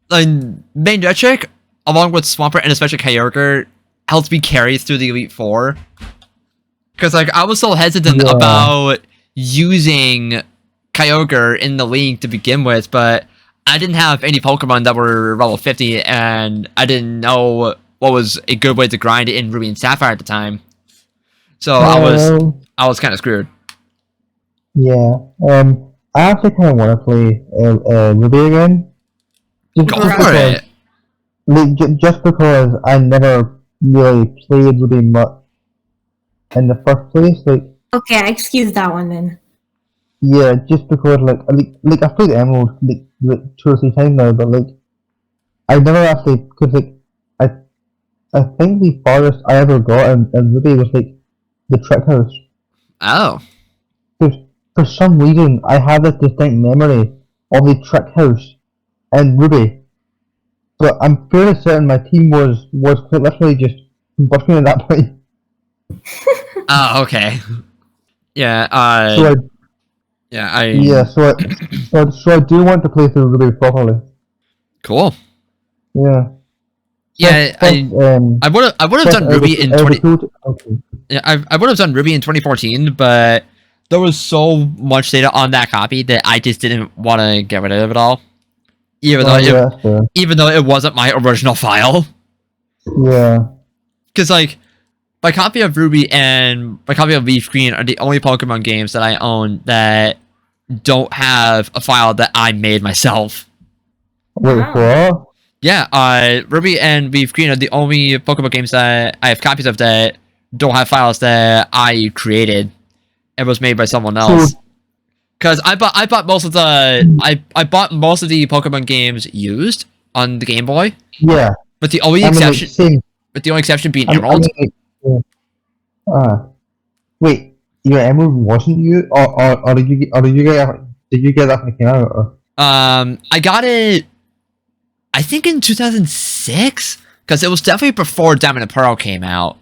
like Manectric along with Swampert and especially Kyogre helped me carry through the Elite Four. Because like I was so hesitant about using Kyogre in the league to begin with, but I didn't have any Pokemon that were level 50, and I didn't know what was a good way to grind in Ruby and Sapphire at the time. So I was kind of screwed. Yeah. I actually kind of want to play Ruby again. Go for it. Just because I never really played Ruby much in the first place, like. Okay, I excuse that one then. Yeah, just because like I've played Emerald like 2 or 3 times now, but like I never actually because like I think the farthest I ever got in Ruby was like the Trick House. Oh. For some reason I have this distinct memory of the Trick House in Ruby, but I'm fairly certain my team was quite literally just combusting at that point. Oh, okay. Yeah. So I do want to play through Ruby properly. Cool. Yeah. Yeah, I would have done Ruby in 20. Okay. Yeah, I would have done Ruby in 2014, but there was so much data on that copy that I just didn't want to get rid of it all. Even though it wasn't my original file. Yeah. Because like my copy of Ruby and my copy of Leaf Green are the only Pokemon games that I own that don't have a file that I made myself. Wait, what? Yeah, Ruby and Leaf Green are the only Pokemon games that I have copies of that don't have files that I created. It was made by someone else. Because I bought most of the I bought most of the Pokemon games used on the Game Boy. Yeah. But the only exception being Emerald. Wait, your Emerald wasn't you, or did you get that when it came out? Or? I got it. I think in 2006, because it was definitely before Diamond and Pearl came out.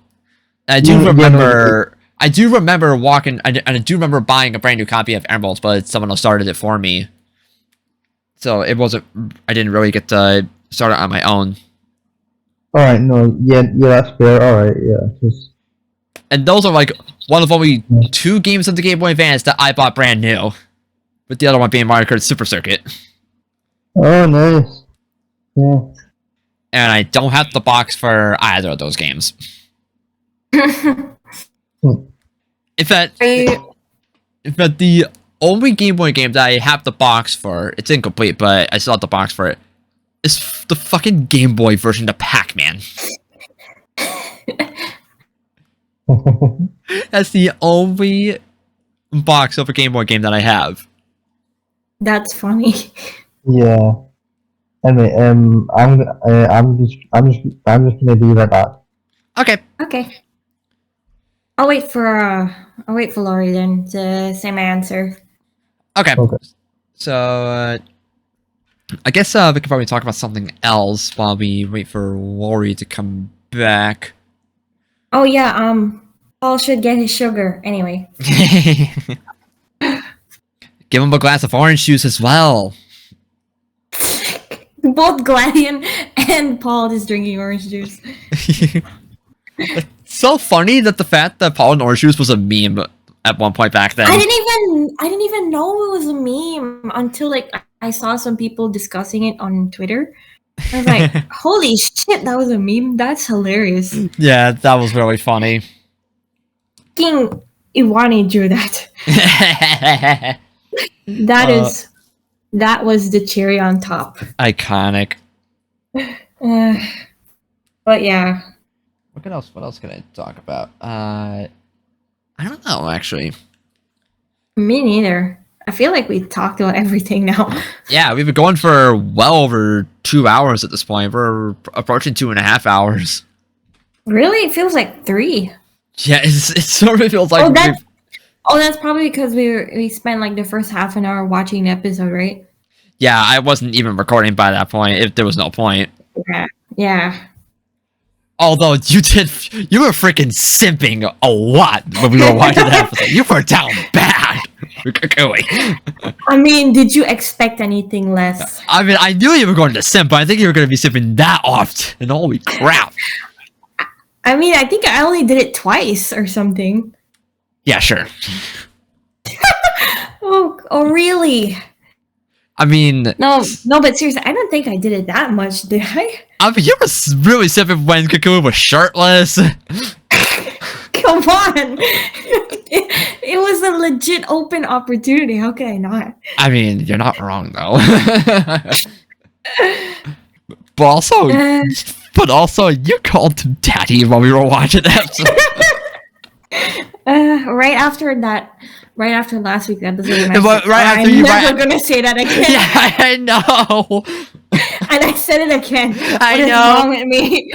I do remember. I do remember walking, and I do remember buying a brand new copy of Emerald, but someone else started it for me. So it wasn't. I didn't really get to start it on my own. All right, no, yeah, that's fair. All right, yeah. And those are like one of only 2 games of the Game Boy Advance that I bought brand new, with the other one being Mario Kart Super Circuit. Oh, nice. Yeah. And I don't have the box for either of those games. In fact, the only Game Boy game that I have the box for, it's incomplete, but I still have the box for it, is the fucking Game Boy version of Pac-Man. That's the only box of a Game Boy game that I have. That's funny. Yeah. Anyway, I'm just gonna leave it at that. Okay. Okay. I'll wait for Laurie then to say my answer. Okay. So I guess we can probably talk about something else while we wait for Laurie to come back. Oh yeah, Paul should get his sugar anyway. Give him a glass of orange juice as well. Both Gladian and Paul is drinking orange juice. It's so funny that the fact that Paul and orange juice was a meme at one point back then. I didn't even know it was a meme until like I saw some people discussing it on Twitter. I was like, holy shit, that was a meme. That's hilarious. Yeah, that was really funny. Iwani drew that. That was the cherry on top. Iconic. But yeah. What else can I talk about? I don't know actually. Me neither. I feel like we talked about everything now. Yeah, we've been going for well over 2 hours at this point. We're approaching 2.5 hours. Really? It feels like 3. Yeah, it sort of feels like. That's probably because we spent like the first half an hour watching the episode, right? Yeah, I wasn't even recording by that point. If there was no point. Yeah. Although you were freaking simping a lot when we were watching that episode. You were down bad. I mean, did you expect anything less? I mean, I knew you were going to simp, but I think you were going to be simping that often. And holy crap. I mean, I think I only did it twice or something. Yeah, sure. Oh, really? I mean... No, but seriously, I don't think I did it that much, did I? I mean, you were really simping when Kakui was shirtless. Come on! It was a legit open opportunity. How could I not? I mean, you're not wrong, though. But also, you called him daddy while we were watching the episode. Right after last week's episode, I'm never gonna say that again. Yeah, I know. And I said it again. I What is know. wrong with me?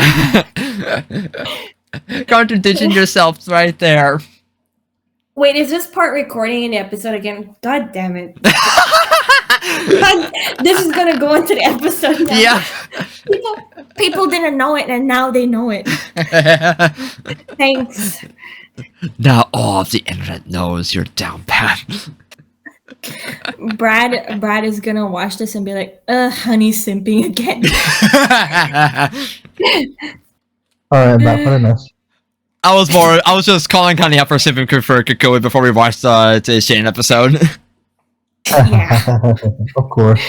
Contradicting yourself right there. Wait, is this part recording in the episode again? God damn it. This is gonna go into the episode now. Yeah. People didn't know it, and now they know it. Thanks. Now all of the internet knows you're down bad. Brad is gonna watch this and be like, honey simping again. Alright, back for the mess. I was just calling Connie out for simping for Kakui before we watched the Shane episode. Yeah. Of course.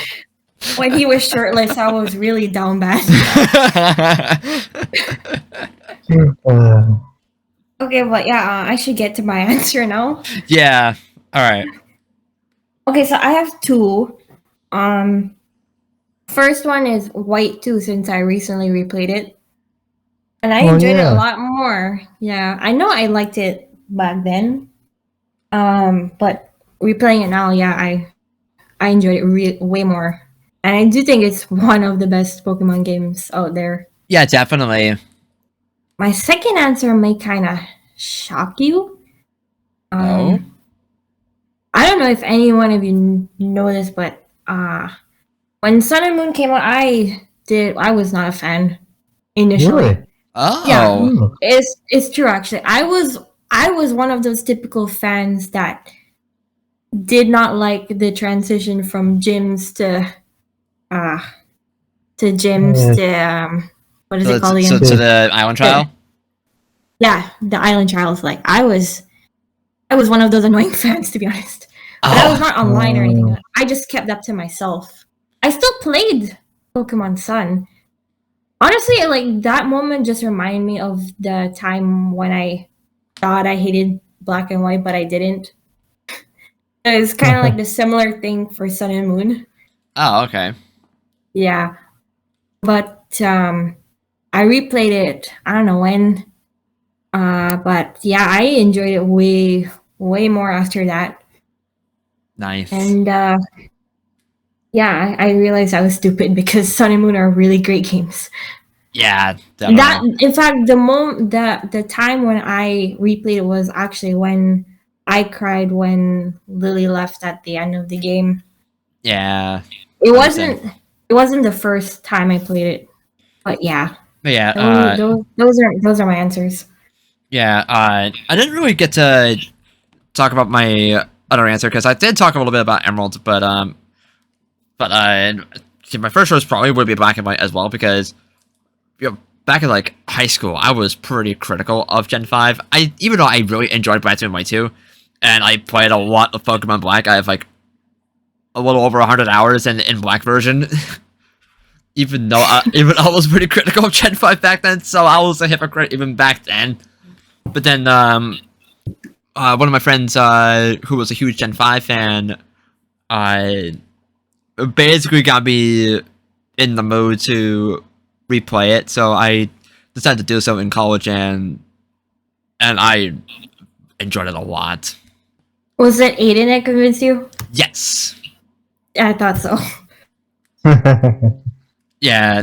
When he was shirtless, I was really down bad. Okay, but yeah, I should get to my answer now. Yeah. Alright. Okay, so I have 2. First one is White 2 since I recently replayed it. And I enjoyed it a lot more. Yeah, I know I liked it back then. But replaying it now, yeah, I enjoyed it way more. And I do think it's one of the best Pokemon games out there. Yeah, definitely. My second answer may kind of shock you. Oh? I don't know if any one of you know this, but when Sun and Moon came out, I was not a fan initially. Really? Oh. Yeah, it's true actually. I was one of those typical fans that did not like the transition from gyms to what is it called again? So to the Island Trial? Yeah, the Island Trials. Like I was one of those annoying fans, to be honest. But I was not online or anything. I just kept that to myself. I still played Pokemon Sun. Honestly, like that moment just reminded me of the time when I thought I hated Black and White, but I didn't. It's kind of like the similar thing for Sun and Moon. Oh, okay. Yeah, but I replayed it. I don't know when. But yeah, I enjoyed it way more after that. Nice. And yeah, I realized I was stupid because Sun and Moon are really great games. Yeah, definitely. In fact, the time when I replayed it was actually when I cried when Lily left at the end of the game. Yeah. It wasn't the first time I played it, but yeah. But yeah, those are my answers. Yeah, I didn't really get to talk about my other answer because I did talk a little bit about Emerald, but my first choice probably would be Black and White as well because back in like high school I was pretty critical of Gen 5. Even though I really enjoyed Black and White 2, and I played a lot of Pokemon Black, I have like a little over 100 hours in Black version. Even though I was pretty critical of Gen 5 back then, so I was a hypocrite even back then. But then, one of my friends who was a huge Gen 5 fan basically got me in the mood to replay it, so I decided to do so in college, and I enjoyed it a lot. Was it Aiden that convinced you? Yes. I thought so. Yeah.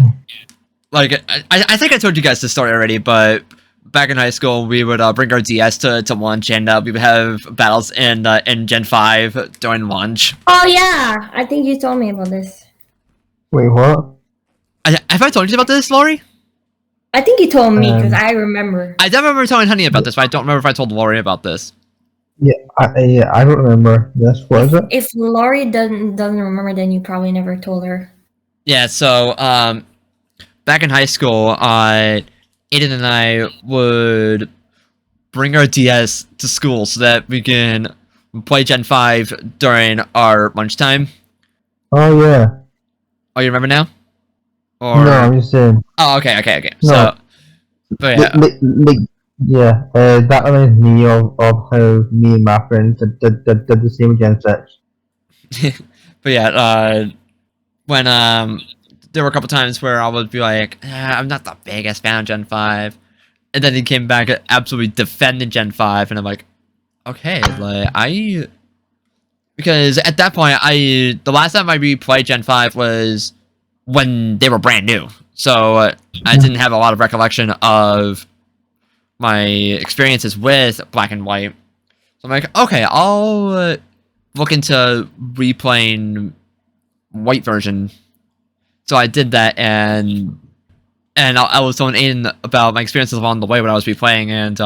Like, I think I told you guys this story already, but back in high school, we would bring our DS to lunch, and we would have battles in Gen 5 during lunch. Oh yeah, I think you told me about this. Wait, what? Have I told you about this, Laurie? I think you told me because I remember. I don't remember telling Honey about this, but I don't remember if I told Laurie about this. Yeah, I don't remember this. What is it? If Laurie doesn't remember, then you probably never told her. Yeah, so back in high school, Aiden and I would bring our DS to school so that we can play Gen 5 during our lunchtime. Oh yeah. Oh, you remember now? Or No, I'm just saying. oh, okay. No. So, but yeah, Yeah, that reminds me of how me and my friends did the same with Gen 6. but yeah, when there were a couple times where I would be like, I'm not the biggest fan of Gen 5, and then he came back and absolutely defended Gen 5, and I'm like, okay, like because at that point, the last time I replayed Gen 5 was when they were brand new, so I didn't have a lot of recollection of my experiences with Black and White. So I'm like, okay, I'll look into replaying White version. So I did that, and I was telling Aiden about my experiences along the way when I was replaying, and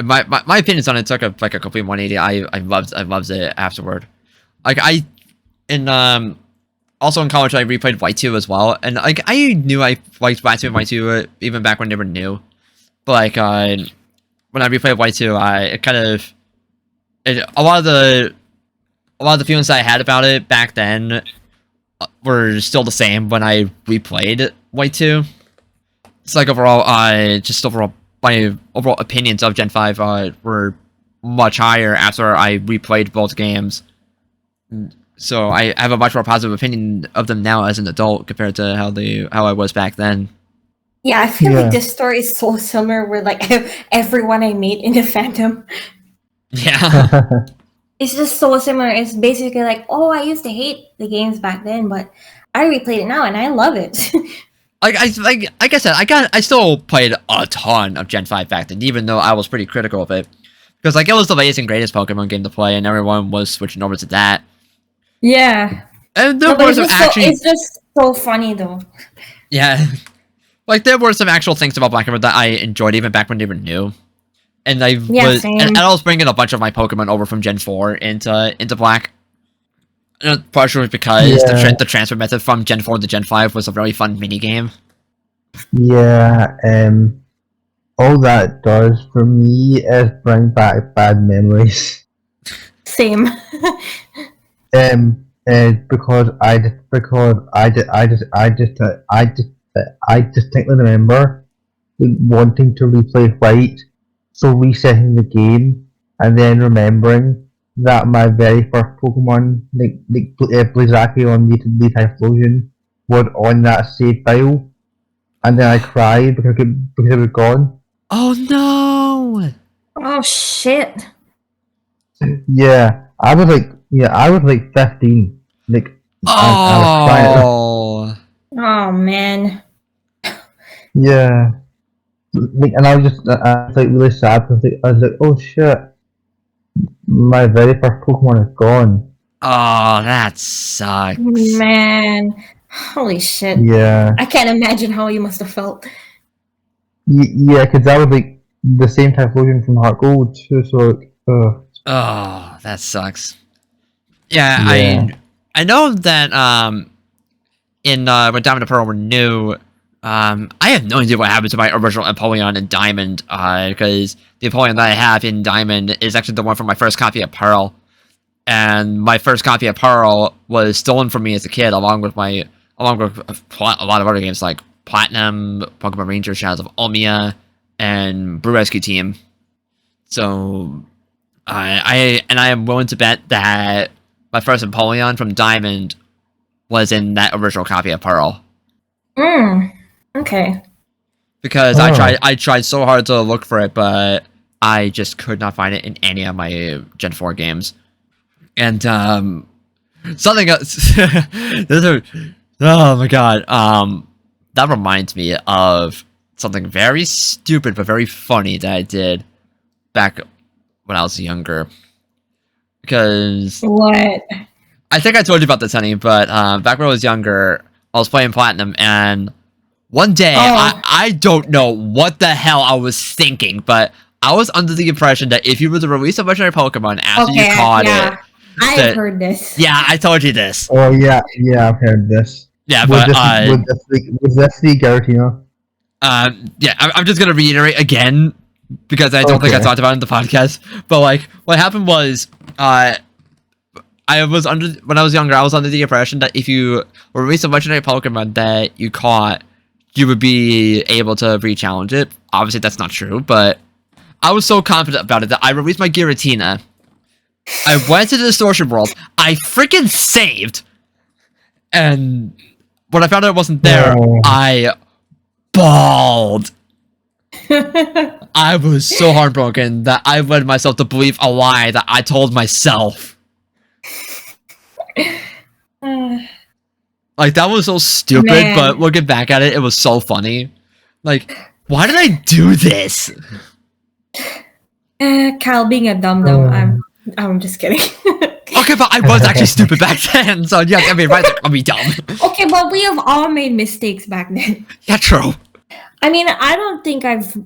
my opinions on it took a complete 180. I loved it afterward. Like also in college I replayed White 2 as well, and like I knew I liked White 2 and White 2 even back when they were new. But like when I replayed White 2, a lot of the feelings that I had about it back then were still the same when I replayed White 2. It's like overall, my overall opinions of Gen 5 were much higher after I replayed both games. So I have a much more positive opinion of them now as an adult compared to how I was back then. Yeah, I feel like this story is so similar with like everyone I meet in the fandom. Yeah. It's just so similar. It's basically like, oh, I used to hate the games back then, but I replayed it now and I love it. Like I said, I still played a ton of Gen 5 back then, even though I was pretty critical of it. Because like it was the latest and greatest Pokemon game to play, and everyone was switching over to that. Yeah. And there were some it's just so funny though. Yeah. Like there were some actual things about Black and White that I enjoyed even back when they were new. And I was bringing a bunch of my Pokemon over from Gen 4 into Black. Partially because the transfer method from Gen 4 to Gen 5 was a really fun minigame. Yeah, all that does for me is bring back bad memories. Same. Because I distinctly remember wanting to replay White, so resetting the game and then remembering that my very first Pokemon, Blizzakion on the Typhlosion, was on that save file, and then I cried because it was gone. Oh no! Oh shit! Yeah, I was like 15. Like, I was crying. Oh man. Yeah. Like, and I was like really sad because I was like, oh shit, my very first Pokemon is gone. Oh, that sucks. Man, holy shit. Yeah. I can't imagine how you must have felt. Yeah, because that was like the same Typhlosion from Heart Gold too, so like, oh, that sucks. Yeah, I know that when Diamond and Pearl were new, I have no idea what happened to my original Empoleon in Diamond, because the Empoleon that I have in Diamond is actually the one from my first copy of Pearl. And my first copy of Pearl was stolen from me as a kid, along with a lot of other games like Platinum, Pokemon Ranger, Shadows of Omia, and Brew Rescue Team. So I am willing to bet that my first Empoleon from Diamond was in that original copy of Pearl. Okay. Because Oh. I tried so hard to look for it, but I just could not find it in any of my Gen 4 games. And something else oh my god. That reminds me of something very stupid but very funny that I did back when I was younger. Because What? I think I told you about this, honey, but back when I was younger, I was playing Platinum, and one day, Oh. I don't know what the hell I was thinking, but I was under the impression that if you were to release a legendary Pokemon after you caught it... I've heard this. Yeah, I told you this. Oh yeah, I've heard this. Yeah, Was but this the Giratina? yeah, I'm just gonna reiterate again because I don't think I Okay. talked about it in the podcast. But like, what happened was, when I was younger, I was under the impression that if you release a legendary Pokemon that you caught, you would be able to re-challenge it. Obviously, that's not true, but I was so confident about it that I released my Giratina. I went to the Distortion World. I freaking saved, and when I found out it wasn't there, Oh. I bawled. I was so heartbroken that I led myself to believe a lie that I told myself. Like, that was so stupid, Man. but looking back at it, it was so funny. Like, why did I do this? Cal being a dum dum. I'm just kidding. Okay, but I was actually stupid back then, so yeah, I mean, right there, I'll be dumb. Okay, but we have all made mistakes back then. Yeah, true. I mean, I don't think I've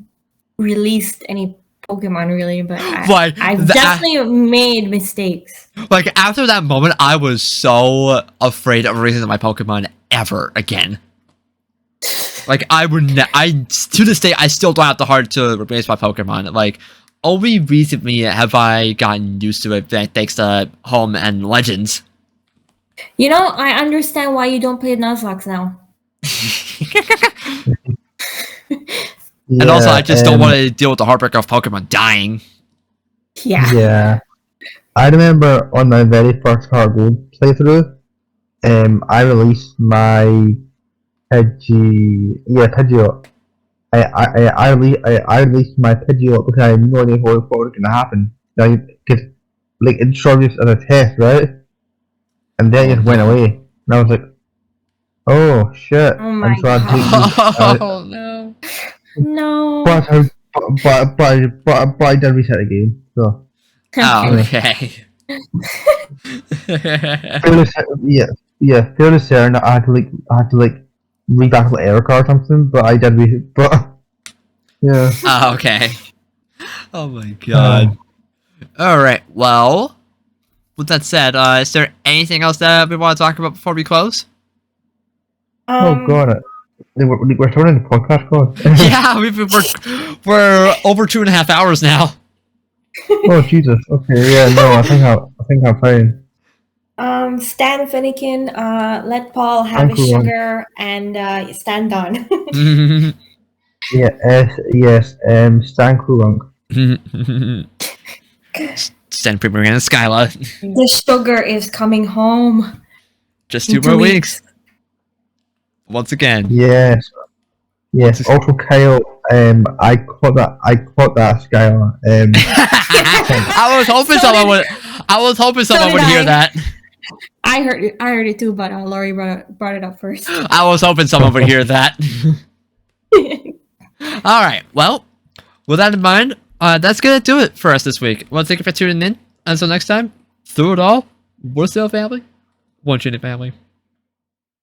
released any Pokemon really, but Like, I've definitely made mistakes. Like, after that moment, I was so afraid of releasing my Pokemon ever again. Like, I would to this day, I still don't have the heart to replace my Pokemon. Like, only recently have I gotten used to it, thanks to Home and Legends. You know, I understand why you don't play Nuzlocke now. And also, I just don't want to deal with the heartbreak of Pokemon dying. Yeah. Yeah. I remember on my very first Heart Gold playthrough, I released my Pidgeot. I released my Pidgeot because I had no idea what was going to happen. Because, like, it showed us as a test, right? And then it just went away. And I was like, oh shit. Oh my and so I take Oh, no. No. but I did reset the game, so. Oh, okay. Fairly certain I had to rebattle the error card or something, but I did but yeah. Oh, okay. Oh my god. Alright, well, with that said, is there anything else that we want to talk about before we close? Oh god, we're starting the podcast, god. Yeah, we're over 2.5 hours now. Oh Jesus. Okay, yeah, no, I think I'm fine. Stan Finnegan, let Paul have his Uncle Ron. sugar, and stand on. Yes, Stan Krulunk. Send Premier and Skyla. The sugar is coming home. Just In 2 more weeks. Once again. Yes. Also, Kyle, I caught that Skylar. I was hoping So someone did- would. I was hoping someone did would hear I. that. I heard it too, but Laurie brought it up first. I was hoping someone would hear that. All right. Well, with that in mind, that's gonna do it for us this week. Well, thank you for tuning in. Until next time, through it all, we're still family. One Trinity family.